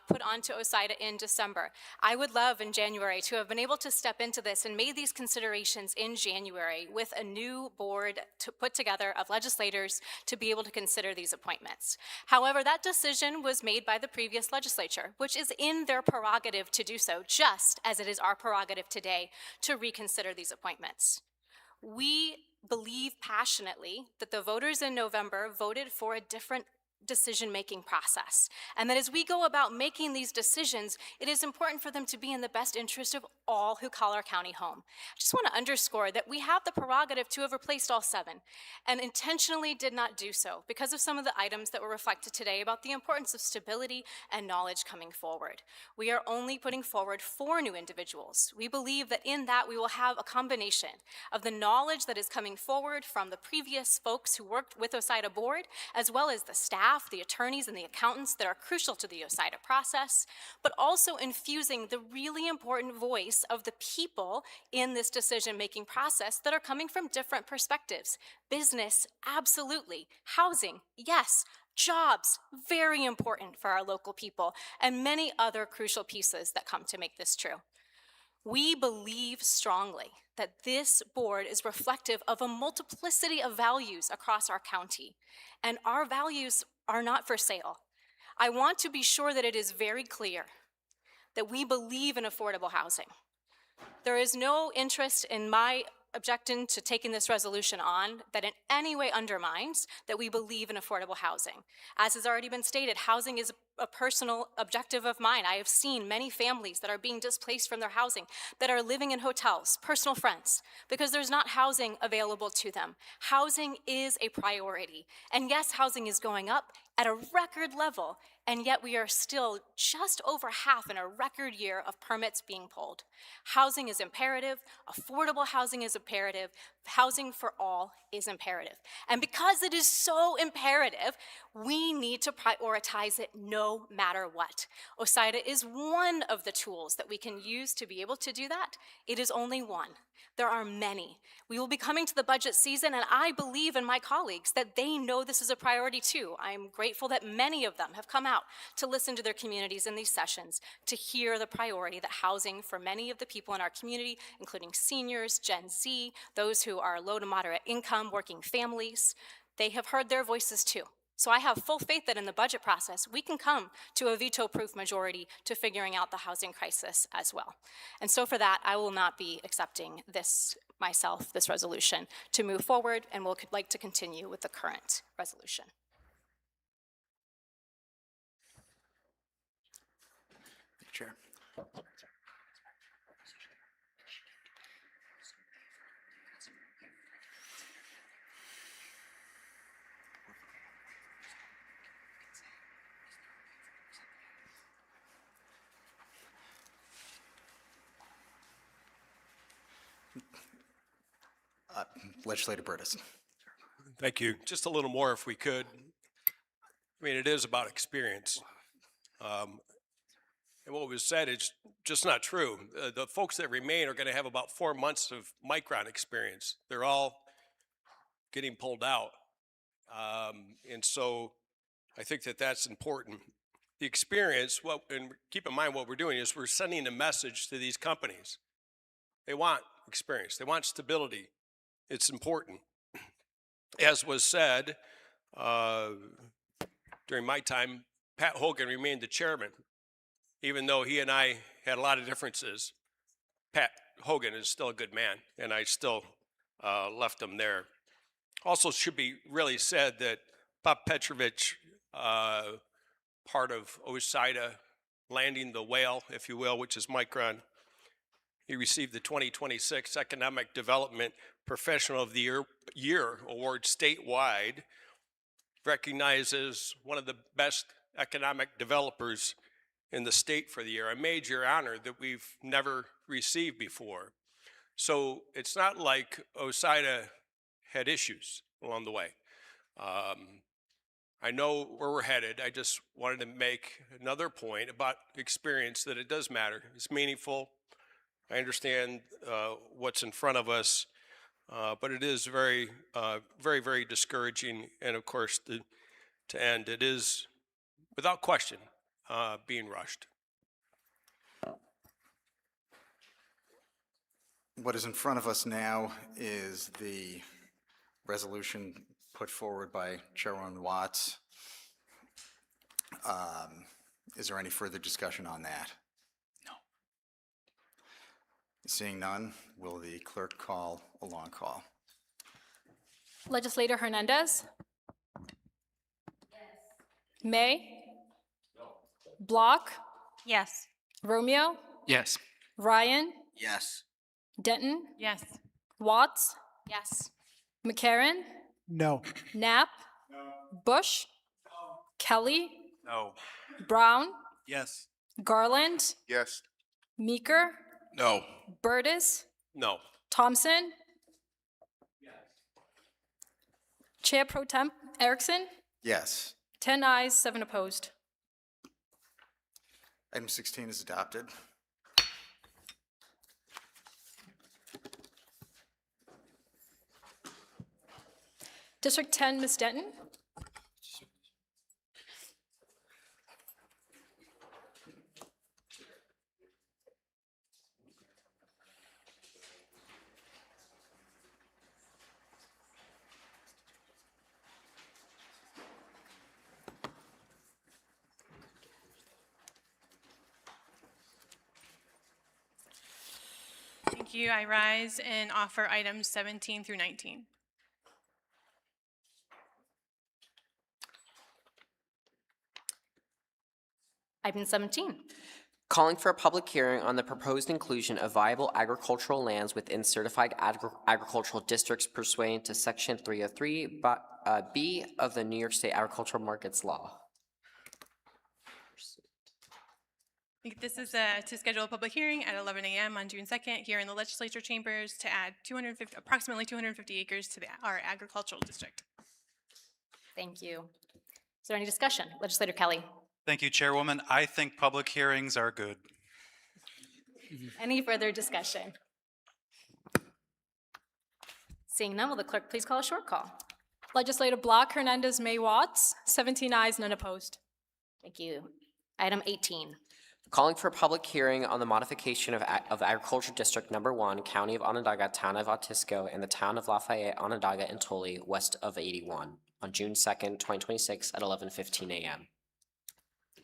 A: put onto OSIDA in December. I would love in January to have been able to step into this and made these considerations in January with a new board to put together of legislators to be able to consider these appointments. However, that decision was made by the previous legislature, which is in their prerogative to do so, just as it is our prerogative today to reconsider these appointments. We believe passionately that the voters in November voted for a different decision-making process, and that as we go about making these decisions, it is important for them to be in the best interest of all who call our county home. I just want to underscore that we have the prerogative to have replaced all 7, and intentionally did not do so because of some of the items that were reflected today about the importance of stability and knowledge coming forward. We are only putting forward 4 new individuals. We believe that in that we will have a combination of the knowledge that is coming forward from the previous folks who worked with OSIDA board, as well as the staff, the attorneys, and the accountants that are crucial to the OSIDA process, but also infusing the really important voice of the people in this decision-making process that are coming from different perspectives. Business, absolutely. Housing, yes. Jobs, very important for our local people, and many other crucial pieces that come to make this true. We believe strongly that this board is reflective of a multiplicity of values across our county, and our values are not for sale. I want to be sure that it is very clear that we believe in affordable housing. There is no interest in my objection to taking this resolution on that in any way undermines that we believe in affordable housing. As has already been stated, housing is a personal objective of mine. I have seen many families that are being displaced from their housing, that are living in hotels, personal friends, because there's not housing available to them. Housing is a priority. And yes, housing is going up at a record level, and yet we are still just over half in a record year of permits being pulled. Housing is imperative, affordable housing is imperative, housing for all is imperative. And because it is so imperative, we need to prioritize it no matter what. OSIDA is one of the tools that we can use to be able to do that. It is only one. There are many. We will be coming to the budget season, and I believe in my colleagues that they know this is a priority too. I'm grateful that many of them have come out to listen to their communities in these sessions, to hear the priority that housing for many of the people in our community, including seniors, Gen Z, those who are low to moderate income, working families, they have heard their voices too. So I have full faith that in the budget process, we can come to a veto-proof majority to figuring out the housing crisis as well. And so for that, I will not be accepting this myself, this resolution, to move forward, and we'll like to continue with the current resolution.
F: Chair. Legislator Burtis.
L: Thank you. Just a little more if we could. I mean, it is about experience. And what was said is just not true. The folks that remain are going to have about 4 months of Micron experience. They're all getting pulled out. And so I think that that's important. The experience, and keep in mind what we're doing is we're sending a message to these companies. They want experience. They want stability. It's important. As was said, during my time, Pat Hogan remained the chairman. Even though he and I had a lot of differences, Pat Hogan is still a good man, and I still left him there. Also should be really said that Bob Petrovich, part of OSIDA, landing the whale, if you will, which is Micron, he received the 2026 Economic Development Professional of the Year award statewide, recognizes one of the best economic developers in the state for the year, a major honor that we've never received before. So it's not like OSIDA had issues along the way. I know where we're headed. I just wanted to make another point about experience, that it does matter. It's meaningful. I understand what's in front of us, but it is very, very discouraging. And of course, to end, it is without question being rushed.
F: What is in front of us now is the resolution put forward by Chairwoman Watts. Is there any further discussion on that?
U: No.
F: Seeing none, will the clerk call a long call?
A: Legislator Hernandez? Yes. May? Block?
N: Yes.
A: Romeo?
U: Yes.
A: Ryan?
D: Yes.
A: Denton?
N: Yes.
A: Watts? Yes. McCarron?
W: No.
A: Knapp? Bush? Kelly?
V: No.
A: Brown?
O: Yes.
A: Garland?
J: Yes.
A: Meeker?
M: No.
A: Burtis?
L: No.
A: Thompson? Chair Pro Temp Erickson?
F: Yes.
A: 10 ayes, 7 opposed.
F: Item 16 is adopted.
A: District 10, Ms. Denton?
B: Thank you. I rise and offer items 17 through 19.
A: Item 17.
C: Calling for a public hearing on the proposed inclusion of viable agricultural lands within certified agricultural districts pursuant to Section 303 B of the New York State Agricultural Markets Law.
B: This is to schedule a public hearing at 11 a.m. on June 2nd here in the legislature chambers to add approximately 250 acres to our agricultural district.
A: Thank you. Is there any discussion? Legislator Kelly.
V: Thank you, Chairwoman. I think public hearings are good.
A: Any further discussion? Seeing none, will the clerk please call a short call?
P: Legislator Block, Hernandez, May, Watts, 17 ayes, none opposed.
A: Thank you. Item 18.
C: Calling for a public hearing on the modification of Agriculture District Number 1, County of Onondaga, Town of Otisco, and the Town of Lafayette, Onondaga, and Tully, west of 81, on June 2nd, 2026 at 11:15 a.m.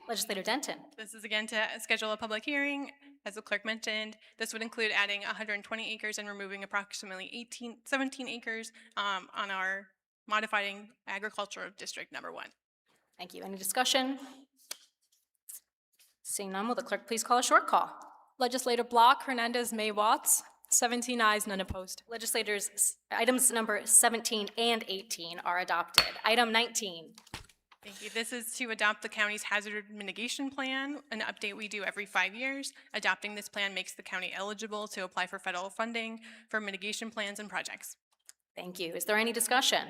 A: Legislator Denton.
B: This is again to schedule a public hearing. As the clerk mentioned, this would include adding 120 acres and removing approximately 17 acres on our modifying Agriculture District Number 1.
A: Thank you. Any discussion? Seeing none, will the clerk please call a short call?
P: Legislator Block, Hernandez, May, Watts, 17 ayes, none opposed.
A: Legislators, items number 17 and 18 are adopted. Item 19.
B: Thank you. This is to adopt the county's hazard mitigation plan, an update we do every 5 years. Adopting this plan makes the county eligible to apply for federal funding for mitigation plans and projects.
A: Thank you. Is there any discussion?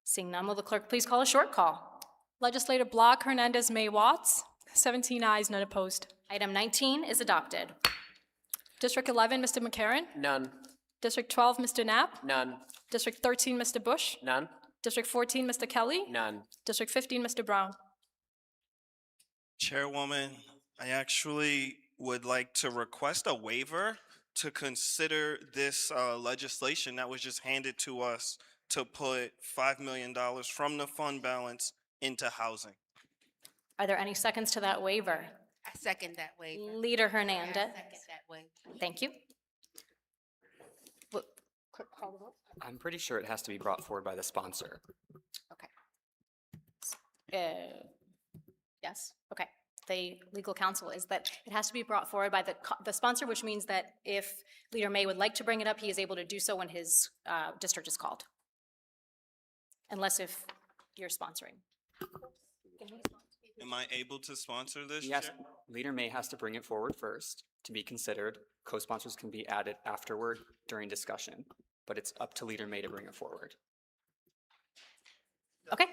A: Seeing none, will the clerk please call a short call?
P: Legislator Block, Hernandez, May, Watts, 17 ayes, none opposed.
A: Item 19 is adopted.
P: District 11, Mr. McCarron.
C: None.
P: District 12, Mr. Knapp.
C: None.
P: District 13, Mr. Bush.
C: None.
P: District 14, Mr. Kelly.
C: None.
P: District 15, Mr. Brown.
O: Chairwoman, I actually would like to request a waiver to consider this legislation that was just handed to us to put $5 million from the fund balance into housing.
A: Are there any seconds to that waiver?
G: I second that waiver.
A: Leader Hernandez.
G: I second that waiver.
A: Thank you. Clerk, call the vote.
I: I'm pretty sure it has to be brought forward by the sponsor.
A: Yes, okay. The legal counsel is that it has to be brought forward by the sponsor, which means that if Leader May would like to bring it up, he is able to do so when his district is called. Unless if you're sponsoring.
O: Am I able to sponsor this?
I: Yes,
O: Chair?
I: Leader May has to bring it forward first to be considered. Co-sponsors can be added afterward during discussion, but it's up to Leader May to bring it forward.
A: Okay.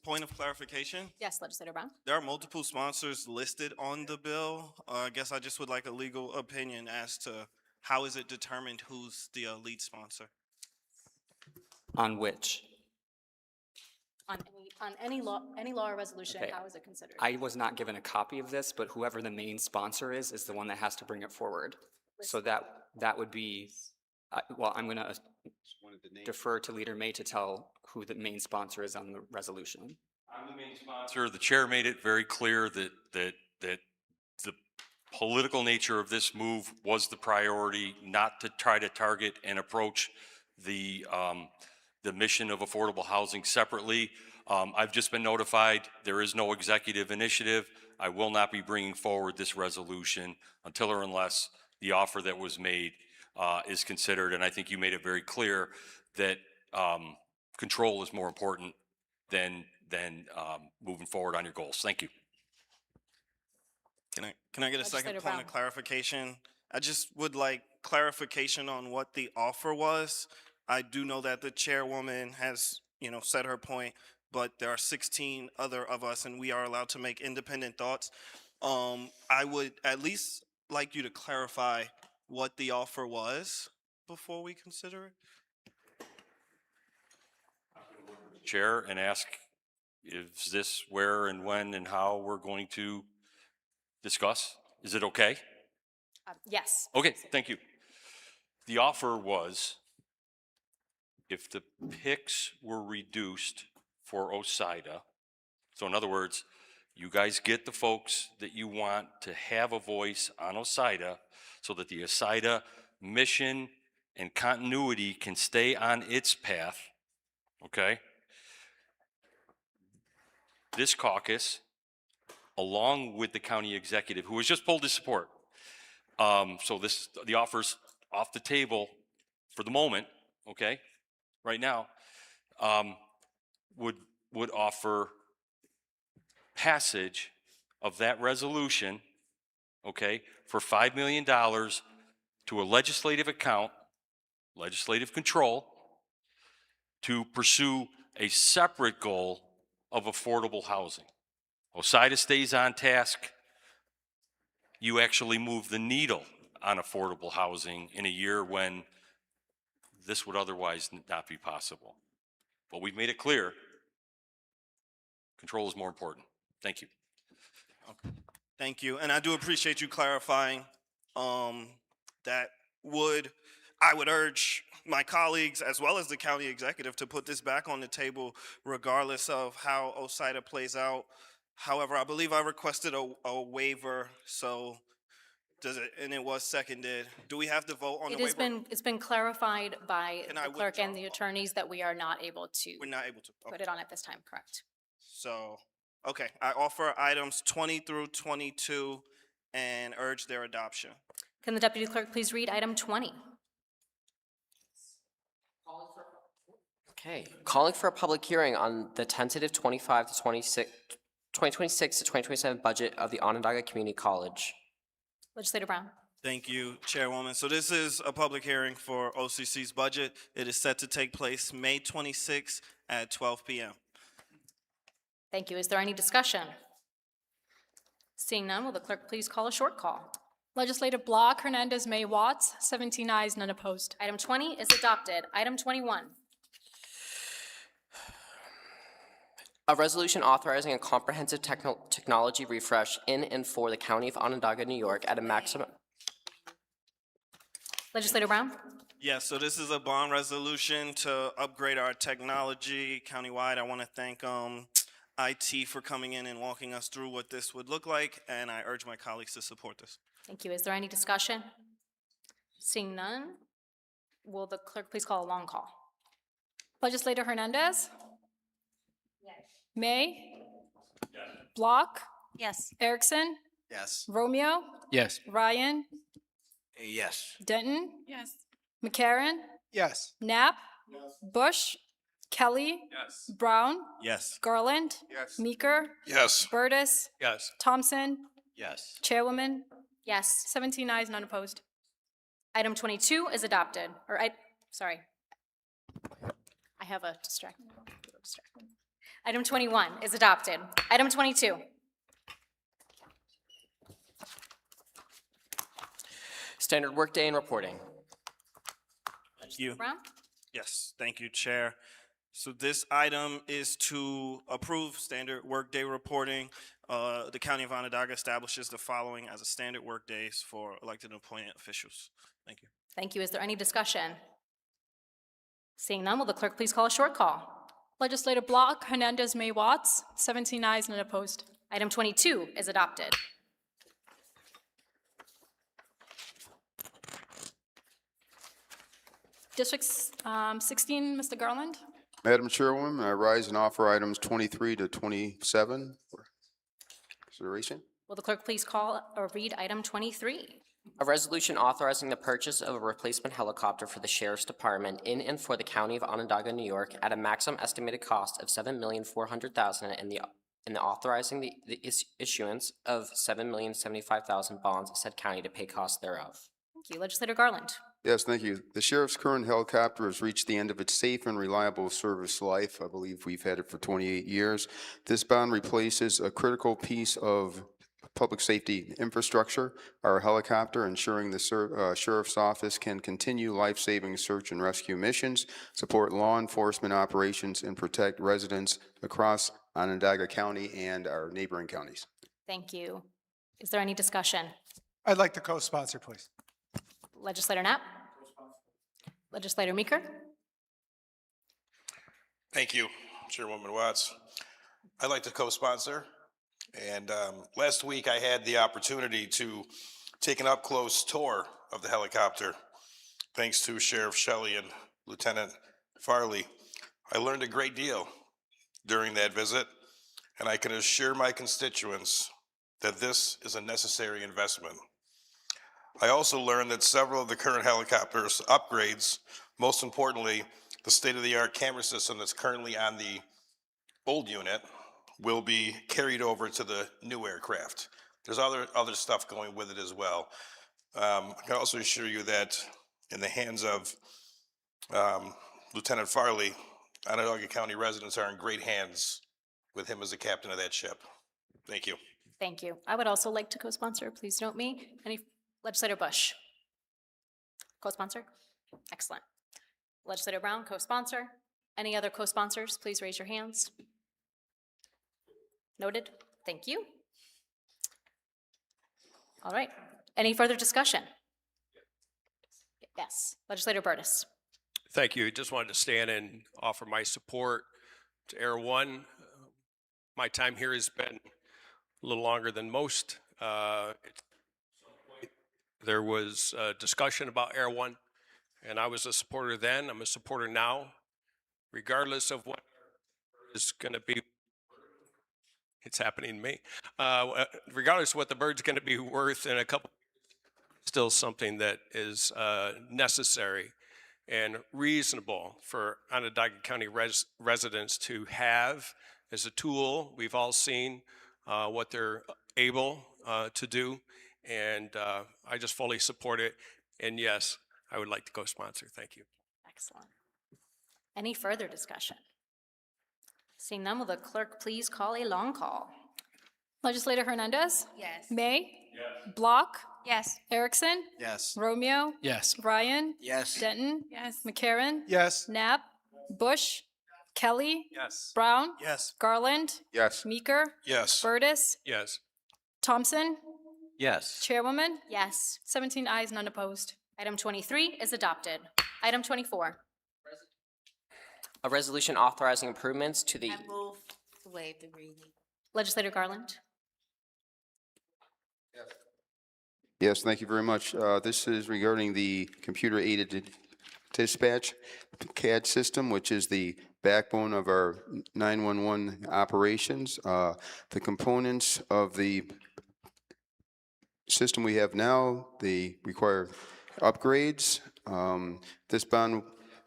O: Point of clarification.
A: Yes, Legislator Brown.
O: There are multiple sponsors listed on the bill. I guess I just would like a legal opinion as to how is it determined who's the lead sponsor?
I: On which?
A: On any law or resolution,
I: Okay.
A: how is it considered?
I: I was not given a copy of this, but whoever the main sponsor is the one that has to bring it forward. So that would be, well, I'm going to defer to Leader May to tell who the main sponsor is on the resolution.
H: I'm the main sponsor. The chair made it very clear that the political nature of this move was the priority, not to try to target and approach the mission of affordable housing separately. I've just been notified there is no executive initiative. I will not be bringing forward this resolution until or unless the offer that was made is considered. And I think you made it very clear that control is more important than moving forward on your goals. Thank you.
O: Can I get a second point of clarification? I just would like clarification on what the offer was. I do know that the chairwoman has, said her point, but there are 16 other of us and we are allowed to make independent thoughts. I would at least like you to clarify what the offer was before we consider it.
H: Chair, and ask, is this where and when and how we're going to discuss? Is it okay?
A: Yes.
H: Okay, thank you. The offer was, if the PICs were reduced for OSIDA, so in other words, you guys get the folks that you want to have a voice on OSIDA so that the OSIDA mission and continuity can stay on its path, okay? This caucus, along with the county executive, who has just pulled his support, so the offer's off the table for the moment, okay, right now, would offer passage of that resolution okay, for $5 million to a legislative account, legislative control, to pursue a separate goal of affordable housing. OSIDA stays on task. You actually move the needle on affordable housing in a year when this would otherwise not be possible. But we've made it clear, control is more important. Thank you.
O: Thank you. And I do appreciate you clarifying that I would urge my colleagues as well as the county executive to put this back on the table regardless of how OSIDA plays out. However, I believe I requested a waiver, so and it was seconded. Do we have to vote on the waiver?
A: It's been clarified by
O: Can I
A: the clerk and the
O: withdraw?
A: attorneys that we are not able to
O: We're not able to.
A: put
O: Okay.
A: it on at this time, correct?
O: So, okay, I offer items 20 through 22 and urge their adoption.
A: Can the deputy clerk please read item 20?
C: Okay, calling for a public hearing on the tentative 2026 to 2027 budget of the Onondaga Community College.
A: Legislator Brown.
O: Thank you, Chairwoman. So this is a public hearing for OCC's budget. It is set to take place May 26 at 12 p.m.
A: Thank you. Is there any discussion? Seeing none, will the clerk please call a short call?
P: Legislative Block, Hernandez, May, Watts, 17 ayes, none opposed.
A: Item 20 is adopted. Item 21.
C: A resolution authorizing a comprehensive technology refresh in and for the County of Onondaga, New York at a maximum.
A: Legislator Brown.
O: Yes, so this is a bond resolution to upgrade our technology countywide. I want to thank IT for coming in and walking us through what this would look like, and I urge my colleagues to support this.
A: Thank you. Is there any discussion? Seeing none, will the clerk please call a long call?
P: Legislator Hernandez? Yes. May? Yes. Block?
N: Yes.
P: Erickson?
D: Yes.
P: Romeo?
U: Yes.
P: Ryan?
D: Yes.
P: Denton?
N: Yes.
P: McCarron?
W: Yes.
P: Knapp? Bush? Kelly?
V: Yes.
P: Brown?
O: Yes.
P: Garland?
W: Yes.
P: Meeker?
M: Yes.
P: Burtis?
L: Yes.
P: Thompson?
D: Yes.
P: Chairwoman?
A: Yes.
P: 17 ayes, none opposed.
A: Item 22 is adopted. Sorry. I have a distraction. Item 21 is adopted. Item 22.
C: Standard workday and reporting.
O: Thank you.
A: Brown?
O: Yes, thank you, Chair. So this item is to approve standard workday reporting. The County of Onondaga establishes the following as a standard workdays for elected and appointed officials. Thank you.
A: Thank you. Is there any discussion? Seeing none, will the clerk please call a short call?
P: Legislative Block, Hernandez, May, Watts, 17 ayes, none opposed.
A: Item 22 is adopted.
P: District 16, Mr. Garland?
J: Madam Chairwoman, I rise and offer items 23 to 27 for consideration.
A: Will the clerk please call or read item 23?
C: A resolution authorizing the purchase of a replacement helicopter for the Sheriff's Department in and for the County of Onondaga, New York at a maximum estimated cost of $7,400,000 and authorizing the issuance of $7,075,000 bonds of said county to pay costs thereof.
A: Thank you. Legislator Garland.
J: Yes, thank you. The sheriff's current helicopter has reached the end of its safe and reliable service life. I believe we've had it for 28 years. This bond replaces a critical piece of public safety infrastructure, our helicopter, ensuring the sheriff's office can continue life-saving search and rescue missions, support law enforcement operations, and protect residents across Onondaga County and our neighboring counties.
A: Thank you. Is there any discussion?
W: I'd like to co-sponsor, please.
A: Legislator Knapp? Legislator Meeker?
M: Thank you, Chairwoman Watts. I'd like to co-sponsor. And last week I had the opportunity to take an up-close tour of the helicopter. Thanks to Sheriff Shelley and Lieutenant Farley, I learned a great deal during that visit, and I can assure my constituents that this is a necessary investment. I also learned that several of the current helicopters upgrades, most importantly, the state-of-the-art camera system that's currently on the old unit, will be carried over to the new aircraft. there's other stuff going with it as well. I can also assure you that in the hands of Lieutenant Farley, Onondaga County residents are in great hands with him as the captain of that ship. Thank you.
A: Thank you. I would also like to co-sponsor. Please note me. Any Legislator Bush? Co-sponsor? Excellent. Legislator Brown, co-sponsor. Any other co-sponsors? Please raise your hands. Noted. Thank you. All right. Any further discussion? Yes. Legislator Burtis.
L: Thank you. Just wanted to stand and offer my support to Air One. My time here has been a little longer than most. There was a discussion about Air One, and I was a supporter then. I'm a supporter now, regardless of what is going to be. It's happening to me. Regardless of what the bird's going to be worth in a couple, still something that is necessary and reasonable for Onondaga County residents to have as a tool. We've all seen what they're able to do, and I just fully support it. And yes, I would like to co-sponsor. Thank you.
A: Excellent. Any further discussion? Seeing none, will the clerk please call a long call?
P: Legislator Hernandez?
G: Yes.
P: May? Block?
N: Yes.
P: Erickson?
F: Yes.
P: Romeo?
E: Yes.
P: Ryan?
D: Yes.
P: Denton?
N: Yes.
P: McCarron?
W: Yes.
P: Knapp? Bush? Kelly?
V: Yes.
P: Brown?
F: Yes.
P: Garland?
J: Yes.
P: Meeker?
M: Yes.
P: Burtis?
L: Yes.
P: Thompson?
E: Yes.
P: Chairwoman?
A: Yes.
P: 17 ayes, none opposed.
A: Item 23 is adopted. Item 24.
C: A resolution authorizing improvements to the
G: I move to waive the reading.
A: Legislator Garland.
J: Yes, thank you very much. This is regarding the computer-aided dispatch CAD system, which is the backbone of our 911 operations. The components of the system we have now, they require upgrades. This bond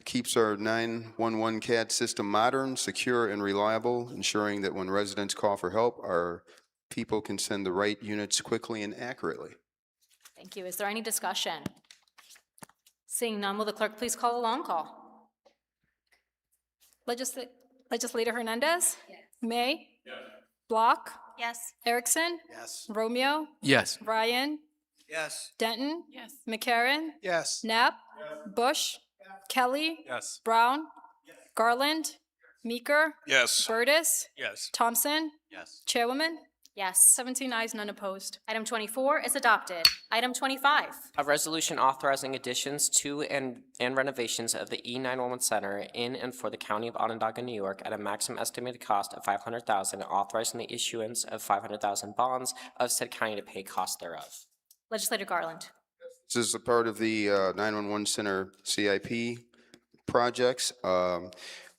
J: keeps our 911 CAD system modern, secure, and reliable, ensuring that when residents call for help, our people can send the right units quickly and accurately.
A: Thank you. Is there any discussion? Seeing none, will the clerk please call a long call?
P: Legislator Hernandez? May? Block?
N: Yes.
P: Erickson?
F: Yes.
P: Romeo?
E: Yes.
P: Ryan?
F: Yes.
P: Denton?
N: Yes.
P: McCarron?
W: Yes.
P: Knapp? Bush? Kelly?
V: Yes.
P: Brown? Garland? Meeker?
M: Yes.
P: Burtis?
L: Yes.
P: Thompson?
E: Yes.
P: Chairwoman?
A: Yes.
P: 17 ayes, none opposed.
A: Item 24 is adopted. Item 25.
C: A resolution authorizing additions to and renovations of the E911 Center in and for the County of Onondaga, New York at a maximum estimated cost of $500,000, authorizing the issuance of $500,000 bonds of said county to pay costs thereof.
A: Legislator Garland.
J: This is a part of the 911 Center CIP projects.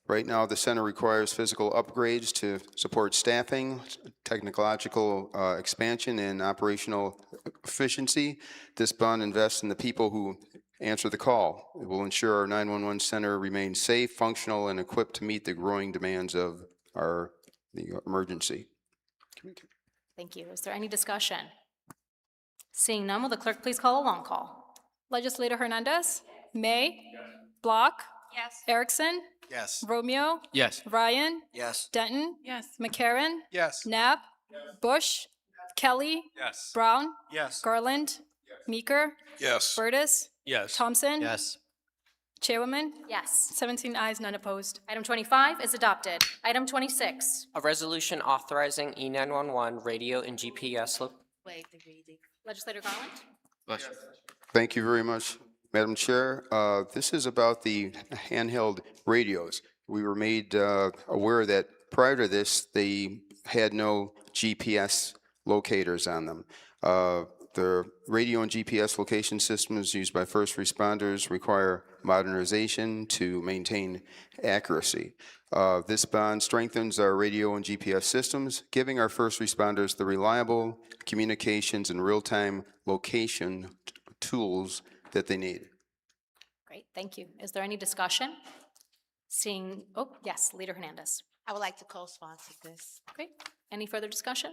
J: Right now, the center requires physical upgrades to support staffing, technological expansion, and operational efficiency. This bond invests in the people who answer the call. It will ensure our 911 center remains safe, functional, and equipped to meet the growing demands of the emergency.
A: Thank you. Is there any discussion? Seeing none, will the clerk please call a long call?
P: Legislator Hernandez? May? Block?
N: Yes.
P: Erickson?
F: Yes.
P: Romeo?
E: Yes.
P: Ryan?
D: Yes.
P: Denton?
N: Yes.
P: McCarron?
W: Yes.
P: Knapp? Bush? Kelly?
V: Yes.
P: Brown?
F: Yes.
P: Garland? Meeker?
M: Yes.
P: Burtis?
L: Yes.
P: Thompson?
E: Yes.
P: Chairwoman?
A: Yes.
P: 17 ayes, none opposed.
A: Item 25 is adopted. Item 26.
C: A resolution authorizing E911 radio and GPS
G: Waive the reading.
A: Legislator Garland.
E: Bush.
J: Thank you very much, Madam Chair. This is about the handheld radios. We were made aware that prior to this, they had no GPS locators on them. The radio and GPS location systems used by first responders require modernization to maintain accuracy. This bond strengthens our radio and GPS systems, giving our first responders the reliable communications and real-time location tools that they need.
A: Great. Thank you. Is there any discussion? Seeing, oh, yes, Leader Hernandez.
G: I would like to co-sponsor this.
A: Great. Any further discussion?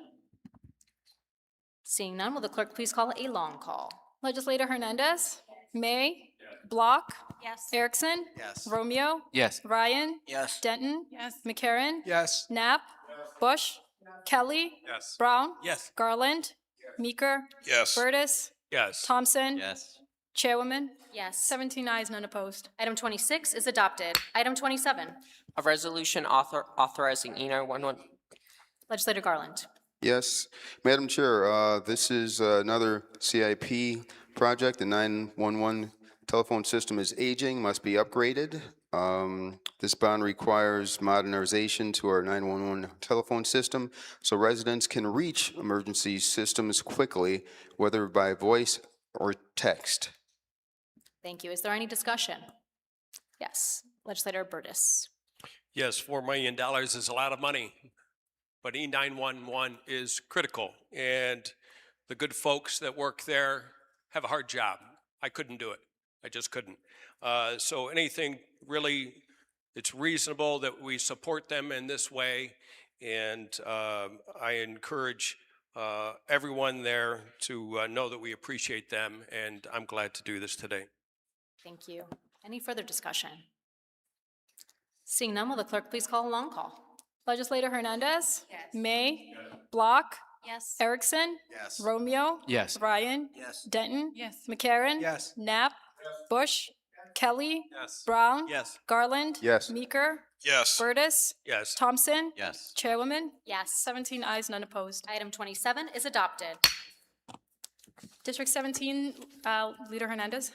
A: Seeing none, will the clerk please call a long call?
P: Legislator Hernandez. May. Block.
N: Yes.
P: Erickson.
F: Yes.
P: Romeo.
U: Yes.
P: Ryan.
D: Yes.
P: Denton.
B: Yes.
P: McCarron.
W: Yes.
P: Knapp. Bush. Kelly.
V: Yes.
P: Brown.
E: Yes.
P: Garland. Meeker.
M: Yes.
P: Burtis.
L: Yes.
P: Thompson.
E: Yes.
P: Chairwoman.
A: Yes.
P: 17 ayes, none opposed.
A: Item 26 is adopted. Item 27,
C: A resolution authorizing E911.
A: Legislator Garland.
J: Yes, Madam Chair, this is another CIP project. The 911 telephone system is aging, must be upgraded. This bond requires modernization to our 911 telephone system so residents can reach emergency systems quickly, whether by voice or text.
A: Thank you. Is there any discussion? Yes. Legislator Burtis.
L: Yes, $4 million is a lot of money, but E911 is critical, and the good folks that work there have a hard job. I couldn't do it. I just couldn't. So anything really, it's reasonable that we support them in this way, and I encourage everyone there to know that we appreciate them, and I'm glad to do this today.
A: Thank you. Any further discussion? Seeing none, will the clerk please call a long call?
P: Legislator Hernandez.
G: Yes.
P: May. Block.
N: Yes.
P: Erickson.
F: Yes.
P: Romeo.
U: Yes.
P: Ryan.
D: Yes.
P: Denton.
B: Yes.
P: McCarron.
W: Yes.
P: Knapp. Bush. Kelly.
V: Yes.
P: Brown.
E: Yes.
P: Garland.
J: Yes.
P: Meeker.
M: Yes.
P: Burtis.
L: Yes.
P: Thompson.
E: Yes.
P: Chairwoman.
A: Yes.
P: 17 ayes, none opposed.
A: Item 27 is adopted.
P: District 17, Leader Hernandez.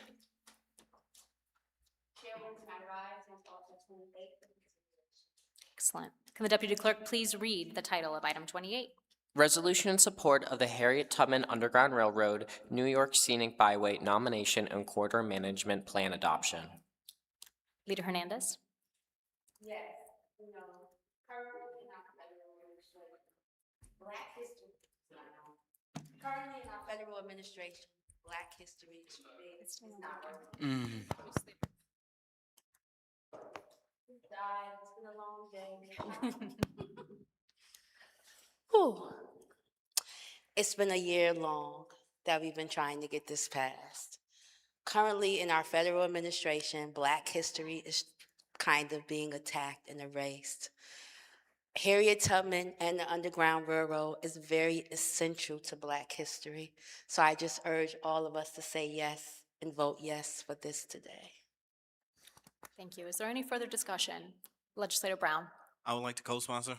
A: Excellent. Can the deputy clerk please read the title of item 28?
C: Resolution in support of the Harriet Tubman Underground Railroad New York Scenic Byway nomination and corridor management plan adoption.
A: Leader Hernandez.
G: Yes, currently in our federal administration, Black History, currently in our federal administration, Black History is not working. Died. It's been a long day. Whew. It's been a year long that we've been trying to get this passed. Currently in our federal administration, Black history is kind of being attacked and erased. Harriet Tubman and the Underground Railroad is very essential to Black history. So I just urge all of us to say yes and vote yes for this today.
A: Thank you. Is there any further discussion? Legislator Brown.
O: I would like to co-sponsor.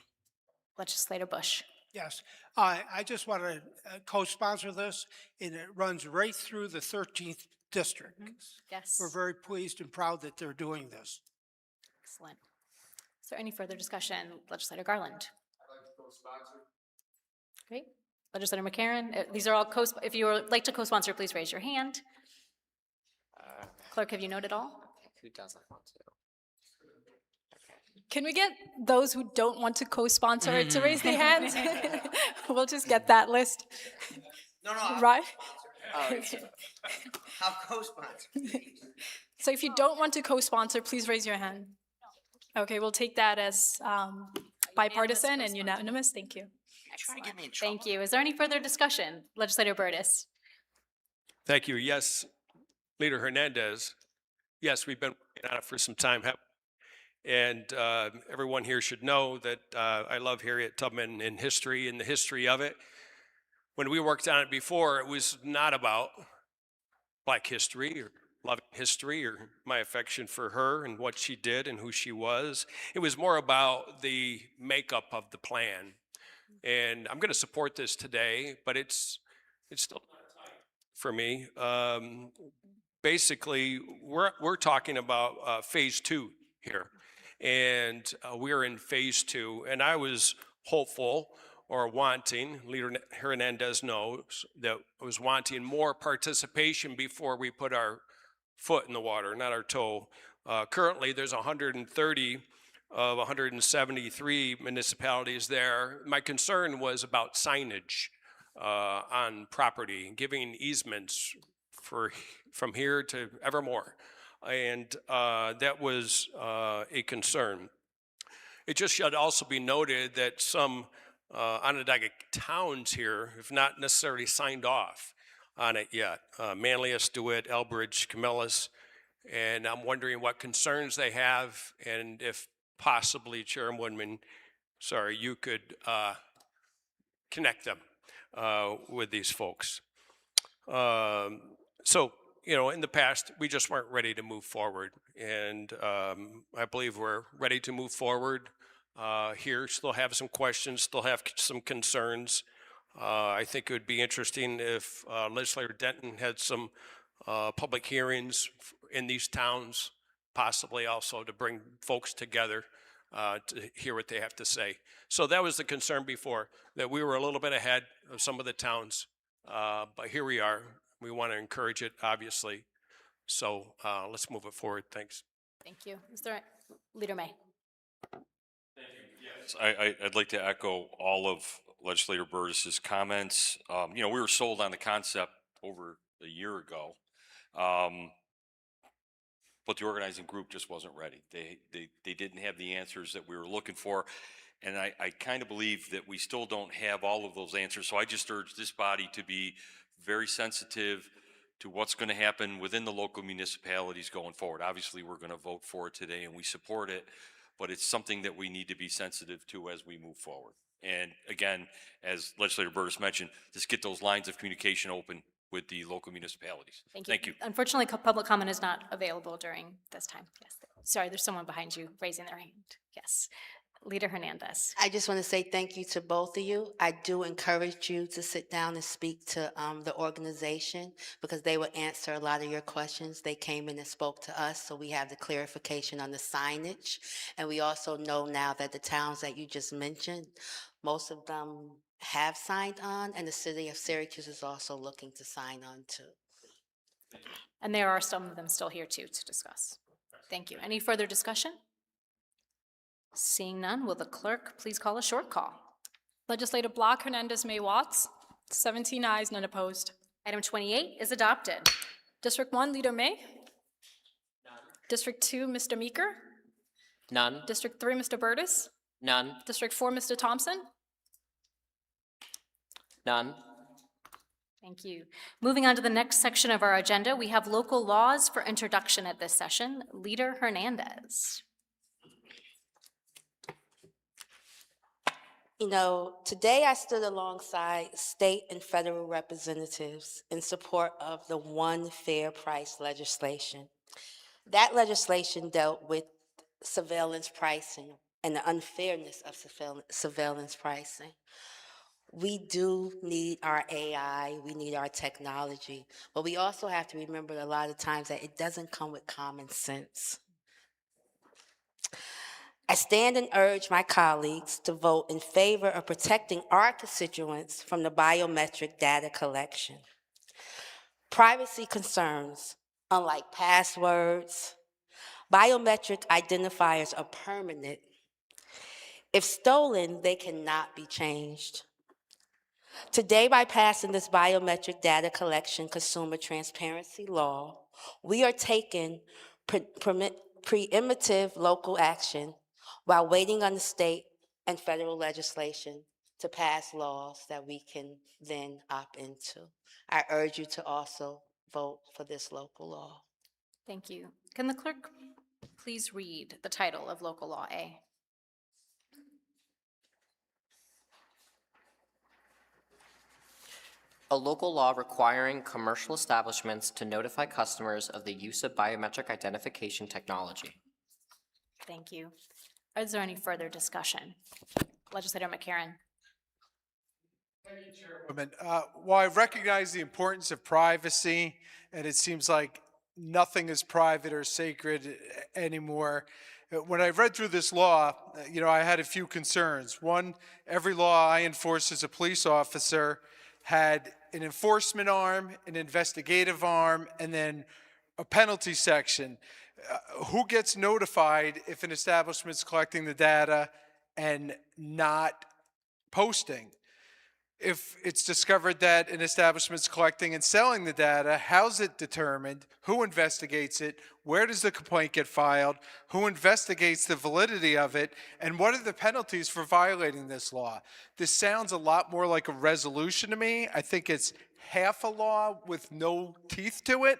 A: Legislator Bush.
R: Yes, I just want to co-sponsor this, and it runs right through the 13th district.
A: Yes.
R: We're very pleased and proud that they're doing this.
A: Excellent. Is there any further discussion? Legislator Garland.
J: I'd like to co-sponsor.
A: Great. Legislator McCarron. These are all if you would like to co-sponsor, please raise your hand. Clerk, have you noted all?
C: Who doesn't want to?
P: Can we get those who don't want to co-sponsor it to raise their hands? We'll just get that list.
D: No,
P: Right?
D: I'll co-sponsor.
P: So if you don't want to co-sponsor, please raise your hand. Okay, we'll take that as bipartisan and unanimous. Thank you.
D: Try to get me in trouble.
A: Thank you. Is there any further discussion? Legislator Burtis.
L: Thank you. Yes, Leader Hernandez. Yes, we've been working on it for some time. And everyone here should know that I love Harriet Tubman in history and the history of it. When we worked on it before, it was not about Black history or loving history or my affection for her and what she did and who she was. It was more about the makeup of the plan. And I'm going to support this today, but it's still for me. Basically, we're talking about phase 2 here. And we're in phase 2, and I was hopeful or wanting, Leader Hernandez knows, that I was wanting more participation before we put our foot in the water, not our toe. Currently, there's 130 of 173 municipalities there. My concern was about signage on property, giving easements from here to evermore. And that was a concern. It just should also be noted that some Onondaga towns here have not necessarily signed off on it yet. Manlius, DeWitt, Elbridge, Camillus, and I'm wondering what concerns they have, and if possibly, Chairwoman, sorry, you could connect them with these folks. So, you know, in the past, we just weren't ready to move forward, and I believe we're ready to move forward here. Still have some questions, still have some concerns. I think it would be interesting if Legislator Denton had some public hearings in these towns, possibly also to bring folks together to hear what they have to say. So that was the concern before, that we were a little bit ahead of some of the towns, but here we are. We want to encourage it, obviously. So let's move it forward. Thanks.
A: Thank you. Is there Leader May?
H: Yes, I'd like to echo all of Legislator Burtis's comments. You know, we were sold on the concept over a year ago, but the organizing group just wasn't ready. They didn't have the answers that we were looking for. And I kind of believe that we still don't have all of those answers. So I just urge this body to be very sensitive to what's going to happen within the local municipalities going forward. Obviously, we're going to vote for it today and we support it, but it's something that we need to be sensitive to as we move forward. And again, as Legislator Burtis mentioned, just get those lines of communication open with the local municipalities. Thank you.
A: Unfortunately, public comment is not available during this time. Yes. Sorry, there's someone behind you raising their hand. Yes. Leader Hernandez.
G: I just want to say thank you to both of you. I do encourage you to sit down and speak to the organization, because they will answer a lot of your questions. They came in and spoke to us, so we have the clarification on the signage. And we also know now that the towns that you just mentioned, most of them have signed on, and the city of Syracuse is also looking to sign on too.
A: And there are some of them still here too to discuss. Thank you. Any further discussion? Seeing none, will the clerk please call a short call?
P: Legislative Block Hernandez May Watts, 17 ayes, none opposed.
A: Item 28 is adopted.
P: District 1, Leader May. None. District 2, Mr. Meeker.
C: None.
P: District 3, Mr. Burtis.
C: None.
P: District 4, Mr. Thompson.
C: None.
A: Thank you. Moving on to the next section of our agenda, we have local laws for introduction at this session. Leader Hernandez.
G: You know, today I stood alongside state and federal representatives in support of the One Fair Price legislation. That legislation dealt with surveillance pricing and the unfairness of surveillance pricing. We do need our AI, we need our technology, but we also have to remember a lot of times that it doesn't come with common sense. I stand and urge my colleagues to vote in favor of protecting our constituents from the biometric data collection. Privacy concerns, unlike passwords, biometric identifiers are permanent. If stolen, they cannot be changed. Today, by passing this biometric data collection consumer transparency law, we are taking preemptive local action while waiting on the state and federal legislation to pass laws that we can then opt into. I urge you to also vote for this local law.
A: Thank you. Can the clerk please read the title of Local Law A?
C: A local law requiring commercial establishments to notify customers of the use of biometric identification technology.
A: Thank you. Is there any further discussion? Legislator McCarron.
W: Thank you, Chairwoman. While I recognize the importance of privacy, and it seems like nothing is private or sacred anymore, when I read through this law, you know, I had a few concerns. One, every law I enforced as a police officer had an enforcement arm, an investigative arm, and then a penalty section. Who gets notified if an establishment's collecting the data and not posting? If it's discovered that an establishment's collecting and selling the data, how's it determined? Who investigates it? Where does the complaint get filed? Who investigates the validity of it? And what are the penalties for violating this law? This sounds a lot more like a resolution to me. I think it's half a law with no teeth to it.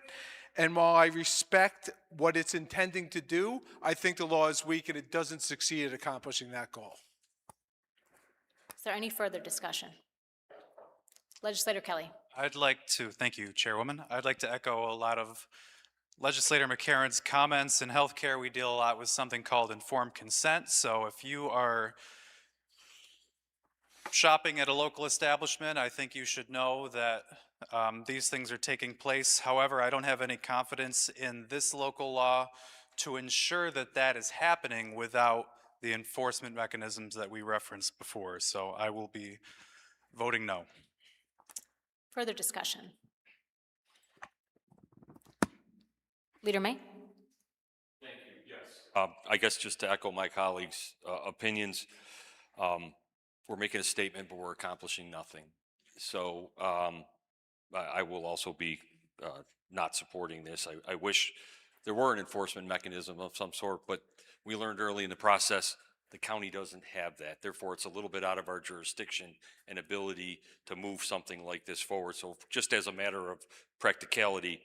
W: And while I respect what it's intending to do, I think the law is weak and it doesn't succeed at accomplishing that goal.
A: Is there any further discussion? Legislator Kelly.
V: Thank you, Chairwoman. I'd like to echo a lot of Legislator McCarron's comments. In healthcare, we deal a lot with something called informed consent. So if you are shopping at a local establishment, I think you should know that these things are taking place. However, I don't have any confidence in this local law to ensure that that is happening without the enforcement mechanisms that we referenced before. So I will be voting no.
A: Further discussion? Leader May?
H: I guess just to echo my colleagues' opinions, we're making a statement, but we're accomplishing nothing. So I will also be not supporting this. I wish there were an enforcement mechanism of some sort, but we learned early in the process the county doesn't have that. Therefore, it's a little bit out of our jurisdiction and ability to move something like this forward. So just as a matter of practicality,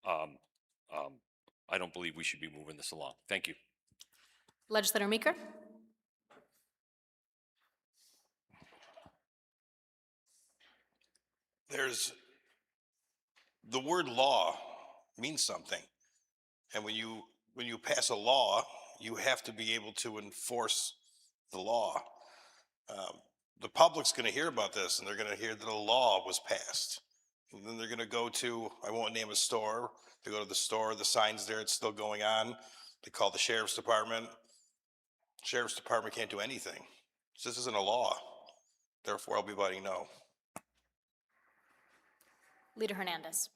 H: I don't believe we should be moving this along. Thank you.
A: Legislator Meeker?
M: The word law means something. And when you pass a law, you have to be able to enforce the law. The public's going to hear about this, and they're going to hear that a law was passed. And then they're going to go to, I won't name a store, they go to the store, the sign's there, it's still going on. They call the sheriff's department. Sheriff's department can't do anything. So this isn't a law. Therefore, I'll be voting no.
A: Leader Hernandez.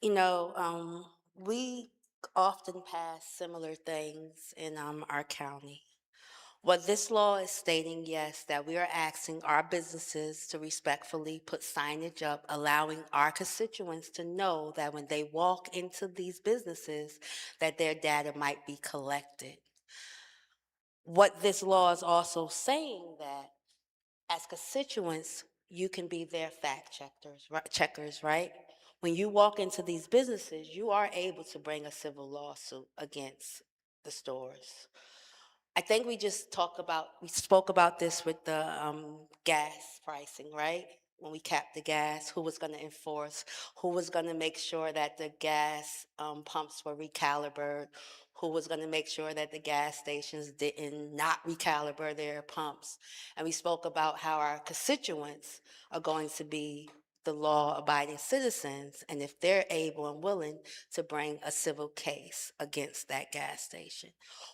G: You know, we often pass similar things in our county. What this law is stating, yes, that we are asking our businesses to respectfully put signage up, allowing our constituents to know that when they walk into these businesses, that their data might be collected. What this law is also saying that as constituents, you can be their fact checkers, right? When you walk into these businesses, you are able to bring a civil lawsuit against the stores. I think we spoke about this with the gas pricing, right? When we capped the gas, who was going to enforce, who was going to make sure that the gas pumps were recalibrated, who was going to make sure that the gas stations didn't not recalibrate their pumps. And we spoke about how our constituents are going to be the law-abiding citizens, and if they're able and willing to bring a civil case against that gas station.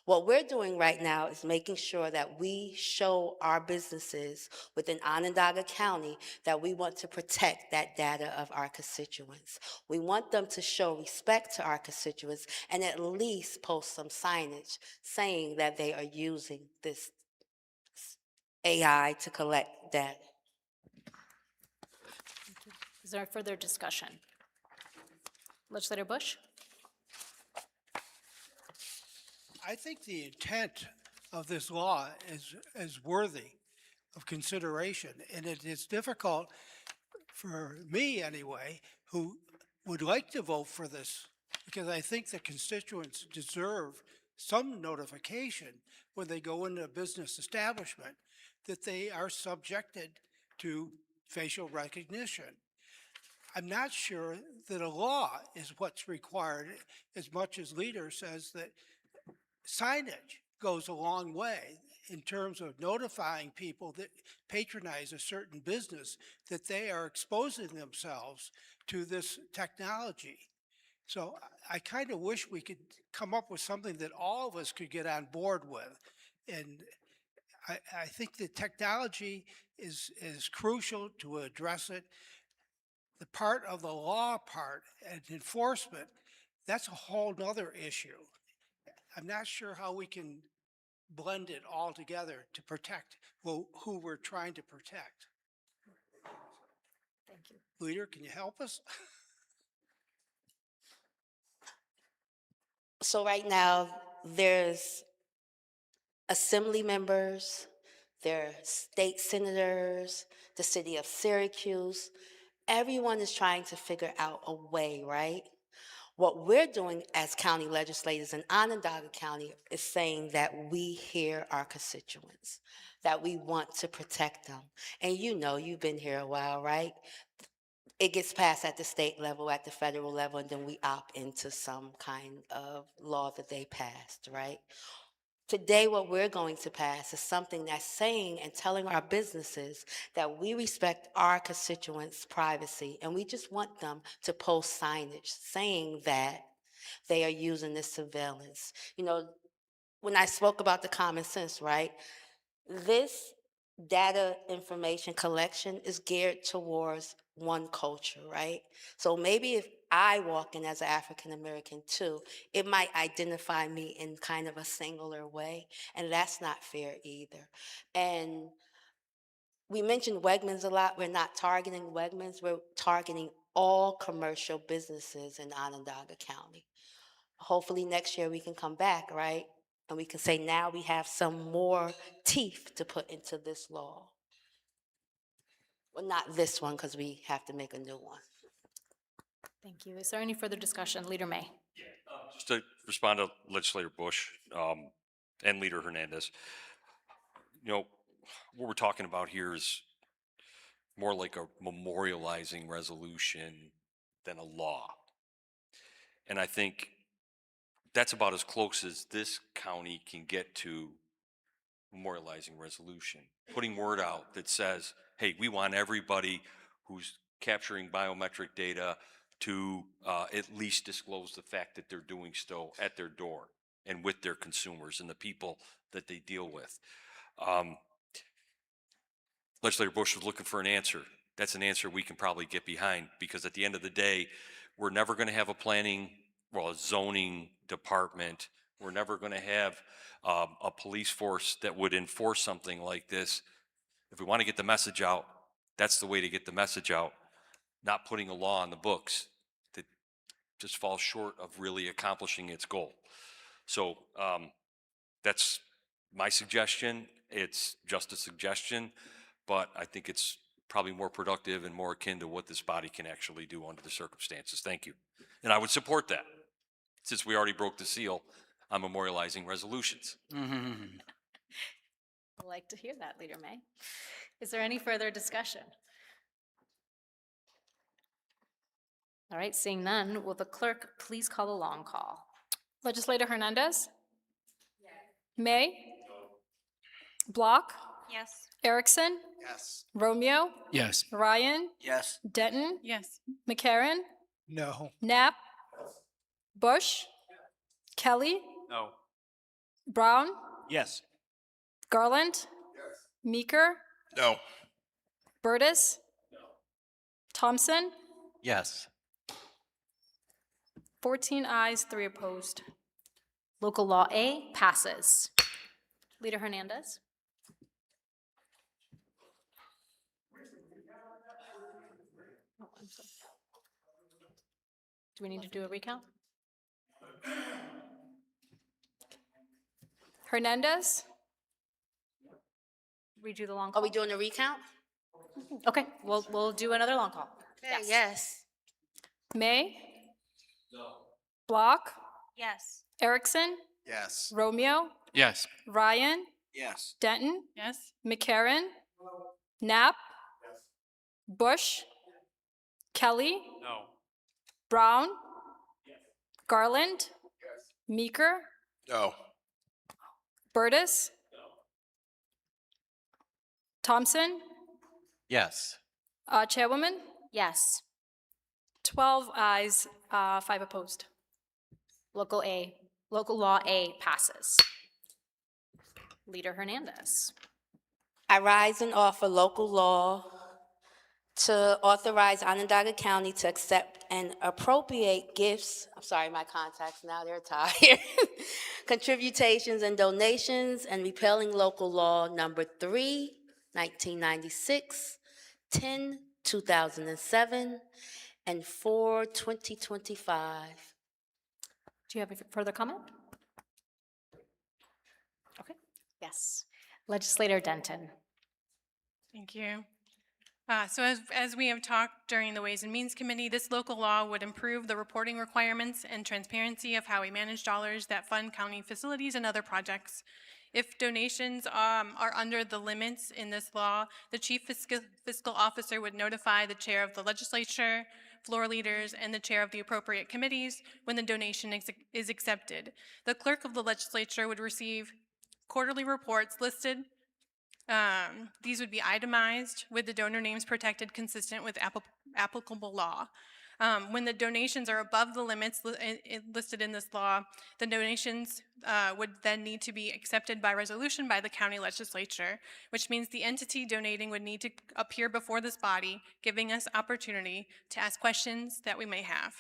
G: What we're doing right now is making sure that we show our businesses within Onondaga County that we want to protect that data of our constituents. We want them to show respect to our constituents and at least post some signage saying that they are using this AI to collect data.
A: Is there further discussion? Legislator Bush?
R: I think the intent of this law is worthy of consideration, and it is difficult for me anyway, who would like to vote for this, because I think the constituents deserve some notification when they go into a business establishment that they are subjected to facial recognition. I'm not sure that a law is what's required as much as Leader says that signage goes a long way in terms of notifying people that patronize a certain business that they are exposing themselves to this technology. So I kind of wish we could come up with something that all of us could get on board with. And I think the technology is crucial to address it. The part of the law part and enforcement, that's a whole nother issue. I'm not sure how we can blended all together to protect who we're trying to protect.
A: Thank you.
R: Leader, can you help us?
G: So right now, there's assembly members, there are state senators, the city of Syracuse. Everyone is trying to figure out a way, right? What we're doing as county legislators in Onondaga County is saying that we hear our constituents, that we want to protect them. And you know, you've been here a while, right? It gets passed at the state level, at the federal level, and then we opt into some kind of law that they passed, right? Today, what we're going to pass is something that's saying and telling our businesses that we respect our constituents' privacy, and we just want them to post signage saying that they are using this surveillance. You know, when I spoke about the common sense, right? This data information collection is geared towards one culture, right? So maybe if I walk in as an African American too, it might identify me in kind of a singular way, and that's not fair either. And we mentioned Wegmans a lot. We're not targeting Wegmans, we're targeting all commercial businesses in Onondaga County. Hopefully next year we can come back, right? And we can say now we have some more teeth to put into this law. Well, not this one, because we have to make a new one.
A: Thank you. Is there any further discussion? Leader May.
H: Just to respond to Legislator Bush and Leader Hernandez, you know, what we're talking about here is more like a memorializing resolution than a law. And I think that's about as close as this county can get to memorializing resolution, putting word out that says, hey, we want everybody who's capturing biometric data to at least disclose the fact that they're doing so at their door and with their consumers and the people that they deal with. Legislator Bush was looking for an answer. That's an answer we can probably get behind, because at the end of the day, we're never going to have a zoning department. We're never going to have a police force that would enforce something like this. If we want to get the message out, that's the way to get the message out, not putting a law on the books that just falls short of really accomplishing its goal. So that's my suggestion. It's just a suggestion, but I think it's probably more productive and more akin to what this body can actually do under the circumstances. Thank you. And I would support that, since we already broke the seal on memorializing resolutions.
A: I'd like to hear that, Leader May. Is there any further discussion? All right, seeing none, will the clerk please call the long call?
P: Legislator Hernandez? Yes. May? No. Block?
N: Yes.
P: Erickson?
F: Yes.
P: Romeo?
E: Yes.
P: Ryan?
D: Yes.
P: Denton?
N: Yes.
P: McCarron?
R: No.
P: Knapp? Bush? Kelly?
V: No.
P: Brown?
E: Yes.
P: Garland? Meeker?
M: No.
P: Burtis? Thompson?
E: Yes.
P: 14 ayes, 3 opposed.
A: Local Law A passes. Leader Hernandez. Oh, I'm sorry. Do we need to do a recount?
P: Hernandez?
A: Redo the long call?
G: Are we doing a recount?
A: Okay, we'll do another long call.
G: Okay, yes.
P: May? No. Block?
N: Yes.
P: Erickson?
F: Yes.
P: Romeo?
E: Yes.
P: Ryan?
D: Yes.
P: Denton?
N: Yes.
P: McCarron? Knapp? Bush? Kelly?
V: No.
P: Brown? Garland? Meeker?
M: No.
P: Burtis? Thompson?
E: Yes.
P: Chairwoman?
A: Yes.
P: 12 ayes, 5 opposed.
A: Local Law A passes. Leader Hernandez.
G: I rise and offer local law to authorize Onondaga County to accept and appropriate gifts, I'm sorry, my contacts now, they're tired, contributions and donations, and repealing local law number 3, 1996, 10, 2007, and 4, 2025.
A: Do you have a further comment? Okay, yes. Legislator Denton.
B: Thank you. So as we have talked during the Ways and Means Committee, this local law would improve the reporting requirements and transparency of how we manage dollars that fund county facilities and other projects. If donations are under the limits in this law, the chief fiscal officer would notify the chair of the legislature, floor leaders, and the chair of the appropriate committees when the donation is accepted. The clerk of the legislature would receive quarterly reports listed. These would be itemized with the donor names protected consistent with applicable law. When the donations are above the limits listed in this law, the donations would then need to be accepted by resolution by the county legislature, which means the entity donating would need to appear before this body, giving us opportunity to ask questions that we may have.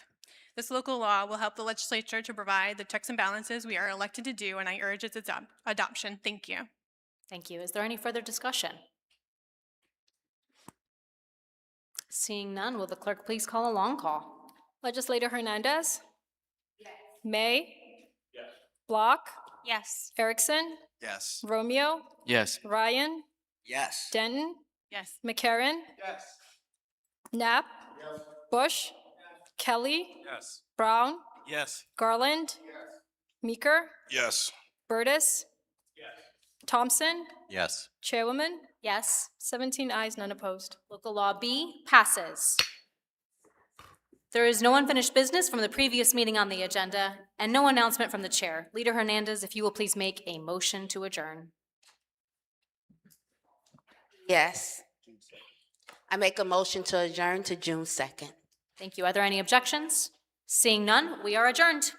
B: This local law will help the legislature to provide the checks and balances we are elected to do, and I urge its adoption. Thank you.
A: Thank you. Is there any further discussion? Seeing none, will the clerk please call a long call?
P: Legislator Hernandez? Yes. May? Yes. Block?
N: Yes.
P: Erickson?
F: Yes.
P: Romeo?
U: Yes.
P: Ryan?
D: Yes.
P: Denton?
B: Yes.
P: McCarron?
W: Yes.
P: Knapp? Yes. Bush? Yes. Kelly?
W: Yes.
P: Brown?
O: Yes.
P: Garland? Yes. Meeker?
M: Yes.
P: Burtis? Yes. Thompson?
C: Yes.
P: Chairwoman?
A: Yes.
P: 17 ayes, none opposed.
A: Local Law B passes. There is no unfinished business from the previous meeting on the agenda and no announcement from the chair. Leader Hernandez, if you will please make a motion to adjourn.
G: Yes. I make a motion to adjourn to June 2nd.
A: Thank you. Are there any objections? Seeing none, we are adjourned.